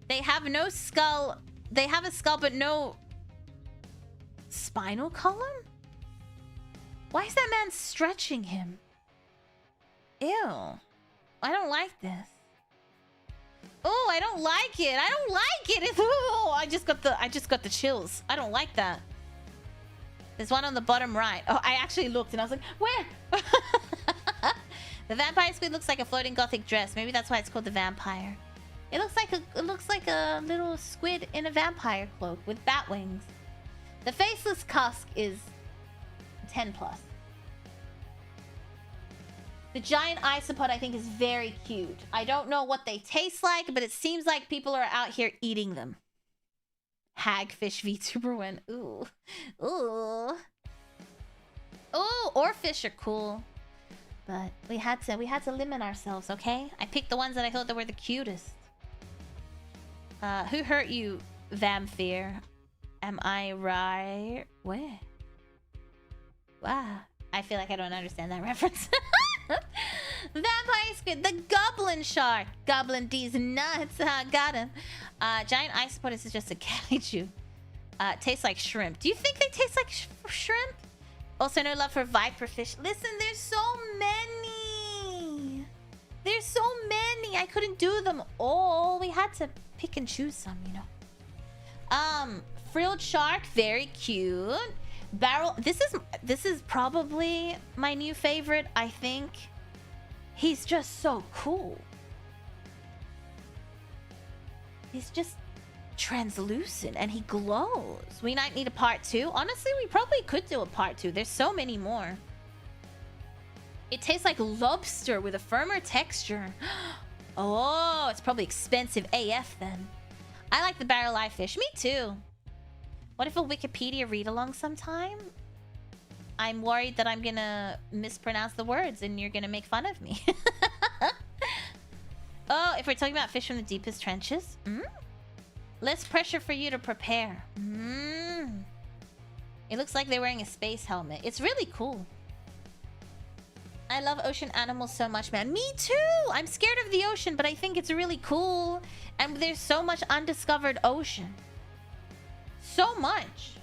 Speaker 1: They have no skull. They have a skull, but no spinal column? Why is that man stretching him? Ew. I don't like this. Oh, I don't like it. I don't like it. Oh, I just got the chills. I don't like that. There's one on the bottom right. Oh, I actually looked and I was like, where? The vampire squid looks like a floating gothic dress. Maybe that's why it's called the vampire. It looks like a little squid in a vampire cloak with bat wings. The faceless cusk is 10+. The giant isopod, I think, is very cute. I don't know what they taste like, but it seems like people are out here eating them. Hagfish VTuber win. Ooh. Ooh. Ooh, oarfish are cool. But we had to limit ourselves, okay? I picked the ones that I thought that were the cutest. Who hurt you, Vampire? Am I right? Where? Wow. I feel like I don't understand that reference. Vampire squid, the goblin shark. Goblin D's nuts. Got him. Giant isopod is just a kaiju. Tastes like shrimp. Do you think they taste like shrimp? Also, no love for viper fish. Listen, there's so many. There's so many. I couldn't do them all. We had to pick and choose some, you know. Frilled shark, very cute. Barrel. This is probably my new favorite. I think he's just so cool. He's just translucent and he glows. We might need a part 2. Honestly, we probably could do a part 2. There's so many more. It tastes like lobster with a firmer texture. Oh, it's probably expensive AF then. I like the barrel eye fish. Me too. What if a Wikipedia read-along sometime? I'm worried that I'm gonna mispronounce the words and you're gonna make fun of me. Oh, if we're talking about fish from the deepest trenches? Less pressure for you to prepare. It looks like they're wearing a space helmet. It's really cool. I love ocean animals so much, man. Me too! I'm scared of the ocean, but I think it's really cool. And there's so much undiscovered ocean. So much.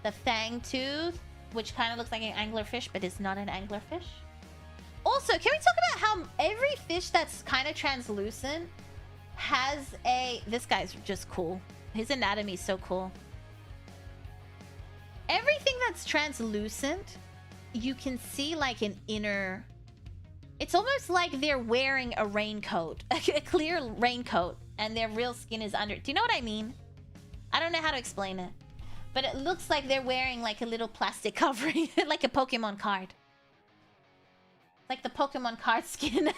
Speaker 1: The fangtooth, which kind of looks like an anglerfish, but is not an anglerfish. Also, can we talk about how every fish that's kind of translucent has a... This guy's just cool. His anatomy is so cool. Everything that's translucent, you can see like an inner... It's almost like they're wearing a raincoat. A clear raincoat. And their real skin is under... Do you know what I mean? I don't know how to explain it. But it looks like they're wearing like a little plastic covering. Like a Pokemon card. Like the Pokemon card skin.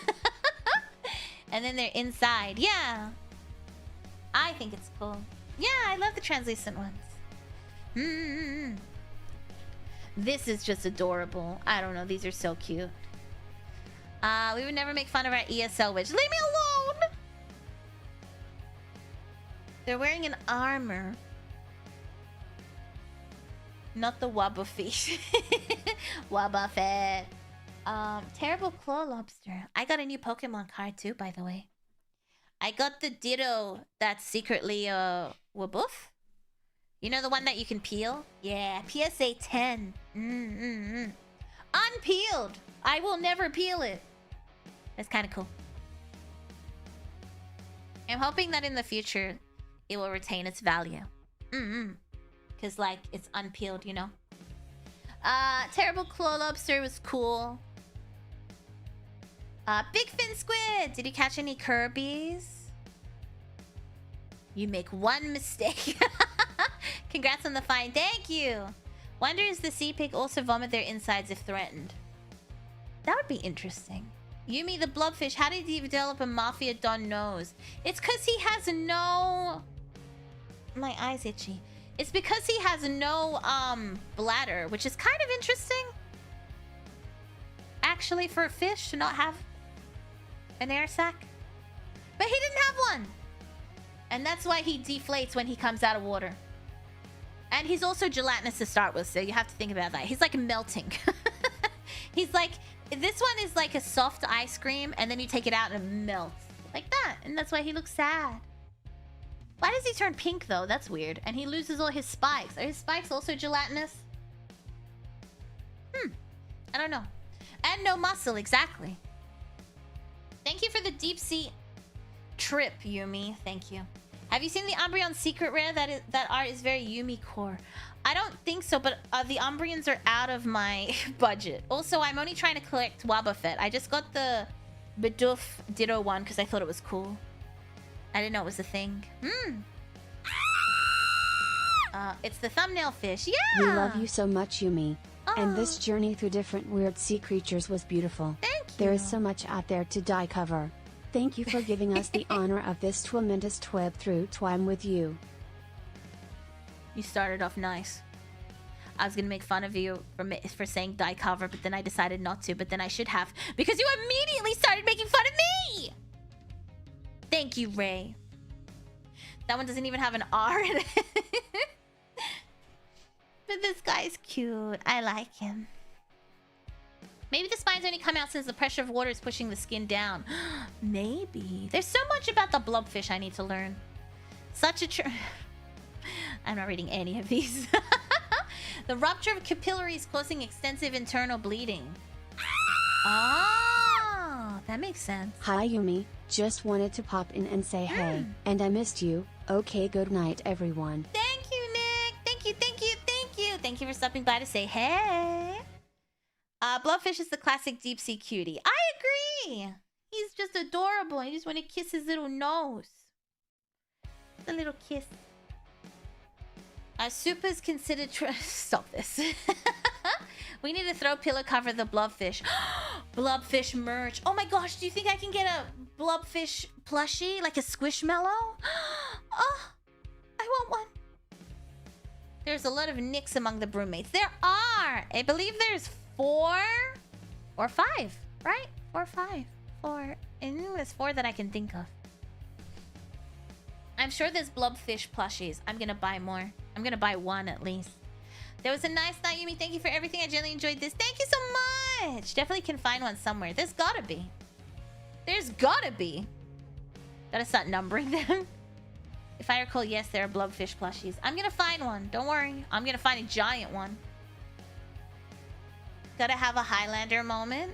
Speaker 1: And then they're inside. Yeah. I think it's cool. Yeah, I love the translucent ones. This is just adorable. I don't know. These are so cute. We would never make fun of our ESL witch. Leave me alone! They're wearing an armor. Not the Wabba fish. Wabba Fett. Terrible claw lobster. I got a new Pokemon card too, by the way. I got the Ditto that's secretly Waboof. You know the one that you can peel? Yeah, PSA 10. Unpeeled. I will never peel it. That's kind of cool. I'm hoping that in the future it will retain its value. Because like it's unpeeled, you know. Terrible claw lobster was cool. Big fin squid. Did you catch any Kirby's? You make one mistake. Congrats on the find. Thank you. Wonder is the sea pig also vomit their insides if threatened? That would be interesting. Yumi the blobfish. How did he develop a mafia don nose? It's because he has no... My eye's itchy. It's because he has no bladder, which is kind of interesting. Actually, for a fish to not have an air sac. But he didn't have one. And that's why he deflates when he comes out of water. And he's also gelatinous to start with, so you have to think about that. He's like melting. He's like... This one is like a soft ice cream, and then you take it out and it melts. Like that. And that's why he looks sad. Why does he turn pink, though? That's weird. And he loses all his spikes. Are his spikes also gelatinous? I don't know. And no muscle, exactly. Thank you for the deep sea trip, Yumi. Thank you. Have you seen the Umbreon secret rare? That art is very Yumi core. I don't think so, but the Umbreons are out of my budget. Also, I'm only trying to collect Wobbuffet. I just got the Bidoof Ditto one because I thought it was cool. I didn't know it was a thing. It's the thumbnail fish. Yeah!
Speaker 2: We love you so much, Yumi. And
Speaker 1: Oh.
Speaker 2: this journey through different weird sea creatures was beautiful.
Speaker 1: Thank you.
Speaker 2: There is so much out there to die cover. Thank you for giving us the honor of this tremendous twib through time with you.
Speaker 1: You started off nice. I was gonna make fun of you for saying die cover, but then I decided not to, but then I should have, because you immediately started making fun of me! Thank you, Ray. That one doesn't even have an R in it. But this guy's cute. I like him. Maybe the spines only come out since the pressure of water is pushing the skin down. Maybe. There's so much about the blobfish I need to learn. Such a I'm not reading any of these. The rupture of capillaries causing extensive internal bleeding. Ah, that makes sense.
Speaker 2: Hi Yumi, just wanted to pop in and say hey. And I missed you. Okay, good night everyone.
Speaker 1: Thank you, Nick. Thank you, thank you, thank you. Thank you for stopping by to say hey. Blobfish is the classic deep sea cutie. I agree. He's just adorable. I just want to kiss his little nose. A little kiss. Soup is considered... Stop this. We need to throw pillow cover the blobfish. Blobfish merch. Oh my gosh, do you think I can get a blobfish plushie? Like a squishmallow? Oh, I want one. There's a lot of nicks among the broommates. There are. I believe there's 4 or 5, right? 4 or 5. 4. And there's 4 that I can think of. I'm sure there's blobfish plushies. I'm gonna buy more. I'm gonna buy 1 at least. There was a nice night, Yumi. Thank you for everything. I genuinely enjoyed this. Thank you so much. Definitely can find one somewhere. There's gotta be. There's gotta be. Gotta start numbering them. If I recall, yes, there are blobfish plushies. I'm gonna find one. Don't worry. I'm gonna find a giant one. Gotta have a Highlander moment.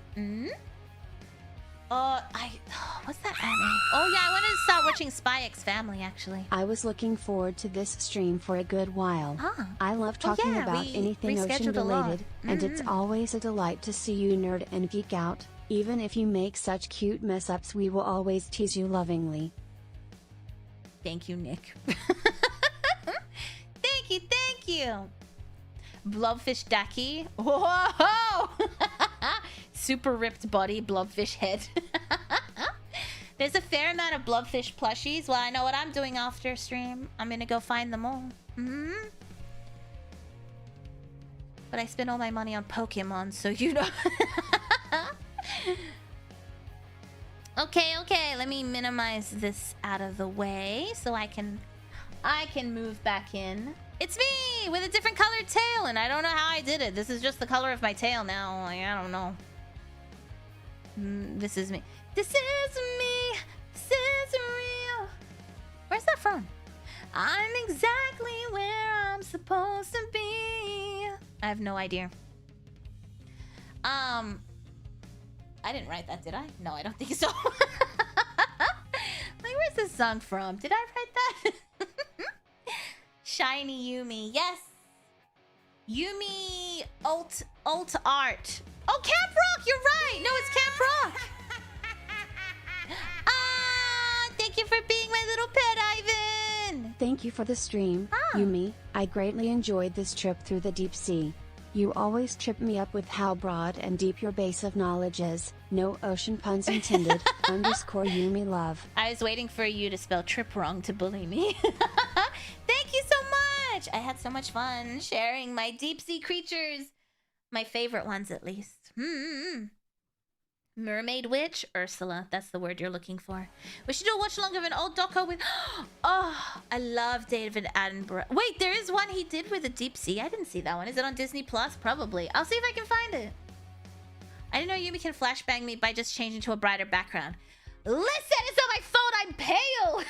Speaker 1: What's that anime? Oh yeah, I wanted to start watching Spy X Family actually.
Speaker 2: I was looking forward to this stream for a good while.
Speaker 1: Huh.
Speaker 2: I love talking
Speaker 1: yeah,
Speaker 2: about
Speaker 1: we
Speaker 2: anything ocean
Speaker 1: rescheduled a lot.
Speaker 2: related, and it's always a delight to see you nerd and geek out. Even if you make such cute mess ups, we will always tease you lovingly.
Speaker 1: Thank you, Nick. Thank you. Blobfish Daki. Whoa! Super ripped body, blobfish head. There's a fair amount of blobfish plushies. Well, I know what I'm doing after stream. I'm gonna go find them all. But I spent all my money on Pokemon, so you know. Okay. Let me minimize this out of the way so I can move back in. It's me with a different colored tail, and I don't know how I did it. This is just the color of my tail now. Like, I don't know. This is me. This is me. This is real. Where's that from? I'm exactly where I'm supposed to be. I have no idea. I didn't write that, did I? No, I don't think so. Like, where's this song from? Did I write that? Shiny Yumi. Yes. Yumi alt art. Oh, Camp Rock! You're right! No, it's Camp Rock! Thank you for being my little pet, Ivan!
Speaker 2: Thank you for the stream, Yumi. I greatly enjoyed this trip through the deep sea. You always trip me up with how broad and deep your base of knowledge is. No ocean puns intended. _ Yumi love.
Speaker 1: I was waiting for you to spell trip wrong to bully me. Thank you so much! I had so much fun sharing my deep sea creatures. My favorite ones, at least. Mermaid Witch? Ursula. That's the word you're looking for. We should do a watch along of an old doco with... Oh, I love David Attenborough. Wait, there is one he did with a deep sea. I didn't see that one. Is it on Disney Plus? Probably. I'll see if I can find it. I didn't know Yumi can flashbang me by just changing to a brighter background. Listen, it's on my phone. I'm pale.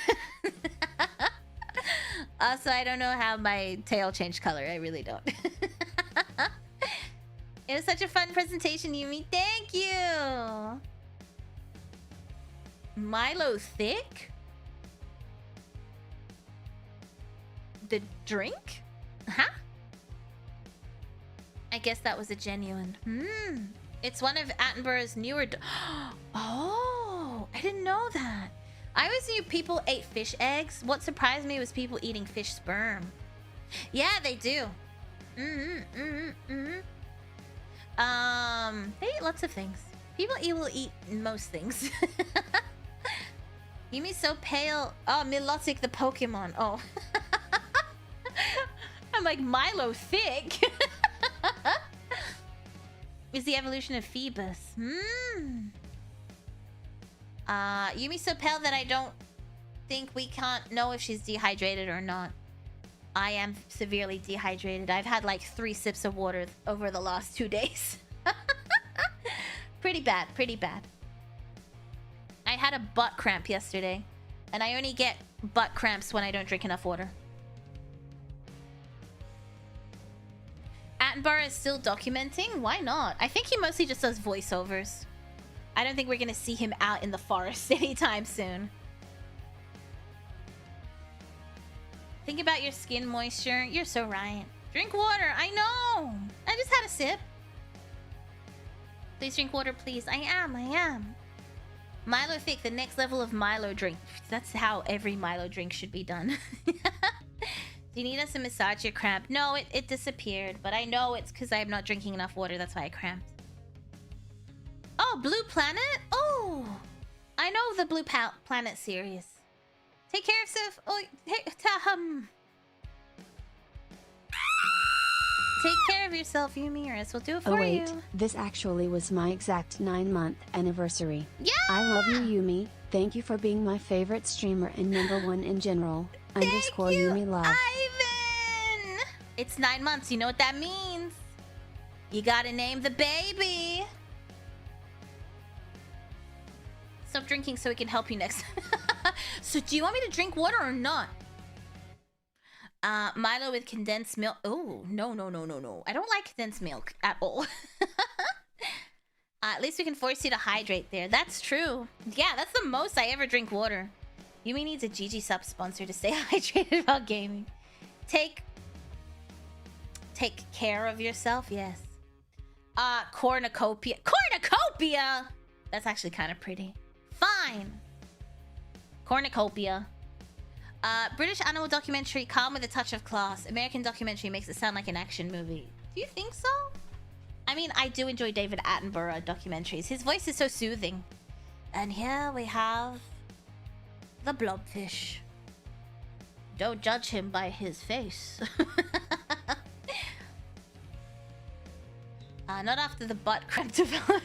Speaker 1: Also, I don't know how my tail changed color. I really don't. It was such a fun presentation, Yumi. Thank you. Milo Thick? the drink? Huh? I guess that was a genuine. It's one of Attenborough's newer... Oh, I didn't know that. I always knew people ate fish eggs. What surprised me was people eating fish sperm. Yeah, they do. They eat lots of things. People will eat most things. Yumi's so pale. Oh, Milotic the Pokemon. Oh. I'm like, Milo thick. Is the evolution of Phoebus. Yumi's so pale that I don't think we can't know if she's dehydrated or not. I am severely dehydrated. I've had like 3 sips of water over the last 2 days. Pretty bad, pretty bad. I had a butt cramp yesterday, and I only get butt cramps when I don't drink enough water. Attenborough is still documenting? Why not? I think he mostly just does voiceovers. I don't think we're gonna see him out in the forest anytime soon. Think about your skin moisture. You're so right. Drink water. I know. I just had a sip. Please drink water, please. I am. Milo thick, the next level of Milo drink. That's how every Milo drink should be done. Do you need us to massage your cramp? No, it disappeared. But I know it's because I'm not drinking enough water. That's why I cramped. Oh, Blue Planet? Oh, I know the Blue Planet series. Take care of yourself. Oh, take care of yourself, Yumi, or else we'll do it for you.
Speaker 2: This actually was my exact 9-month anniversary.
Speaker 1: Yeah!
Speaker 2: I love you, Yumi. Thank you for being my favorite streamer and #1 in general.
Speaker 1: Thank you,
Speaker 2: Yumi love.
Speaker 1: Ivan! It's 9 months. You know what that means? You gotta name the baby. Stop drinking so we can help you next time. So do you want me to drink water or not? Milo with condensed milk. Oh, no. I don't like condensed milk at all. At least we can force you to hydrate there. That's true. Yeah, that's the most I ever drink water. Yumi needs a GG sub sponsor to stay hydrated while gaming. Take care of yourself, yes. Cornucopia. Cornucopia! That's actually kind of pretty. Fine. Cornucopia. British animal documentary, calm with a touch of class. American documentary makes it sound like an action movie. Do you think so? I mean, I do enjoy David Attenborough documentaries. His voice is so soothing. And here we have the blobfish. Don't judge him by his face. Not after the butt cramp development.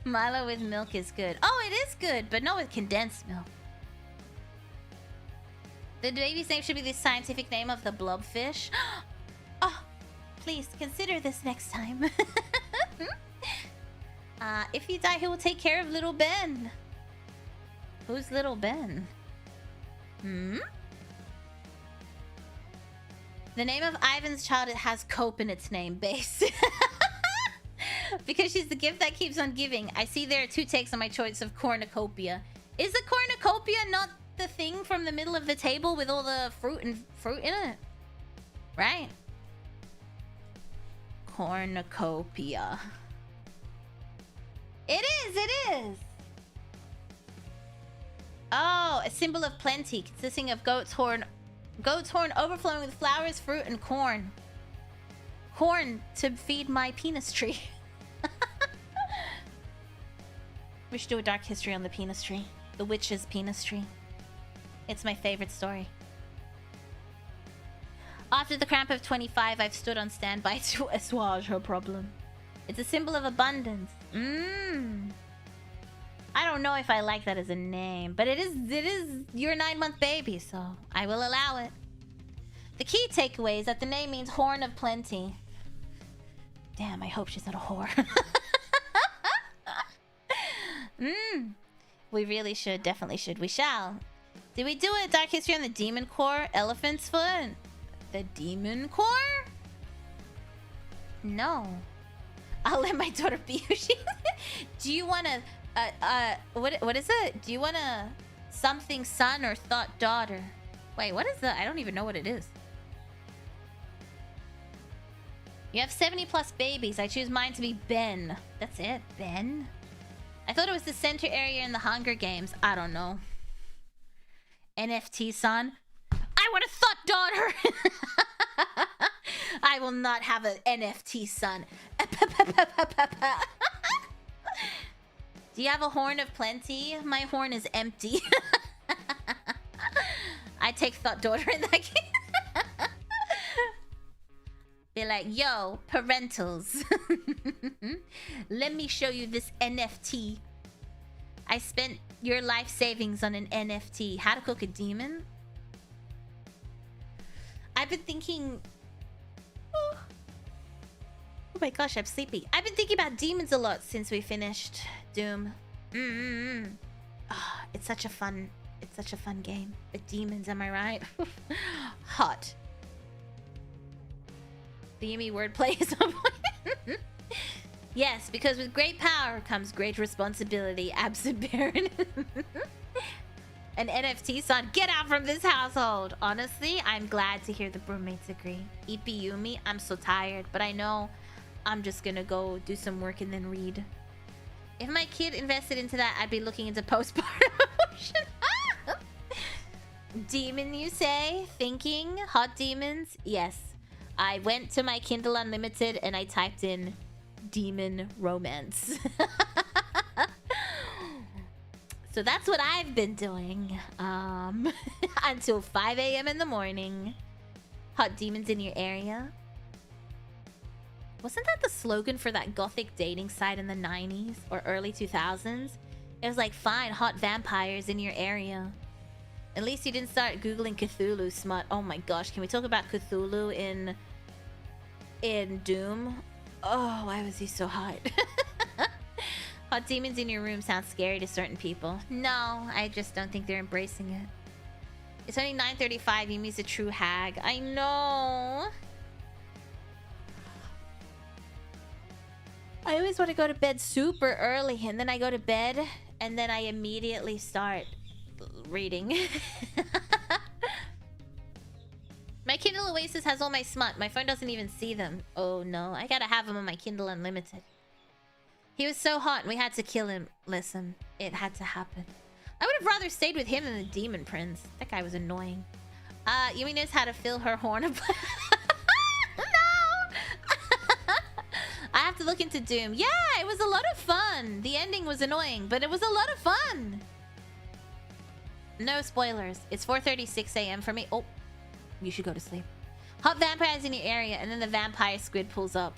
Speaker 1: Milo with milk is good. Oh, it is good, but not with condensed milk. The baby's name should be the scientific name of the blobfish. Oh, please consider this next time. If you die, he will take care of little Ben. Who's little Ben? The name of Ivan's child has Cope in its name base. Because she's the gift that keeps on giving. I see there are 2 takes on my choice of cornucopia. Is the cornucopia not the thing from the middle of the table with all the fruit in it? Right? Cornucopia. It is! Oh, a symbol of plenty consisting of goat's horn overflowing with flowers, fruit, and corn. Corn to feed my penis tree. We should do a dark history on the penis tree. The witch's penis tree. It's my favorite story. After the cramp of 25, I've stood on standby to assuage her problem. It's a symbol of abundance. I don't know if I like that as a name, but it is your 9-month baby, so I will allow it. The key takeaway is that the name means horn of plenty. Damn, I hope she's not a whore. We really should, definitely should. We shall. Did we do a dark history on the demon core? Elephant's foot? The demon core? No. I'll let my daughter be who she is. Do you want to... what is it? Do you want a something son or thought daughter? Wait, what is the... I don't even know what it is. You have 70 plus babies. I choose mine to be Ben. That's it, Ben? I thought it was the center area in the Hunger Games. I don't know. NFT son. I want a thought daughter. I will not have an NFT son. Do you have a horn of plenty? My horn is empty. I take thought daughter in that game. Be like, yo, parentals. Let me show you this NFT. I spent your life savings on an NFT. How to cook a demon? I've been thinking... Oh my gosh, I'm sleepy. I've been thinking about demons a lot since we finished Doom. Oh, it's such a fun game. With demons, am I right? Hot. The Yumi wordplay is on point. Yes, because with great power comes great responsibility. Absent Baron. An NFT son, get out from this household. Honestly, I'm glad to hear the roommates agree. EP Yumi, I'm so tired, but I know I'm just gonna go do some work and then read. If my kid invested into that, I'd be looking into postpartum emotion. Demon, you say? Thinking? Hot demons? Yes. I went to my Kindle Unlimited and I typed in demon romance. So that's what I've been doing. Until 5 a.m. in the morning. Hot demons in your area. Wasn't that the slogan for that gothic dating site in the 90s or early 2000s? It was like, find hot vampires in your area. At least you didn't start Googling Cthulhu smut. Oh my gosh, can we talk about Cthulhu in Doom? Oh, why was he so hot? Hot demons in your room sounds scary to certain people. No, I just don't think they're embracing it. It's only 9:35. Yumi's a true hag. I know. I always want to go to bed super early, and then I go to bed, and then I immediately start reading. My Kindle Oasis has all my smut. My phone doesn't even see them. Oh no, I gotta have them on my Kindle Unlimited. He was so hot and we had to kill him. Listen, it had to happen. I would have rather stayed with him than the Demon Prince. That guy was annoying. Yumi knows how to fill her horn of... No! I have to look into Doom. Yeah, it was a lot of fun. The ending was annoying, but it was a lot of fun. No spoilers. It's 4:36 a.m. for me. Oh, you should go to sleep. Hot vampires in your area, and then the vampire squid pulls up.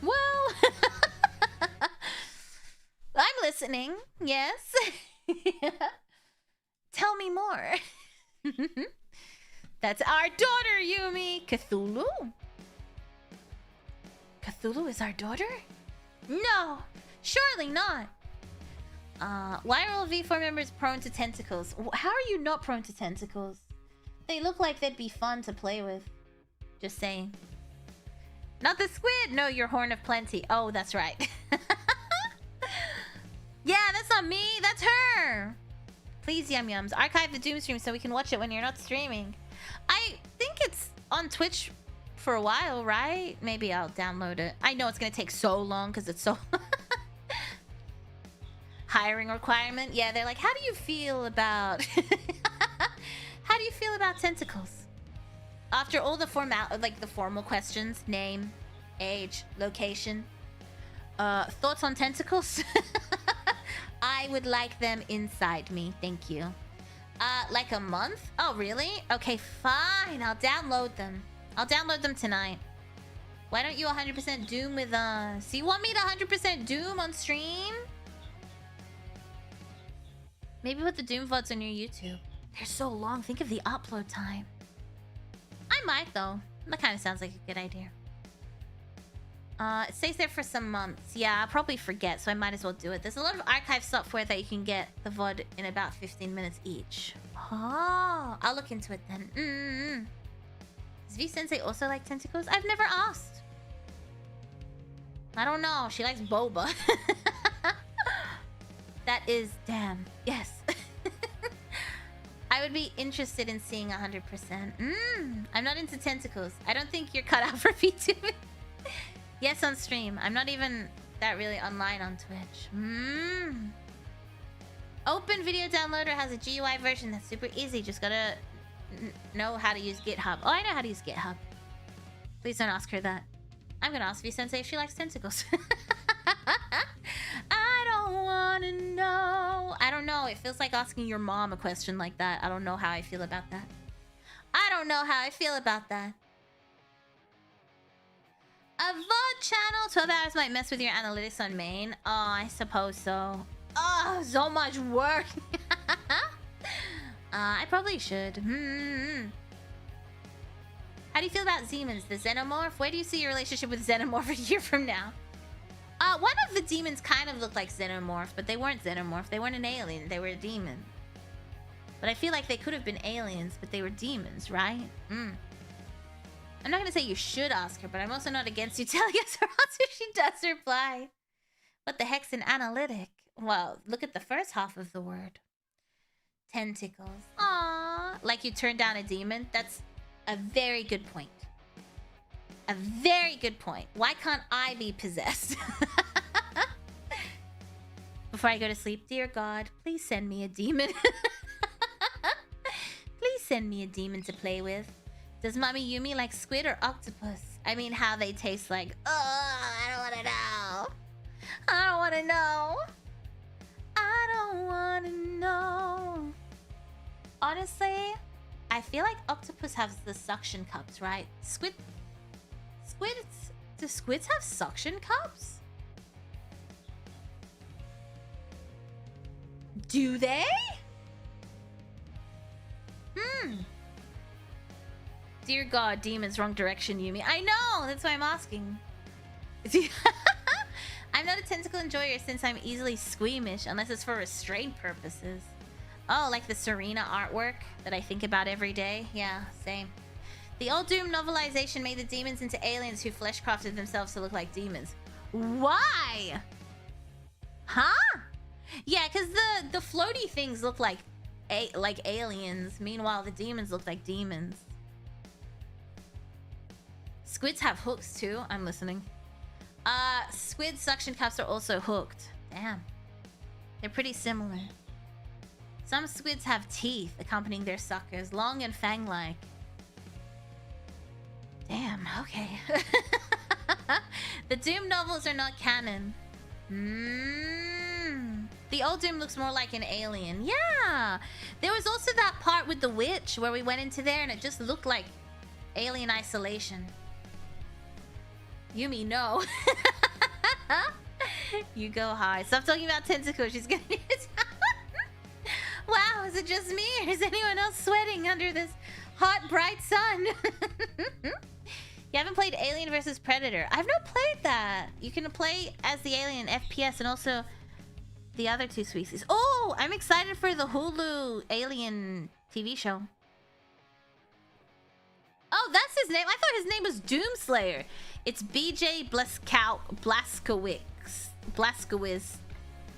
Speaker 1: Well, I'm listening. Yes. Tell me more. That's our daughter, Yumi. Cthulhu? Cthulhu is our daughter? No, surely not. Why are all V4 members prone to tentacles? How are you not prone to tentacles? They look like they'd be fun to play with. Just saying. Not the squid! No, your horn of plenty. Oh, that's right. Yeah, that's not me. That's her. Please, Yum Yums, archive the Doom stream so we can watch it when you're not streaming. I think it's on Twitch for a while, right? Maybe I'll download it. I know it's gonna take so long because it's so... Hiring requirement? Yeah, they're like, how do you feel about... How do you feel about tentacles? After all the formal questions, name, age, location, thoughts on tentacles? I would like them inside me, thank you. Like a month? Oh, really? Okay, fine, I'll download them. I'll download them tonight. Why don't you 100% Doom with us? You want me to 100% Doom on stream? Maybe put the Doom VODs on your YouTube. They're so long, think of the upload time. I might, though. That kind of sounds like a good idea. It stays there for some months. Yeah, I'll probably forget, so I might as well do it. There's a lot of archive software that you can get the VOD in about 15 minutes each. Oh, I'll look into it then. Does V-Sensei also like tentacles? I've never asked. I don't know. She likes boba. That is... Damn. Yes. I would be interested in seeing 100%. I'm not into tentacles. I don't think you're cut out for VTubing. Yes, on stream. I'm not even that really online on Twitch. Open Video Downloader has a GUI version that's super easy. Just gotta know how to use GitHub. Oh, I know how to use GitHub. Please don't ask her that. I'm gonna ask V-Sensei if she likes tentacles. I don't wanna know. I don't know. It feels like asking your mom a question like that. I don't know how I feel about that. I don't know how I feel about that. A VOD channel, 12 hours might mess with your analytics on main. Oh, I suppose so. Oh, so much work. I probably should. How do you feel about Demons, the Xenomorph? Where do you see your relationship with Xenomorph a year from now? One of the demons kind of looked like Xenomorph, but they weren't Xenomorph. They weren't an alien. They were a demon. But I feel like they could have been aliens, but they were demons, right? I'm not gonna say you should ask her, but I'm also not against you telling us her answer if she does reply. What the heck's an analytic? Well, look at the first half of the word. Tentacles. Aww. Like you turned down a demon? That's a very good point. A very good point. Why can't I be possessed? Before I go to sleep, dear God, please send me a demon. Please send me a demon to play with. Does Mommy Yumi like squid or octopus? I mean, how they taste like. I don't want to know. I don't want to know. I don't want to know. Honestly, I feel like octopus has the suction cups, right? Do squids have suction cups? Do they? Dear God, demons, wrong direction, Yumi. I know, that's why I'm asking. I'm not a tentacle enjoyer since I'm easily squeamish, unless it's for restraint purposes. Oh, like the Serena artwork that I think about every day? Yeah, same. The old Doom novelization made the demons into aliens who flesh crafted themselves to look like demons. Why? Huh? Yeah, because the floaty things look like aliens. Meanwhile, the demons look like demons. Squids have hooks too. I'm listening. Squid suction cups are also hooked. Damn. They're pretty similar. Some squids have teeth accompanying their suckers, long and fang-like. Damn, okay. The Doom novels are not canon. The old Doom looks more like an alien. Yeah! There was also that part with the witch where we went into there and it just looked like alien isolation. Yumi, no. You go high. Stop talking about tentacles. She's gonna need it. Wow, is it just me or is anyone else sweating under this hot, bright sun? You haven't played Alien vs Predator. I've not played that. You can play as the alien FPS and also the other two species. Oh, I'm excited for the Hulu Alien TV show. Oh, that's his name. I thought his name was Doomslayer. It's BJ Blazkowicz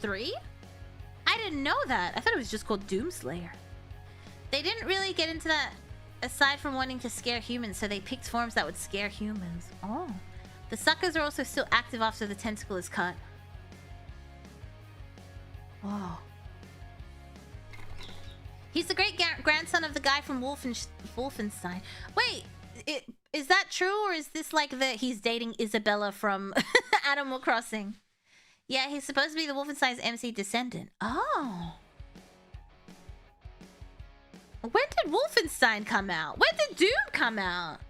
Speaker 1: 3? I didn't know that. I thought it was just called Doomslayer. They didn't really get into that aside from wanting to scare humans, so they picked forms that would scare humans. Oh. The suckers are also still active after the tentacle is cut. Whoa. He's the great-grandson of the guy from Wolfenstein. Wait, is that true, or is this like he's dating Isabella from Animal Crossing? Yeah, he's supposed to be the Wolfenstein's MC descendant. Oh. When did Wolfenstein come out? When did Doom come out?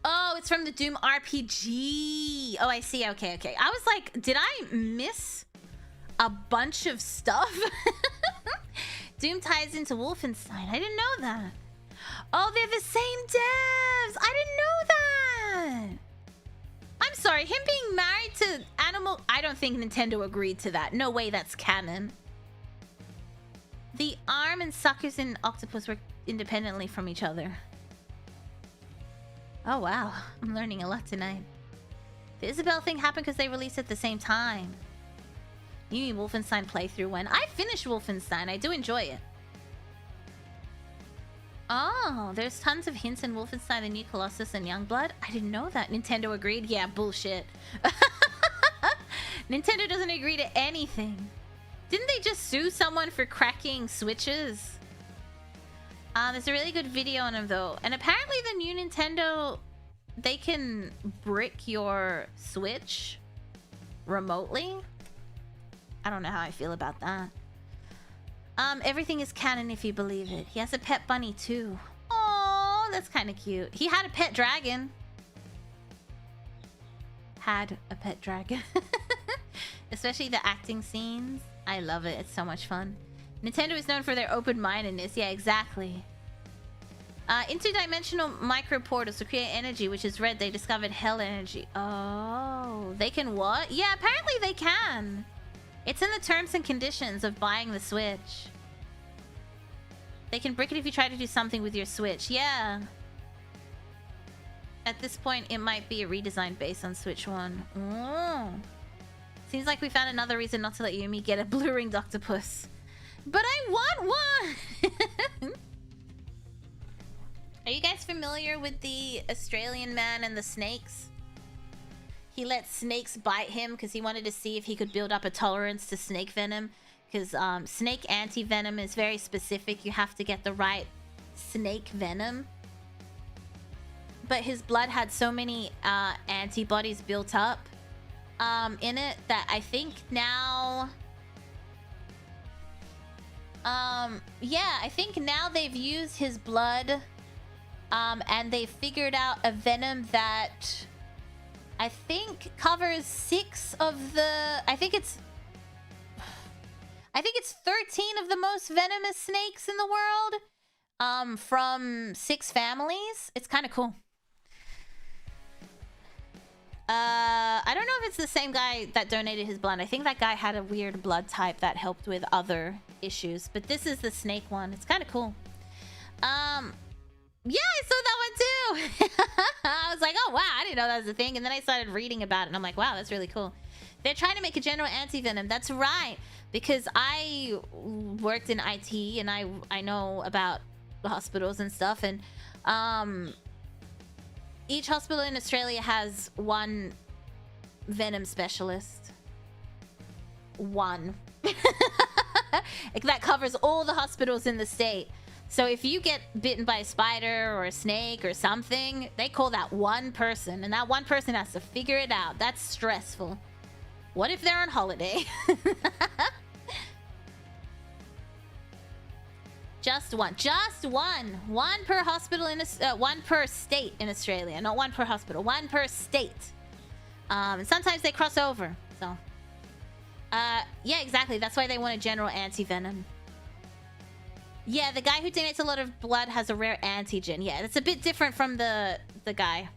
Speaker 1: Oh, it's from the Doom RPG. Oh, I see. Okay, okay. I was like, did I miss a bunch of stuff? Doom ties into Wolfenstein. I didn't know that. Oh, they're the same devs. I didn't know that. I'm sorry. Him being married to Animal... I don't think Nintendo agreed to that. No way that's canon. The arm and suckers in Octopus work independently from each other. Oh, wow. I'm learning a lot tonight. The Isabel thing happened because they released at the same time. Yumi Wolfenstein playthrough when I finished Wolfenstein. I do enjoy it. Oh, there's tons of hints in Wolfenstein: The New Colossus and Youngblood. I didn't know that. Nintendo agreed? Yeah, bullshit. Nintendo doesn't agree to anything. Didn't they just sue someone for cracking switches? There's a really good video on them though. And apparently the new Nintendo, they can brick your Switch remotely. I don't know how I feel about that. Everything is canon if you believe it. He has a pet bunny too. Oh, that's kind of cute. He had a pet dragon. Had a pet dragon. Especially the acting scenes. I love it. It's so much fun. Nintendo is known for their open-mindedness. Yeah, exactly. Interdimensional microportals to create energy, which is red. They discovered hell energy. Oh, they can what? Yeah, apparently they can. It's in the terms and conditions of buying the Switch. They can brick it if you try to do something with your Switch. Yeah. At this point, it might be a redesign based on Switch 1. Oh. Seems like we found another reason not to let Yumi get a blue ringed octopus. But I want one! Are you guys familiar with the Australian man and the snakes? He let snakes bite him because he wanted to see if he could build up a tolerance to snake venom. Because snake anti-venom is very specific. You have to get the right snake venom. But his blood had so many antibodies built up in it that I think now... yeah, I think now they've used his blood and they figured out a venom that I think covers 6 of the... I think it's 13 of the most venomous snakes in the world from 6 families. It's kind of cool. I don't know if it's the same guy that donated his blood. I think that guy had a weird blood type that helped with other issues. But this is the snake one. It's kind of cool. Yeah, I saw that one too. I was like, oh wow, I didn't know that was a thing. And then I started reading about it and I'm like, wow, that's really cool. They're trying to make a general anti-venom. That's right. Because I worked in IT and I know about the hospitals and stuff. And each hospital in Australia has one venom specialist. One. That covers all the hospitals in the state. So if you get bitten by a spider or a snake or something, they call that one person. And that one person has to figure it out. That's stressful. What if they're on holiday? Just one. Just one. One per hospital in one per state in Australia. Not one per hospital. One per state. And sometimes they cross over. So, yeah, exactly. That's why they want a general anti-venom. Yeah, the guy who donates a lot of blood has a rare antigen. Yeah, it's a bit different from the guy.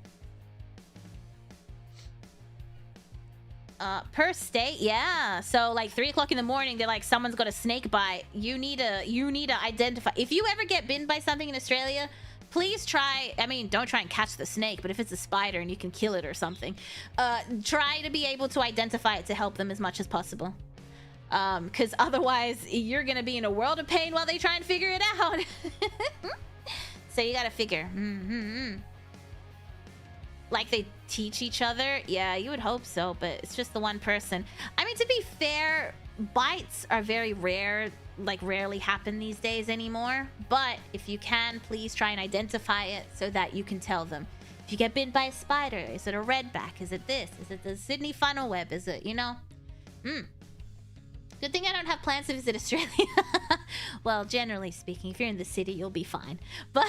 Speaker 1: Per state, yeah. So like 3 o'clock in the morning, they're like, someone's got a snake bite. You need to identify. If you ever get bitten by something in Australia, please try. I mean, don't try and catch the snake, but if it's a spider and you can kill it or something, try to be able to identify it to help them as much as possible. Because otherwise, you're gonna be in a world of pain while they try and figure it out. So you gotta figure. Like they teach each other? Yeah, you would hope so, but it's just the one person. I mean, to be fair, bites are very rare, like rarely happen these days anymore. But if you can, please try and identify it so that you can tell them. If you get bitten by a spider, is it a redback? Is it this? Is it the Sydney funnel web? Is it, you know? Good thing I don't have plans to visit Australia. Well, generally speaking, if you're in the city, you'll be fine. But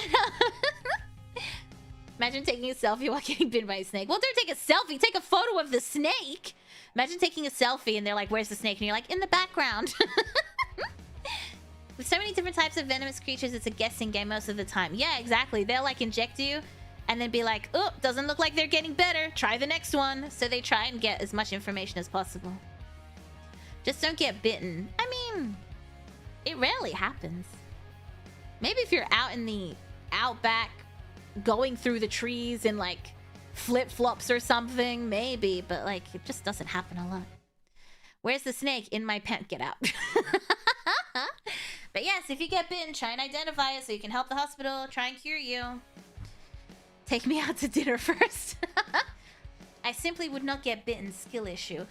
Speaker 1: imagine taking a selfie while getting bitten by a snake. Well, don't take a selfie. Take a photo of the snake. Imagine taking a selfie and they're like, where's the snake? And you're like, in the background. With so many different types of venomous creatures, it's a guessing game most of the time. Yeah, exactly. They'll like inject you and then be like, oh, doesn't look like they're getting better. Try the next one. So they try and get as much information as possible. Just don't get bitten. I mean, it rarely happens. Maybe if you're out in the outback, going through the trees in like flip-flops or something, maybe. But like, it just doesn't happen a lot. Where's the snake? In my pant. Get out. But yes, if you get bitten, try and identify it so you can help the hospital. Try and cure you. Take me out to dinner first. I simply would not get bitten. Skill issue.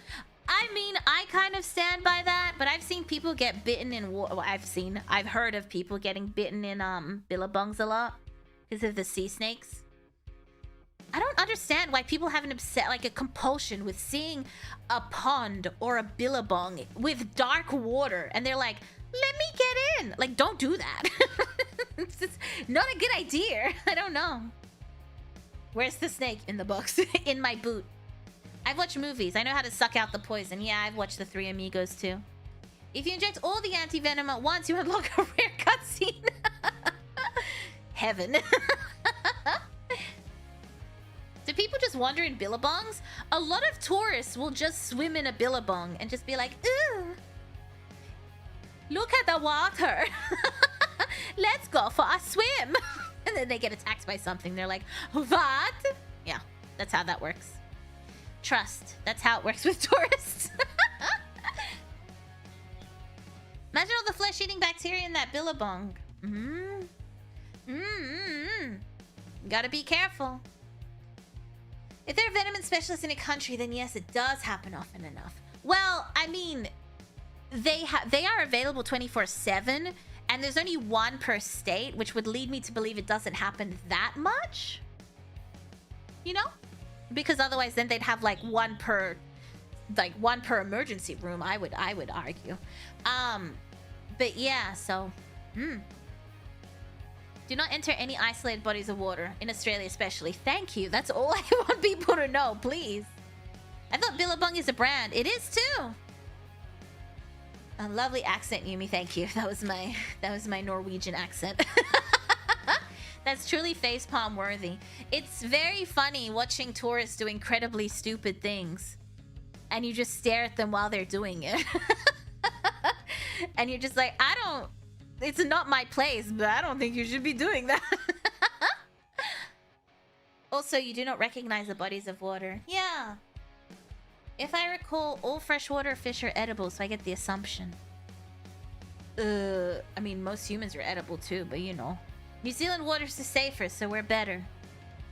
Speaker 1: I mean, I kind of stand by that, but I've seen people get bitten in well, I've heard of people getting bitten in billabongs a lot because of the sea snakes. I don't understand why people have an a compulsion with seeing a pond or a billabong with dark water and they're like, let me get in. Like, don't do that. It's just not a good idea. I don't know. Where's the snake? In the books. In my boot. I've watched movies. I know how to suck out the poison. Yeah, I've watched The Three Amigos too. If you inject all the anti-venom at once, you unlock a rare cutscene. Heaven. Do people just wander in billabongs? A lot of tourists will just swim in a billabong and just be like, ooh, look at the water. Let's go for a swim. And then they get attacked by something. They're like, what? Yeah, that's how that works. Trust. That's how it works with tourists. Imagine all the flesh-eating bacteria in that billabong. Gotta be careful. If there are venom specialists in a country, then yes, it does happen often enough. Well, I mean, they are available 24/7, and there's only one per state, which would lead me to believe it doesn't happen that much. You know? Because otherwise, then they'd have like one per emergency room. I would argue. But yeah, so. Do not enter any isolated bodies of water in Australia, especially. Thank you. That's all I want people to know, please. I thought Billabong is a brand. It is too. A lovely accent, Yumi. Thank you. That was my Norwegian accent. That's truly facepalm worthy. It's very funny watching tourists do incredibly stupid things. And you just stare at them while they're doing it. And you're just like, it's not my place, but I don't think you should be doing that. Also, you do not recognize the bodies of water. Yeah. If I recall, all freshwater fish are edible, so I get the assumption. I mean, most humans are edible too, but you know. New Zealand waters are safer, so we're better.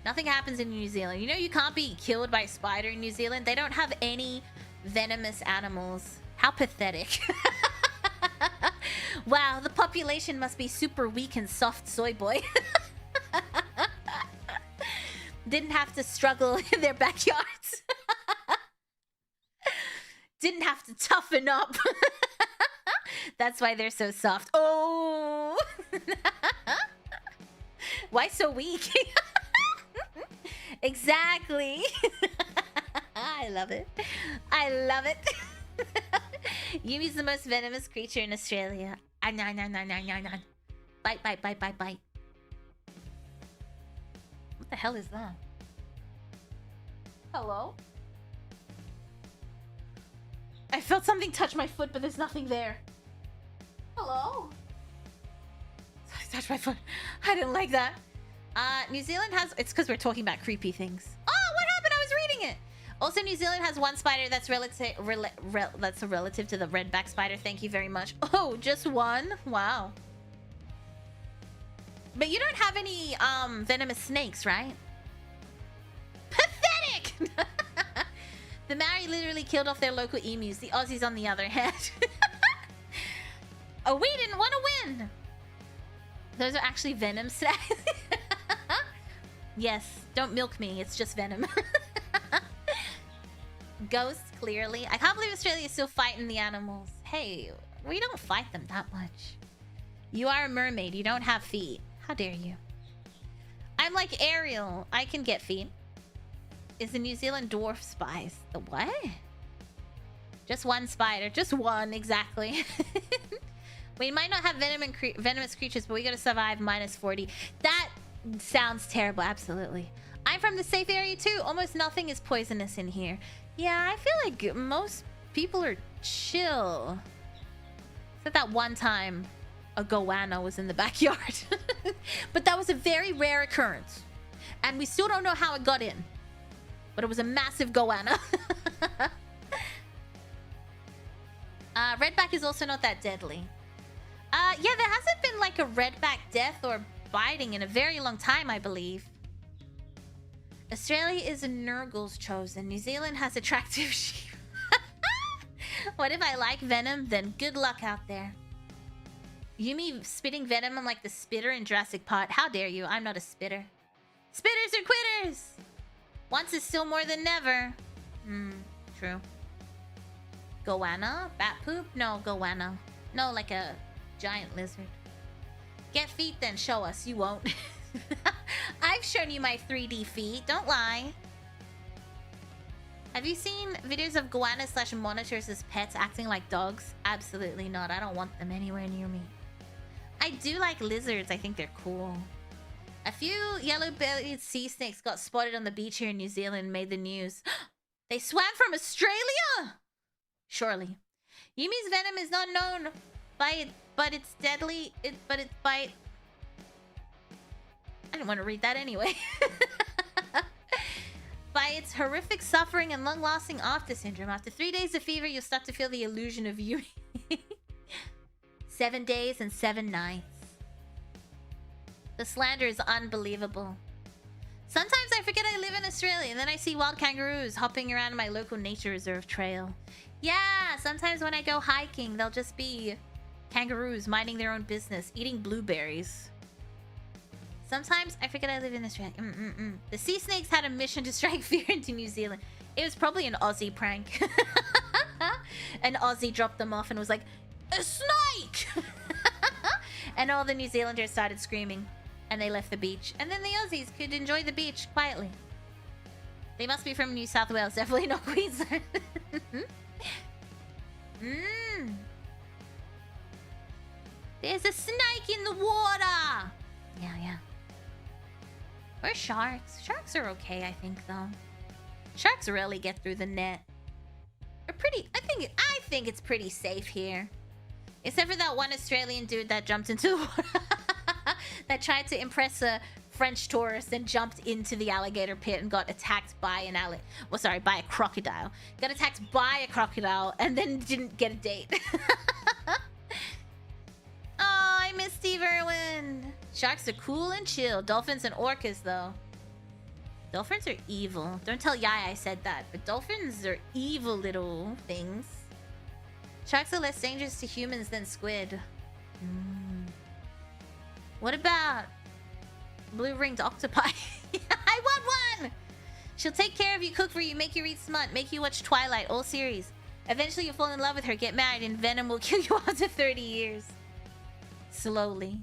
Speaker 1: Nothing happens in New Zealand. You know you can't be killed by a spider in New Zealand? They don't have any venomous animals. How pathetic. Wow, the population must be super weak and soft, soy boy. Didn't have to struggle in their backyards. Didn't have to toughen up. That's why they're so soft. Oh! Why so weak? Exactly. I love it. I love it. Yumi's the most venomous creature in Australia. Bite, bite, bite, bite, bite. What the hell is that? Hello? I felt something touch my foot, but there's nothing there. Hello? Touch my foot. I didn't like that. New Zealand has... It's because we're talking about creepy things. Oh, what happened? I was reading it. Also, New Zealand has one spider that's that's a relative to the redback spider. Thank you very much. Oh, just one? Wow. But you don't have any venomous snakes, right? Pathetic! The Maori literally killed off their local emus. The Aussies, on the other hand. Oh, we didn't want to win! Those are actually venom snacks. Yes, don't milk me. It's just venom. Ghosts, clearly. I can't believe Australia is still fighting the animals. Hey, we don't fight them that much. You are a mermaid. You don't have feet. How dare you? I'm like Ariel. I can get feet. Is the New Zealand dwarf spies. The what? Just one spider. Just one, exactly. We might not have venomous creatures, but we gotta survive -40. That sounds terrible, absolutely. I'm from the safe area too. Almost nothing is poisonous in here. Yeah, I feel like most people are chill. Except that one time a goanna was in the backyard. But that was a very rare occurrence. And we still don't know how it got in. But it was a massive goanna. Redback is also not that deadly. Yeah, there hasn't been like a redback death or biting in a very long time, I believe. Australia is a Nurgle's chosen. New Zealand has attractive sheep. What if I like venom? Then good luck out there. Yumi spitting venom. I'm like the spitter in Jurassic Park. How dare you? I'm not a spitter. Spitters are quitters! Once is still more than never. True. Goanna? Bat poop? No, goanna. No, like a giant lizard. Get feet then, show us. You won't. I've shown you my 3D feet. Don't lie. Have you seen videos of goannas / monitors as pets acting like dogs? Absolutely not. I don't want them anywhere near me. I do like lizards. I think they're cool. A few yellow-bellied sea snakes got spotted on the beach here in New Zealand and made the news. They swam from Australia? Surely. Yumi's venom is not known by it, but it's deadly. But it's by... I didn't want to read that anyway. By its horrific suffering and long-lasting after syndrome. After 3 days of fever, you'll start to feel the illusion of Yumi. 7 days and 7 nights. The slander is unbelievable. Sometimes I forget I live in Australia and then I see wild kangaroos hopping around my local nature reserve trail. Yeah, sometimes when I go hiking, there'll just be kangaroos minding their own business, eating blueberries. Sometimes I forget I live in Australia. The sea snakes had a mission to strike fear into New Zealand. It was probably an Aussie prank. An Aussie dropped them off and was like, a snake! And all the New Zealanders started screaming. And they left the beach. And then the Aussies could enjoy the beach quietly. They must be from New South Wales, definitely not Queensland. There's a snake in the water! Yeah. Or sharks. Sharks are okay, I think, though. Sharks rarely get through the net. They're pretty... I think it's pretty safe here. Except for that one Australian dude that jumped into the water. That tried to impress a French tourist and jumped into the alligator pit and got attacked by an by a crocodile. Got attacked by a crocodile and then didn't get a date. Oh, I miss Steve Irwin. Sharks are cool and chill. Dolphins and orcas, though. Dolphins are evil. Don't tell Yaya I said that, but dolphins are evil little things. Sharks are less dangerous to humans than squid. What about blue-ringed octopi? I want one! She'll take care of you, cook for you, make you read smut, make you watch Twilight, all series. Eventually you'll fall in love with her, get married, and venom will kill you after 30 years. Slowly.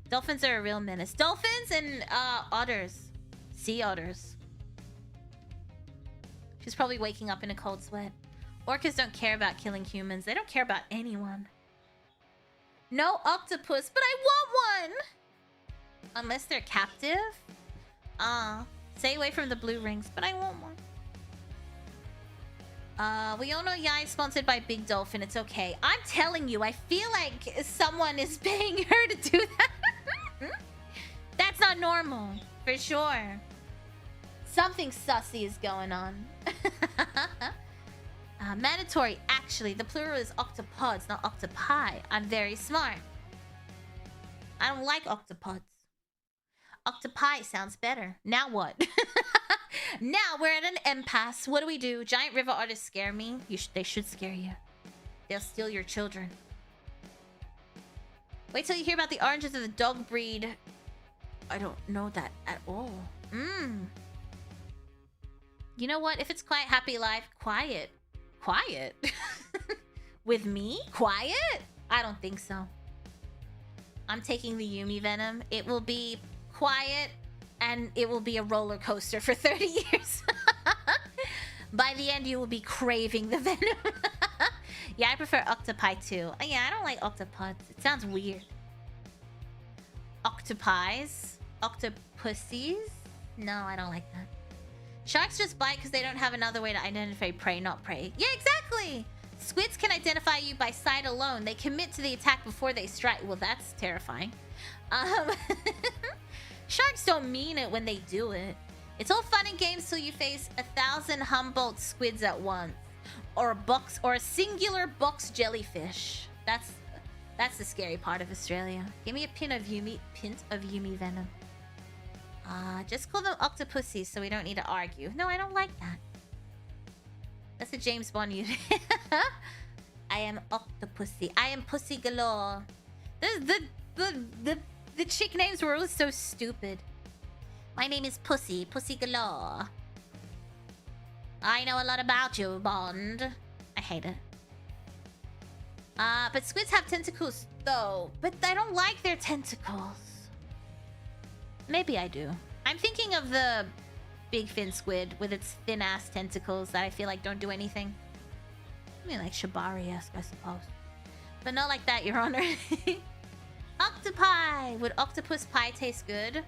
Speaker 1: Dolphins are a real menace. Dolphins and otters. Sea otters. She's probably waking up in a cold sweat. Orcas don't care about killing humans. They don't care about anyone. No octopus, but I want one! Unless they're captive? Stay away from the blue rings, but I want one. We all know Yai is sponsored by Big Dolphin. It's okay. I'm telling you, I feel like someone is paying her to do that. That's not normal. For sure. Something sussy is going on. Mandatory. Actually, the plural is octopods, not octopi. I'm very smart. I don't like octopods. Octopi sounds better. Now what? Now we're at an impasse. What do? Giant river otters scare me. They should scare you. They'll steal your children. Wait till you hear about the origins of the dog breed. I don't know that at all. You know what? If it's quiet, happy life, quiet. Quiet? With me? Quiet? I don't think so. I'm taking the Yumi venom. It will be quiet and it will be a roller coaster for 30 years. By the end, you will be craving the venom. Yeah, I prefer octopi too. Yeah, I don't like octopods. It sounds weird. Octopies? Octopussies? No, I don't like that. Sharks just bite because they don't have another way to identify prey, not prey. Yeah, exactly! Squids can identify you by sight alone. They commit to the attack before they strike. Well, that's terrifying. Sharks don't mean it when they do it. It's all fun and games till you face 1,000 Humboldt squids at once. or a singular box jellyfish. That's the scary part of Australia. Give me a pint of Yumi venom. Just call them octopussies so we don't need to argue. No, I don't like that. That's a James Bond unit. I am octopussy. I am pussy galore. The chick names were always so stupid. My name is Pussy galore. I know a lot about you, Bond. I hate it. But squids have tentacles, though. But I don't like their tentacles. Maybe I do. I'm thinking of the big fin squid with its thin-ass tentacles that I feel like don't do anything. I mean, like Shibari-esque, I suppose. But not like that, Your Honor. Octopi! Would octopus pie taste good?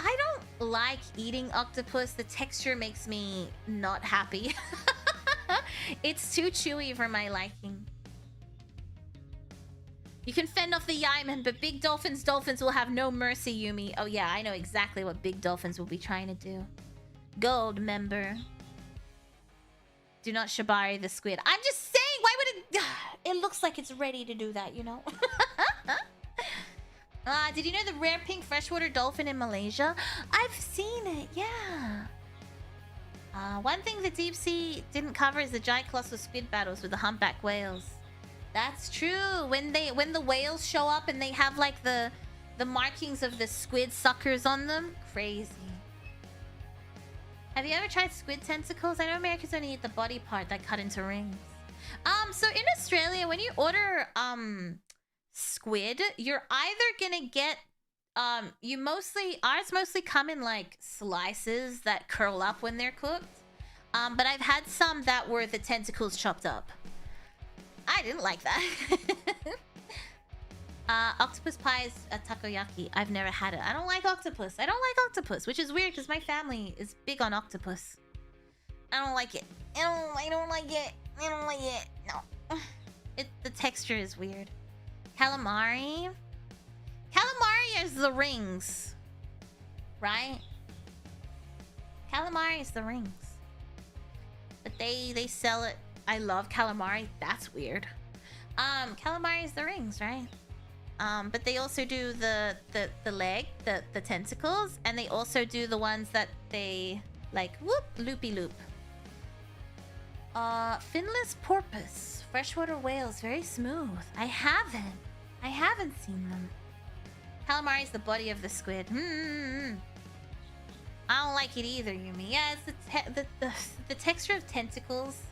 Speaker 1: I don't like eating octopus. The texture makes me not happy. It's too chewy for my liking. You can fend off the Yaimen, but big dolphins will have no mercy, Yumi. Oh yeah, I know exactly what big dolphins will be trying to do. Gold member. Do not Shibari the squid. I'm just saying, why would it... It looks like it's ready to do that, you know? Did you know the rare pink freshwater dolphin in Malaysia? I've seen it, yeah. One thing the deep sea didn't cover is the giant colossal squid battles with the humpback whales. That's true. When the whales show up and they have like the markings of the squid suckers on them, crazy. Have you ever tried squid tentacles? I know Americans only eat the body part that cut into rings. So in Australia, when you order squid, you're either gonna get ours mostly come in like slices that curl up when they're cooked. But I've had some that were the tentacles chopped up. I didn't like that. Octopus pie is a takoyaki. I've never had it. I don't like octopus. I don't like octopus, which is weird because my family is big on octopus. I don't like it. I don't like it. I don't like it. No. The texture is weird. Calamari. Calamari is the rings. Right? Calamari is the rings. But they sell it. I love calamari. That's weird. Calamari is the rings, right? But they also do the leg, the tentacles, and they also do the ones that they like whoop loopy loop. Finless porpoise, freshwater whales, very smooth. I haven't seen them. Calamari is the body of the squid. I don't like it either, Yumi. Yeah, it's the texture of tentacles,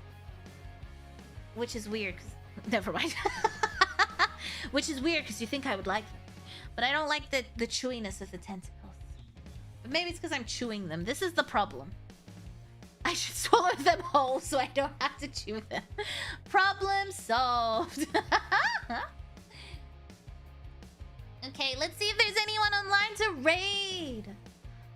Speaker 1: which is weird. Never mind. Which is weird because you think I would like them, but I don't like the chewiness of the tentacles. But maybe it's because I'm chewing them. This is the problem. I should swallow them whole so I don't have to chew them. Problem solved. Okay, let's see if there's anyone online to raid.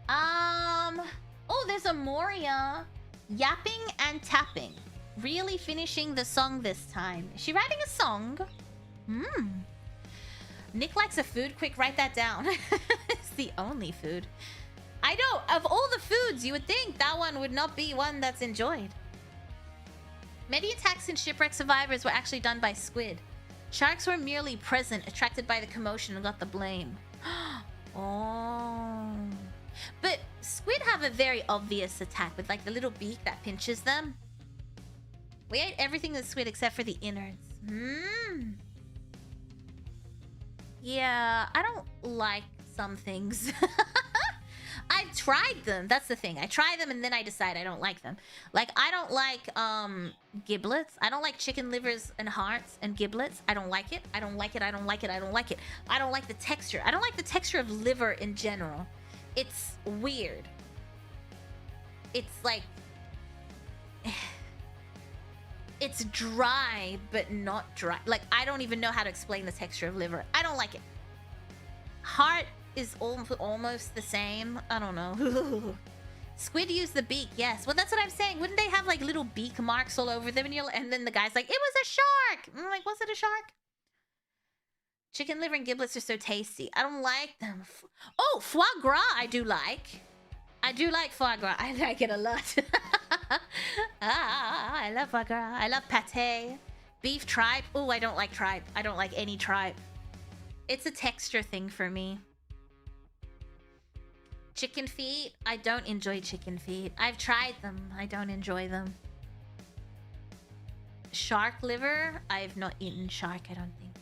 Speaker 1: Oh, there's a Moria. Yapping and tapping. Really finishing the song this time. Is she writing a song? Nick likes a food. Quick, write that down. It's the only food. I know, of all the foods, you would think that one would not be one that's enjoyed. Many attacks in shipwreck survivors were actually done by squid. Sharks were merely present, attracted by the commotion, and got the blame. Oh. But squid have a very obvious attack with like the little beak that pinches them. We ate everything in squid except for the innards. Yeah, I don't like some things. I tried them. That's the thing. I try them and then I decide I don't like them. Like, I don't like giblets. I don't like chicken livers and hearts and giblets. I don't like it. I don't like it. I don't like it. I don't like it. I don't like the texture. I don't like the texture of liver in general. It's weird. It's like... It's dry, but not dry. Like, I don't even know how to explain the texture of liver. I don't like it. Heart is almost the same. I don't know. Squid use the beak, yes. Well, that's what I'm saying. Wouldn't they have, like, little beak marks all over them? And then the guy's like, it was a shark! And I'm like, was it a shark? Chicken liver and giblets are so tasty. I don't like them. Oh, foie gras I do like. I do like foie gras. I like it a lot. I love foie gras. I love pate. Beef tripe. Oh, I don't like tripe. I don't like any tripe. It's a texture thing for me. Chicken feet. I don't enjoy chicken feet. I've tried them. I don't enjoy them. Shark liver. I've not eaten shark, I don't think.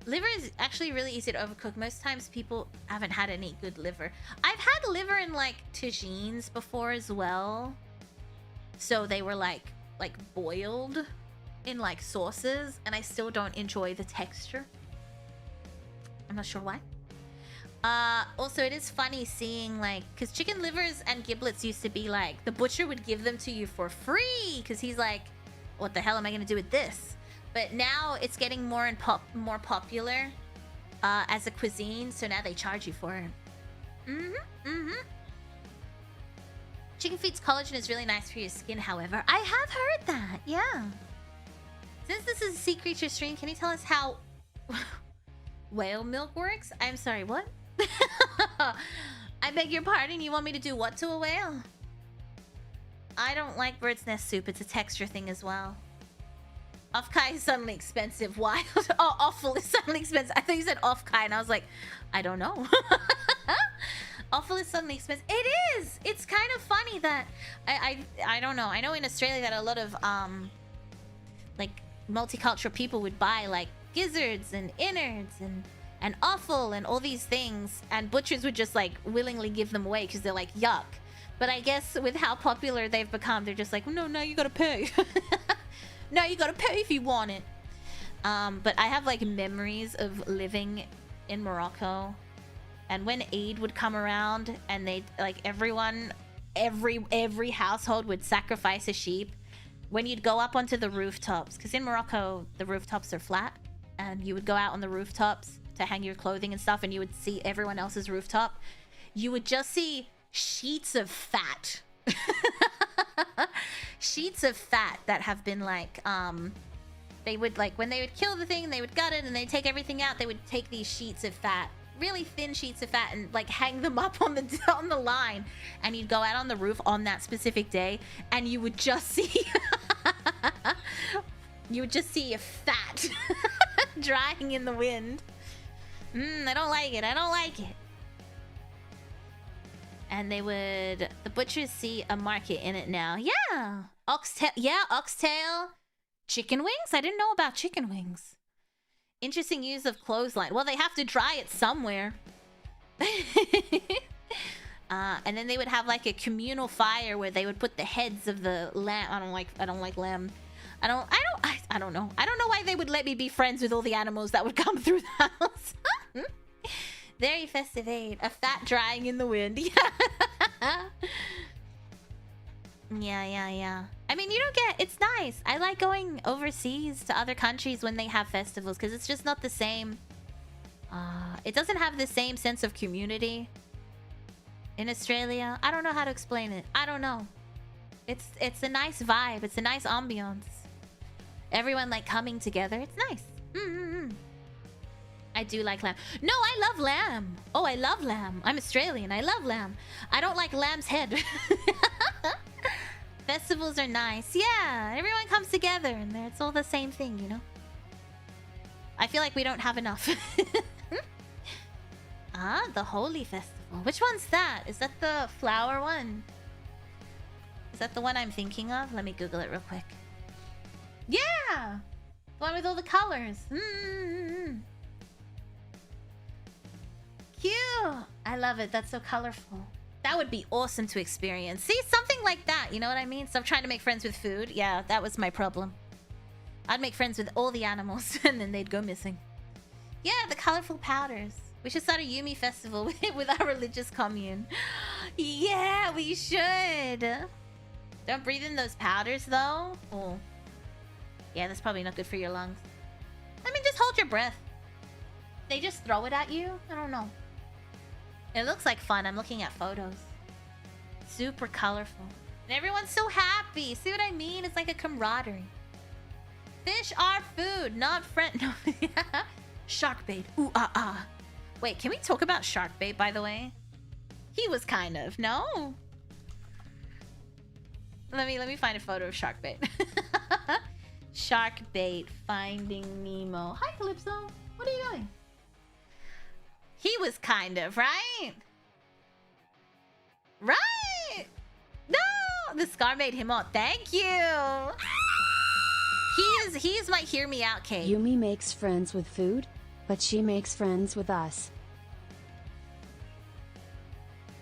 Speaker 1: Liver is actually really easy to overcook. Most times people haven't had any good liver. I've had liver in like tagines before as well. So they were like boiled in like sauces, and I still don't enjoy the texture. I'm not sure why. Also, it is funny seeing like, because chicken livers and giblets used to be like, the butcher would give them to you for free because he's like, what the hell am I gonna do with this? But now it's getting more and more popular as a cuisine, so now they charge you for it. Chicken feet's collagen is really nice for your skin, however. I have heard that, yeah. Since this is a sea creature stream, can you tell us how whale milk works? I'm sorry, what? I beg your pardon, you want me to do what to a whale? I don't like bird's nest soup. It's a texture thing as well. Off-kai is suddenly expensive. Wild. Oh, awful is suddenly expensive. I thought you said off-kai, and I was like, I don't know. Awful is suddenly expensive. It is! It's kind of funny that... I don't know. I know in Australia that a lot of, like, multicultural people would buy, like, gizzards and innards and offal and all these things, and butchers would just, like, willingly give them away because they're like, yuck. But I guess with how popular they've become, they're just like, no, you gotta pay. No, you gotta pay if you want it. But I have like memories of living in Morocco, and when Eid would come around, and they like everyone, every household would sacrifice a sheep. When you'd go up onto the rooftops, because in Morocco the rooftops are flat, and you would go out on the rooftops to hang your clothing and stuff, and you would see everyone else's rooftop. You would just see sheets of fat. Sheets of fat that have been like, they would like, when they would kill the thing, they would gut it and they'd take everything out, they would take these sheets of fat, really thin sheets of fat, and like hang them up on the line, and you'd go out on the roof on that specific day, and you would just see you would just see a fat drying in the wind. I don't like it. I don't like it. And they would... The butchers see a market in it now. Yeah! Oxtail. Yeah, oxtail. Chicken wings? I didn't know about chicken wings. Interesting use of clothesline. Well, they have to dry it somewhere. And then they would have like a communal fire where they would put the heads of the lamb. I don't like lamb. I don't know. I don't know why they would let me be friends with all the animals that would come through the house. Very festive aid. A fat drying in the wind. Yeah. I mean, you don't get... It's nice. I like going overseas to other countries when they have festivals, because it's just not the same. It doesn't have the same sense of community in Australia. I don't know how to explain it. I don't know. It's a nice vibe. It's a nice ambiance. Everyone like coming together. It's nice. I do like lamb. No, I love lamb. Oh, I love lamb. I'm Australian. I love lamb. I don't like lamb's head. Festivals are nice. Yeah, everyone comes together and it's all the same thing, you know? I feel like we don't have enough. The Holy Festival. Which one's that? Is that the flower one? Is that the one I'm thinking of? Let me Google it real quick. Yeah! The one with all the colors. Cute! I love it. That's so colorful. That would be awesome to experience. See, something like that. You know what I mean? Stop trying to make friends with food. Yeah, that was my problem. I'd make friends with all the animals and then they'd go missing. Yeah, the colorful powders. We should start a Yumi festival with our religious commune. Yeah, we should. Don't breathe in those powders, though. Oh. Yeah, that's probably not good for your lungs. I mean, just hold your breath. They just throw it at you? I don't know. It looks like fun. I'm looking at photos. Super colorful. And everyone's so happy. See what I mean? It's like a camaraderie. Fish are food, not friend. No. Shark bait. Ooh, ah. Wait, can we talk about shark bait, by the way? He was kind of. No? Let me find a photo of shark bait. Shark bait, Finding Nemo. Hi, Calypso. What are you doing? He was kind of, right? Right! No! The scar made him all. Thank you! He is my hear me out cake.
Speaker 2: Yumi makes friends with food, but she makes friends with us.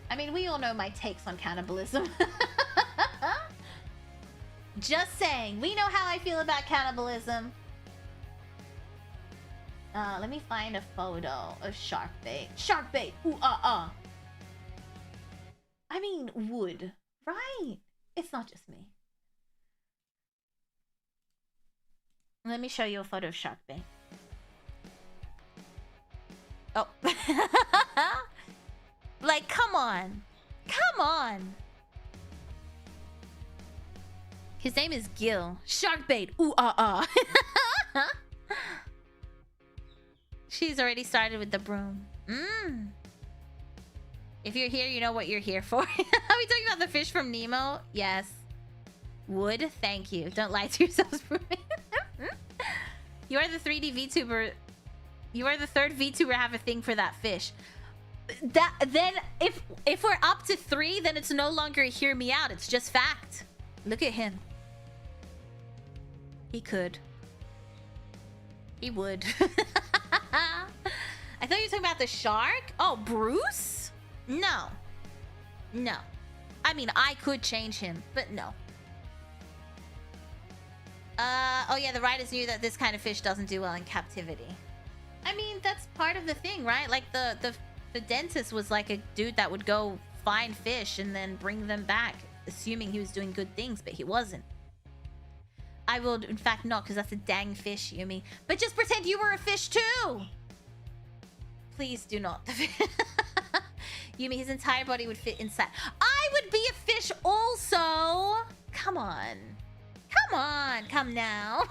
Speaker 1: I mean, we all know my takes on cannibalism. Just saying, we know how I feel about cannibalism. Let me find a photo of shark bait. Shark bait! Ooh, I mean, wood, right? It's not just me. Let me show you a photo of shark bait. Oh. Like, come on. Come on. His name is Gil. Shark bait. Ooh, She's already started with the broom. If you're here, you know what you're here for. Are we talking about the fish from Nemo? Yes. Wood? Thank you. Don't lie to yourselves, Broom. You are the 3D VTuber. You are the third VTuber have a thing for that fish. Then if we're up to 3, then it's no longer a hear me out. It's just fact. Look at him. He could. He would. I thought you were talking about the shark. Oh, Bruce? No. No. I mean, I could change him, but no. Oh yeah, the writers knew that this kind of fish doesn't do well in captivity. I mean, that's part of the thing, right? Like the dentist was like a dude that would go find fish and then bring them back, assuming he was doing good things, but he wasn't. I will, in fact, not, because that's a dang fish, Yumi. But just pretend you were a fish too! Please do not. Yumi, his entire body would fit inside. I would be a fish also! Come on. Come on, come now.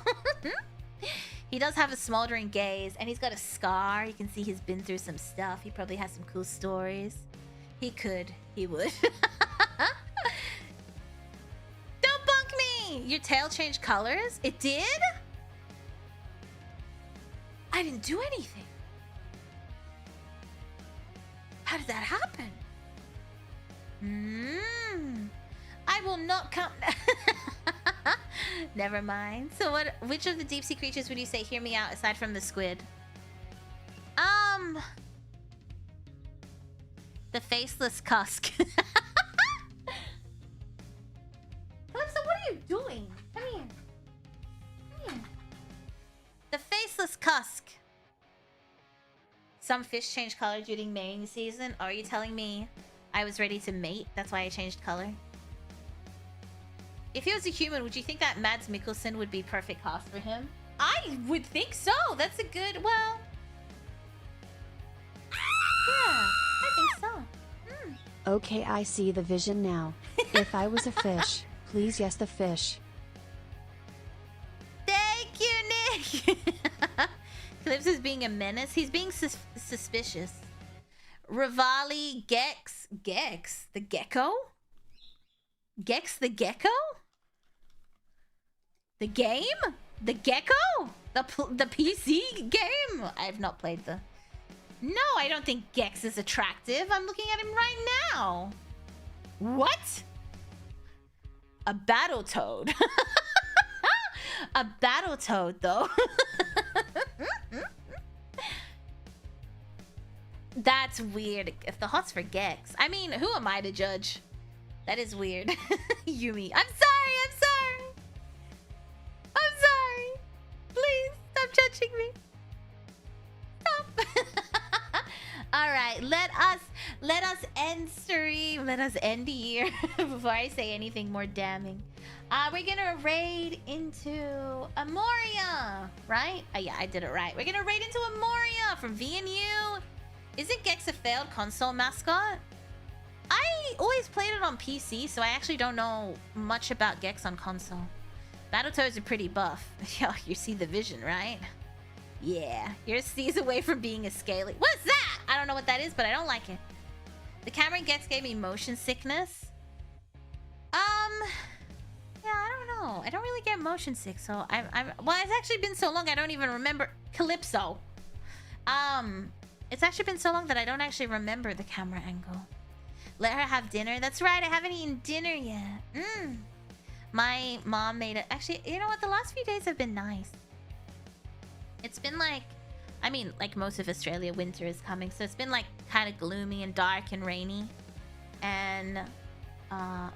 Speaker 1: He does have a smoldering gaze, and he's got a scar. You can see he's been through some stuff. He probably has some cool stories. He could. He would. Don't bunk me! Your tail changed colors? It did? I didn't do anything. How did that happen? I will not come... Never mind. So which of the deep sea creatures would you say hear me out aside from the squid? The faceless cusk. Calypso, what are you doing? Come here. Come here. The faceless cusk. Some fish change color during mating season. Are you telling me I was ready to mate? That's why I changed color. If he was a human, would you think that Mads Mikkelsen would be perfect cast for him? I would think so. That's a good, well... Yeah, I think so.
Speaker 2: Okay, I see the vision now. If I was a fish, please yes the fish.
Speaker 1: Thank you, Nick! Calypso's being a menace. He's being suspicious. Rivali Gex. Gex? The gecko? Gex the gecko? The game? The gecko? The PC game? I have not played the... No, I don't think Gex is attractive. I'm looking at him right now. What? A battle toad. A battle toad, though. That's weird. If the hot's for Gex. I mean, who am I to judge? That is weird. Yumi. I'm sorry. I'm sorry. I'm sorry. Please stop judging me. Stop. All right. Let us end stream. Let us end here before I say anything more damning. We're gonna raid into Amoria, right? Yeah, I did it right. We're gonna raid into Amoria from VNU. Isn't Gex a failed console mascot? I always played it on PC, so I actually don't know much about Gex on console. Battletoads are pretty buff. Yo, you see the vision, right? Yeah, you're C's away from being a scaly. What's that? I don't know what that is, but I don't like it. The camera Gex gave me motion sickness. know. I don't really get motion sick, so well, it's actually been so long I don't even remember Calypso. It's actually been so long that I don't actually remember the camera angle. Let her have dinner. That's right, I haven't eaten dinner yet. My mom made it. Actually, you know what? The last few days have been nice. It's been like, I mean, like most of Australia, winter is coming, so it's been like kind of gloomy and dark and rainy. And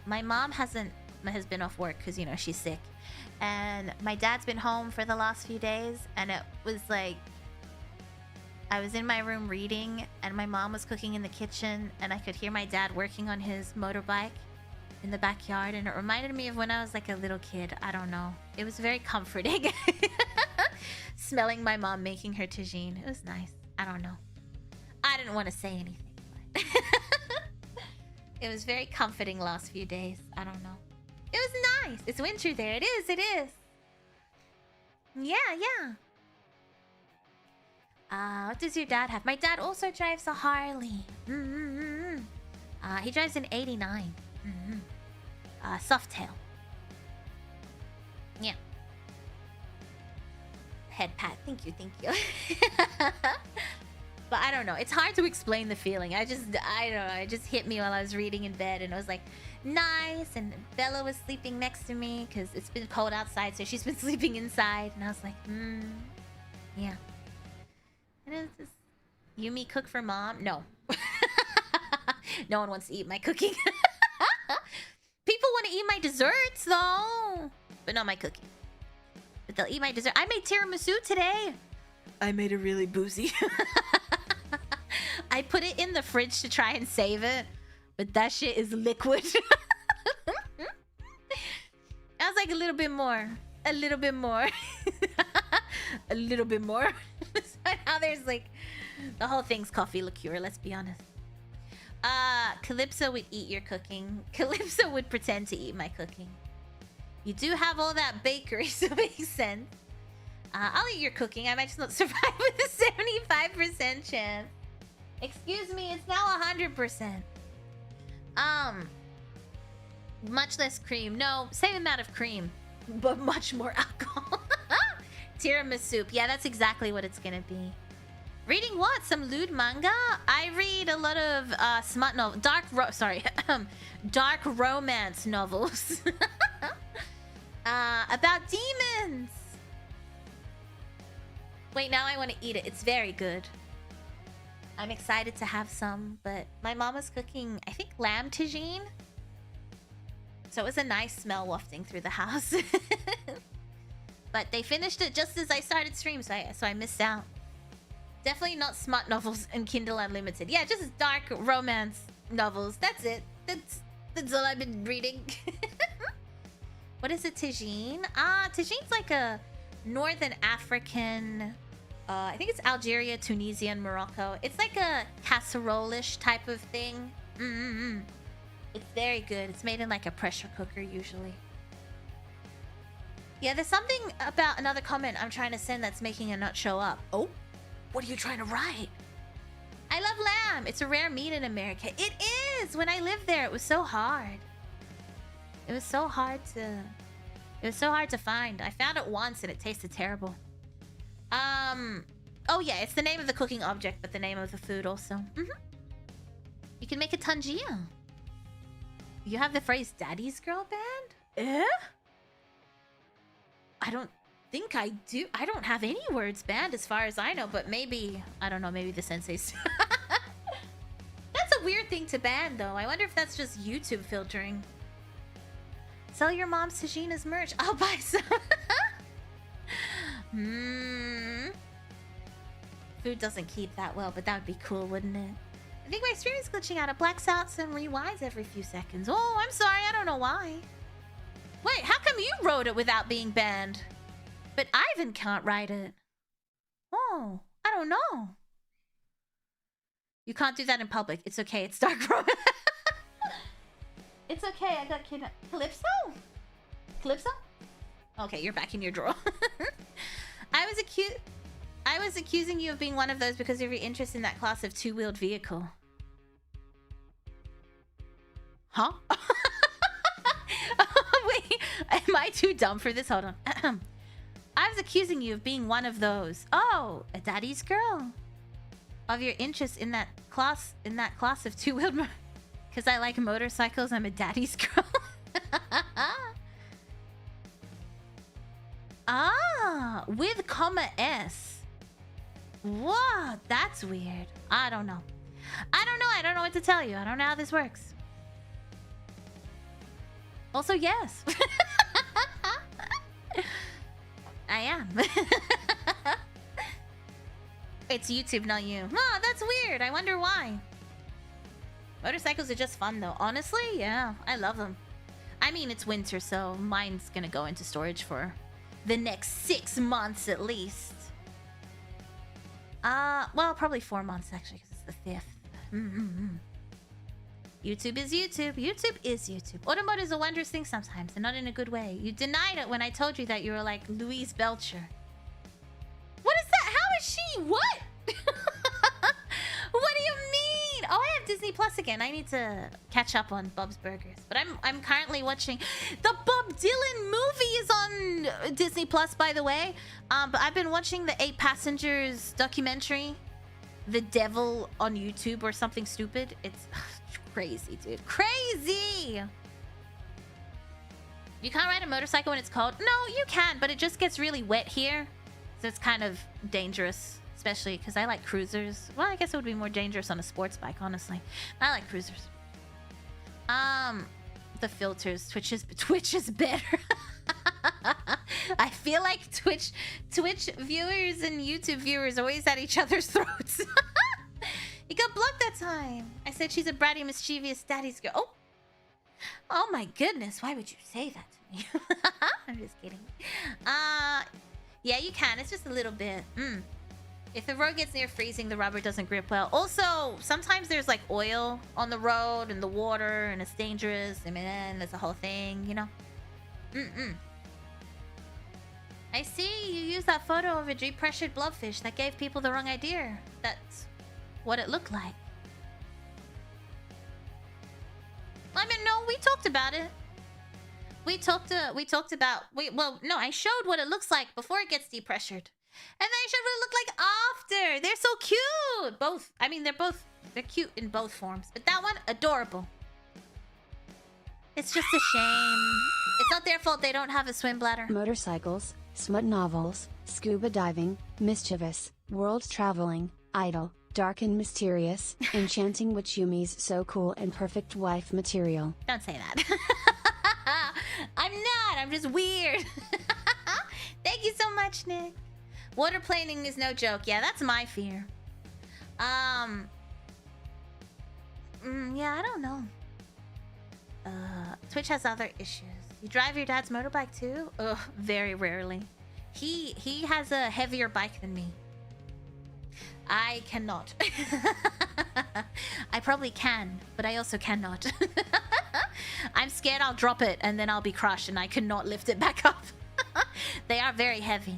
Speaker 1: my mom has been off work because, you know, she's sick. And my dad's been home for the last few days, and it was like I was in my room reading, and my mom was cooking in the kitchen, and I could hear my dad working on his motorbike in the backyard, and it reminded me of when I was like a little kid. I don't know. It was very comforting. Smelling my mom making her tagine. It was nice. I don't know. I didn't want to say anything, but it was very comforting last few days. I don't know. It was nice. It's winter there. It is. It is. Yeah, yeah. What does your dad have? My dad also drives a Harley. He drives an 89. Softail. Yeah. Head pat. Thank you, thank you. But I don't know. It's hard to explain the feeling. I don't know. It just hit me while I was reading in bed, and I was like, nice. And Bella was sleeping next to me because it's been cold outside, so she's been sleeping inside. And I was like, yeah. And it's just, Yumi cook for mom? No. No one wants to eat my cooking. People want to eat my desserts, though. But not my cooking. But they'll eat my dessert. I made tiramisu today. I made it really boozy. I put it in the fridge to try and save it. But that shit is liquid. I was like, a little bit more. A little bit more. A little bit more. So now there's like... The whole thing's coffee liqueur, let's be honest. Calypso would eat your cooking. Calypso would pretend to eat my cooking. You do have all that bakery, so it makes sense. I'll eat your cooking. I might just not survive with a 75% chance. Excuse me, it's now 100%. Much less cream. No, same amount of cream, but much more alcohol. Tiramisu. Yeah, that's exactly what it's gonna be. Reading what? Some lewd manga? I read a lot of smut novel, dark romance novels. About demons. Wait, now I want to eat it. It's very good. I'm excited to have some, but my mom was cooking, I think, lamb tagine. So it was a nice smell wafting through the house. But they finished it just as I started stream, so I missed out. Definitely not smut novels and Kindle Unlimited. Yeah, just dark romance novels. That's it. That's all I've been reading. What is a tagine? Tagine's like a Northern African... I think it's Algeria, Tunisia, and Morocco. It's like a casserole-ish type of thing. It's very good. It's made in like a pressure cooker usually. Yeah, there's something about another comment I'm trying to send that's making it not show up. Oh, what are you trying to write? I love lamb. It's a rare meat in America. It is! When I lived there, it was so hard. It was so hard to find. I found it once and it tasted terrible. Oh yeah, it's the name of the cooking object, but the name of the food also. You can make a tangia. You have the phrase Daddy's Girl Band? Eh? I don't think I do. I don't have any words banned as far as I know, but maybe, I don't know, maybe the senseis. That's a weird thing to ban though. I wonder if that's just YouTube filtering. Sell your mom's tagine as merch. I'll buy some. Food doesn't keep that well, but that would be cool, wouldn't it? I think my stream is glitching out. It blacks out and rewinds every few seconds. Oh, I'm sorry. I don't know why. Wait, how come you wrote it without being banned? But Ivan can't write it. Oh, I don't know. You can't do that in public. It's okay. It's dark romance. It's okay. I got Calypso? Calypso? Okay, you're back in your drawer. I was accusing you of being one of those because of your interest in that class of two-wheeled vehicle. Huh? Wait, am I too dumb for this? Hold on. I was accusing you of being one of those. Oh, a daddy's girl. Of your interest in that class of two-wheeled... Because I like motorcycles, I'm a daddy's girl. Ah, with comma S. Whoa, that's weird. I don't know. I don't know what to tell you. I don't know how this works. Also, yes. I am. It's YouTube, not you. Oh, that's weird. I wonder why. Motorcycles are just fun, though. Honestly, yeah. I love them. I mean, it's winter, so mine's gonna go into storage for the next 6 months at least. Well, probably 4 months, actually, because it's the 5th. YouTube is YouTube. YouTube is YouTube. Automotive is a wondrous thing sometimes, and not in a good way. You denied it when I told you that you were like Louise Belcher. What is that? How is she? What? What do you mean? Oh, I have Disney Plus again. I need to catch up on Bob's Burgers. But I'm currently watching... The Bob Dylan movie is on Disney Plus, by the way. But I've been watching the 8 Passengers documentary. The Devil on YouTube or something stupid. It's crazy, dude. Crazy! You can't ride a motorcycle when it's cold? No, you can, but it just gets really wet here. So it's kind of dangerous. Especially because I like cruisers. Well, I guess it would be more dangerous on a sports bike, honestly. I like cruisers. The filters. Twitch is better. I feel like Twitch viewers and YouTube viewers always at each other's throats. You got blocked that time. I said she's a bratty, mischievous daddy's girl. Oh my goodness. Why would you say that to me? I'm just kidding. Yeah, you can. It's just a little bit. If the road gets near freezing, the rubber doesn't grip well. Also, sometimes there's like oil on the road and the water, and it's dangerous. I mean, that's a whole thing, you know? I see you used that photo of a depressured blobfish that gave people the wrong idea. That's what it looked like. I mean, no, we talked about it. We talked about... Well, no, I showed what it looks like before it gets depressured. And then I showed what it looked like after. They're so cute. Both. I mean, they're cute in both forms. But that one, adorable. It's just a shame. It's not their fault they don't have a swim bladder.
Speaker 2: Motorcycles, smut novels, scuba diving, mischievous, world traveling, idle, dark and mysterious, enchanting witch Yumi's so cool and perfect wife material.
Speaker 1: Don't say that. I'm not. I'm just weird. Thank you so much, Nick. Water planing is no joke. Yeah, that's my fear. Yeah, I don't know. Twitch has other issues. You drive your dad's motorbike too? Ugh, very rarely. He has a heavier bike than me. I cannot. I probably can, but I also cannot. I'm scared I'll drop it and then I'll be crushed and I cannot lift it back up. They are very heavy.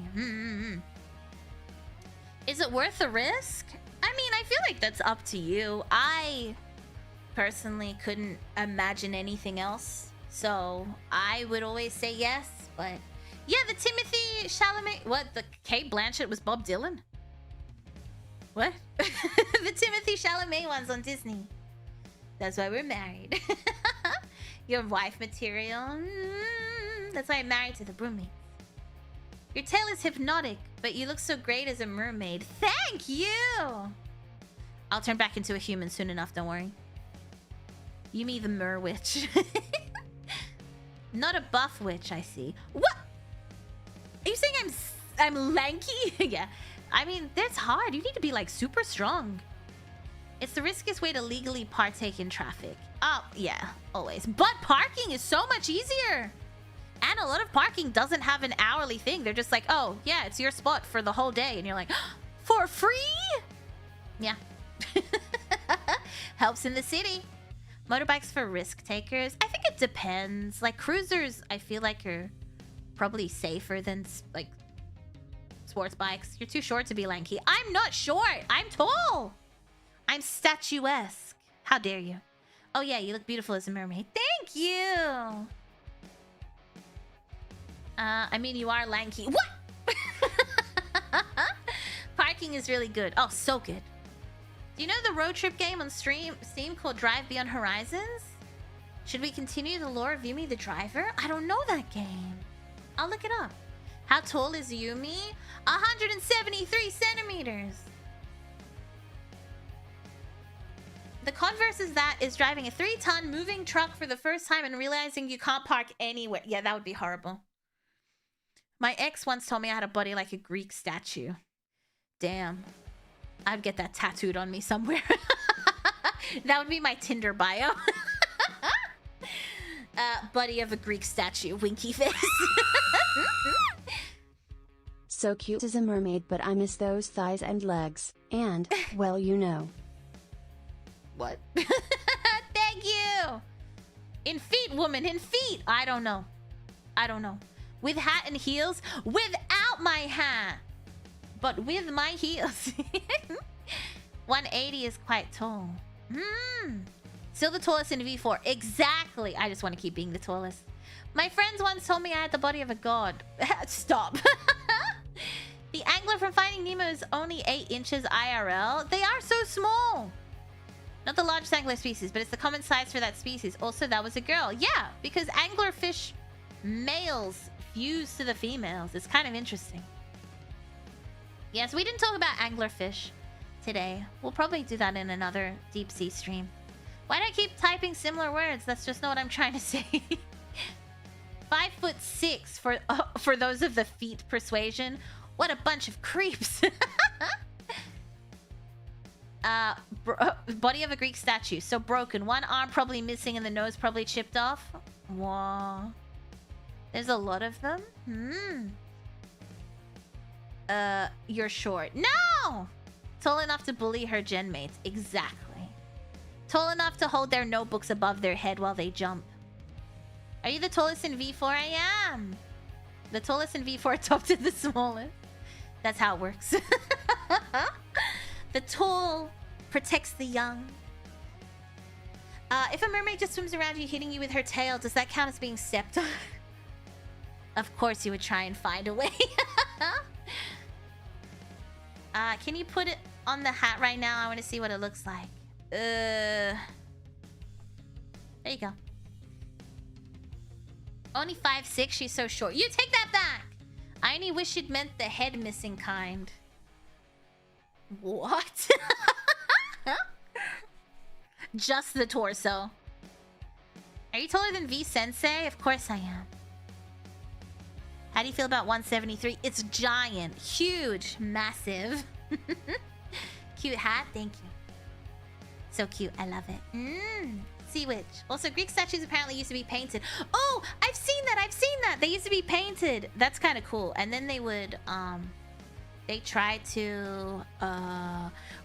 Speaker 1: Is it worth the risk? I mean, I feel like that's up to you. I personally couldn't imagine anything else. So I would always say yes. But yeah, the Timothy Chalamet... What? The Kate Blanchett was Bob Dylan? What? The Timothy Chalamet one's on Disney. That's why we're married. Your wife material. That's why I'm married to the roommate. Your tail is hypnotic, but you look so great as a mermaid. Thank you! I'll turn back into a human soon enough, don't worry. Yumi the mer witch. Not a buff witch, I see. What? Are you saying I'm lanky? Yeah. I mean, that's hard. You need to be like super strong. It's the riskiest way to legally partake in traffic. Oh, yeah, always. But parking is so much easier. And a lot of parking doesn't have an hourly thing. They're just like, oh, yeah, it's your spot for the whole day. And you're like, for free? Yeah. Helps in the city. Motorbikes for risk takers. I think it depends. Like, cruisers, I feel like are probably safer than, like, sports bikes. You're too short to be lanky. I'm not short. I'm tall. I'm statuesque. How dare you? Oh, yeah, you look beautiful as a mermaid. Thank you. I mean, you are lanky. What? Parking is really good. Oh, so good. Do you know the road trip game on Steam called Drive Beyond Horizons? Should we continue the lore of Yumi the driver? I don't know that game. I'll look it up. How tall is Yumi? 173 centimeters. The converse is that is driving a 3-ton moving truck for the first time and realizing you can't park anywhere. Yeah, that would be horrible. My ex once told me I had a body like a Greek statue. Damn. I'd get that tattooed on me somewhere. That would be my Tinder bio. Buddy of a Greek statue. Winky face.
Speaker 2: So cute as a mermaid, but I miss those thighs and legs. And, well, you know.
Speaker 1: What? Thank you! In feet, woman, in feet! I don't know. I don't know. With hat and heels? Without my hat! But with my heels. 180 is quite tall. Still the tallest in V4. Exactly! I just want to keep being the tallest. My friends once told me I had the body of a god. Stop. The angler from Finding Nemo is only 8 inches IRL. They are so small. Not the largest angler species, but it's the common size for that species. Also, that was a girl. Yeah, because anglerfish males fuse to the females. It's kind of interesting. Yes, we didn't talk about anglerfish today. We'll probably do that in another deep sea stream. Why do I keep typing similar words? That's just not what I'm trying to say. 5'6" for those of the feet persuasion. What a bunch of creeps. Body of a Greek statue. So broken. One arm probably missing and the nose probably chipped off. Wow. There's a lot of them. You're short. No! Tall enough to bully her gen mates. Exactly. Tall enough to hold their notebooks above their head while they jump. Are you the tallest in V4? I am. The tallest in V4 top to the smallest. That's how it works. The tall protects the young. If a mermaid just swims around you hitting you with her tail, does that count as being stepped on? Of course you would try and find a way. Can you put it on the hat right now? I want to see what it looks like. There you go. Only 5'6", she's so short. You take that back! I only wish it meant the head missing kind. What? Just the torso. Are you taller than V Sensei? Of course I am. How do you feel about 173? It's giant, huge, massive. Cute hat, thank you. So cute, I love it. Sea Witch. Also, Greek statues apparently used to be painted. Oh, I've seen that. They used to be painted. That's kind of cool. And then they would, they tried to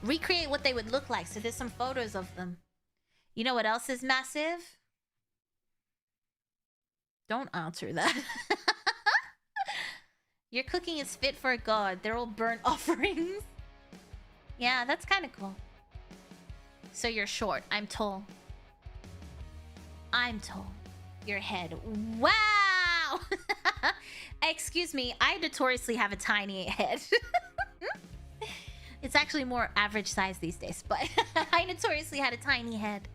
Speaker 1: recreate what they would look like. So there's some photos of them. You know what else is massive? Don't answer that. Your cooking is fit for a god. They're all burnt offerings. Yeah, that's kind of cool. So you're short. I'm tall. I'm tall. Your head. Wow! Excuse me. I notoriously have a tiny head. It's actually more average size these days, but I notoriously had a tiny head.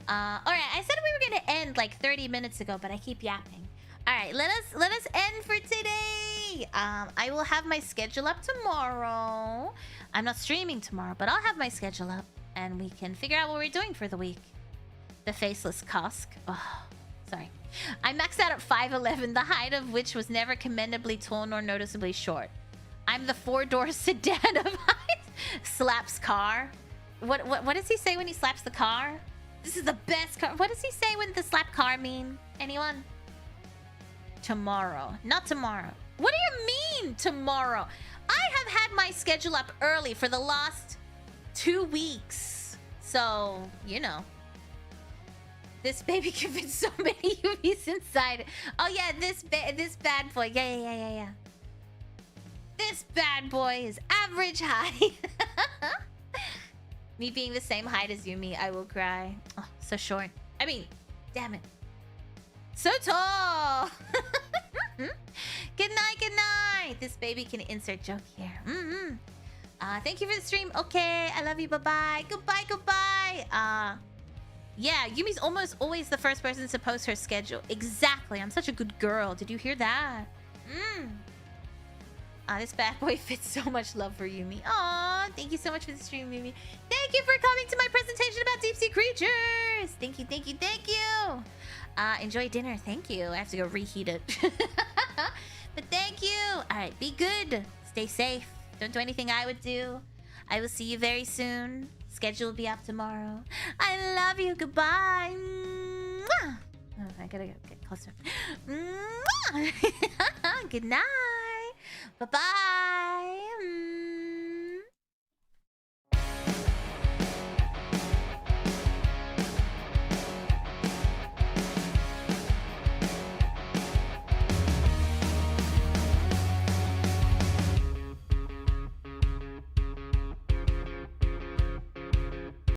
Speaker 1: Alright, I said we were gonna end like 30 minutes ago, but I keep yapping. Alright, let us end for today. I will have my schedule up tomorrow. I'm not streaming tomorrow, but I'll have my schedule up and we can figure out what we're doing for the week. The faceless Cusk. Oh, sorry. I maxed out at 5'11", the height of which was never commendably tall nor noticeably short. I'm the 4-door sedan of height. Slaps car. What does he say when he slaps the car? This is the best car. What does he say when the slap car mean? Anyone? Tomorrow. Not tomorrow. What do you mean tomorrow? I have had my schedule up early for the last 2 weeks. So, you know. This baby can fit so many UVs inside. Oh yeah, this bad boy. Yeah. This bad boy is average height. Me being the same height as Yumi, I will cry. Oh, so short. I mean, damn it. So tall. this baby can insert joke here. Thank you for the stream. Okay, I love you. Bye-bye. Goodbye, goodbye. Yeah, Yumi's almost always the first person to post her schedule. Exactly. I'm such a good girl. Did you hear that? This bad boy fits so much love for Yumi. Aw, thank you so much for the stream, Yumi. Thank you for coming to my presentation about deep sea creatures. Thank you, thank you, thank you. Enjoy dinner. Thank you. I have to go reheat it. But thank you. All right, be good. Stay safe. Don't do anything I would do. I will see you very soon. Schedule will be up tomorrow. I love you. Goodbye. Mwah. Oh, I gotta get closer. Mwah. Good night. Bye-bye.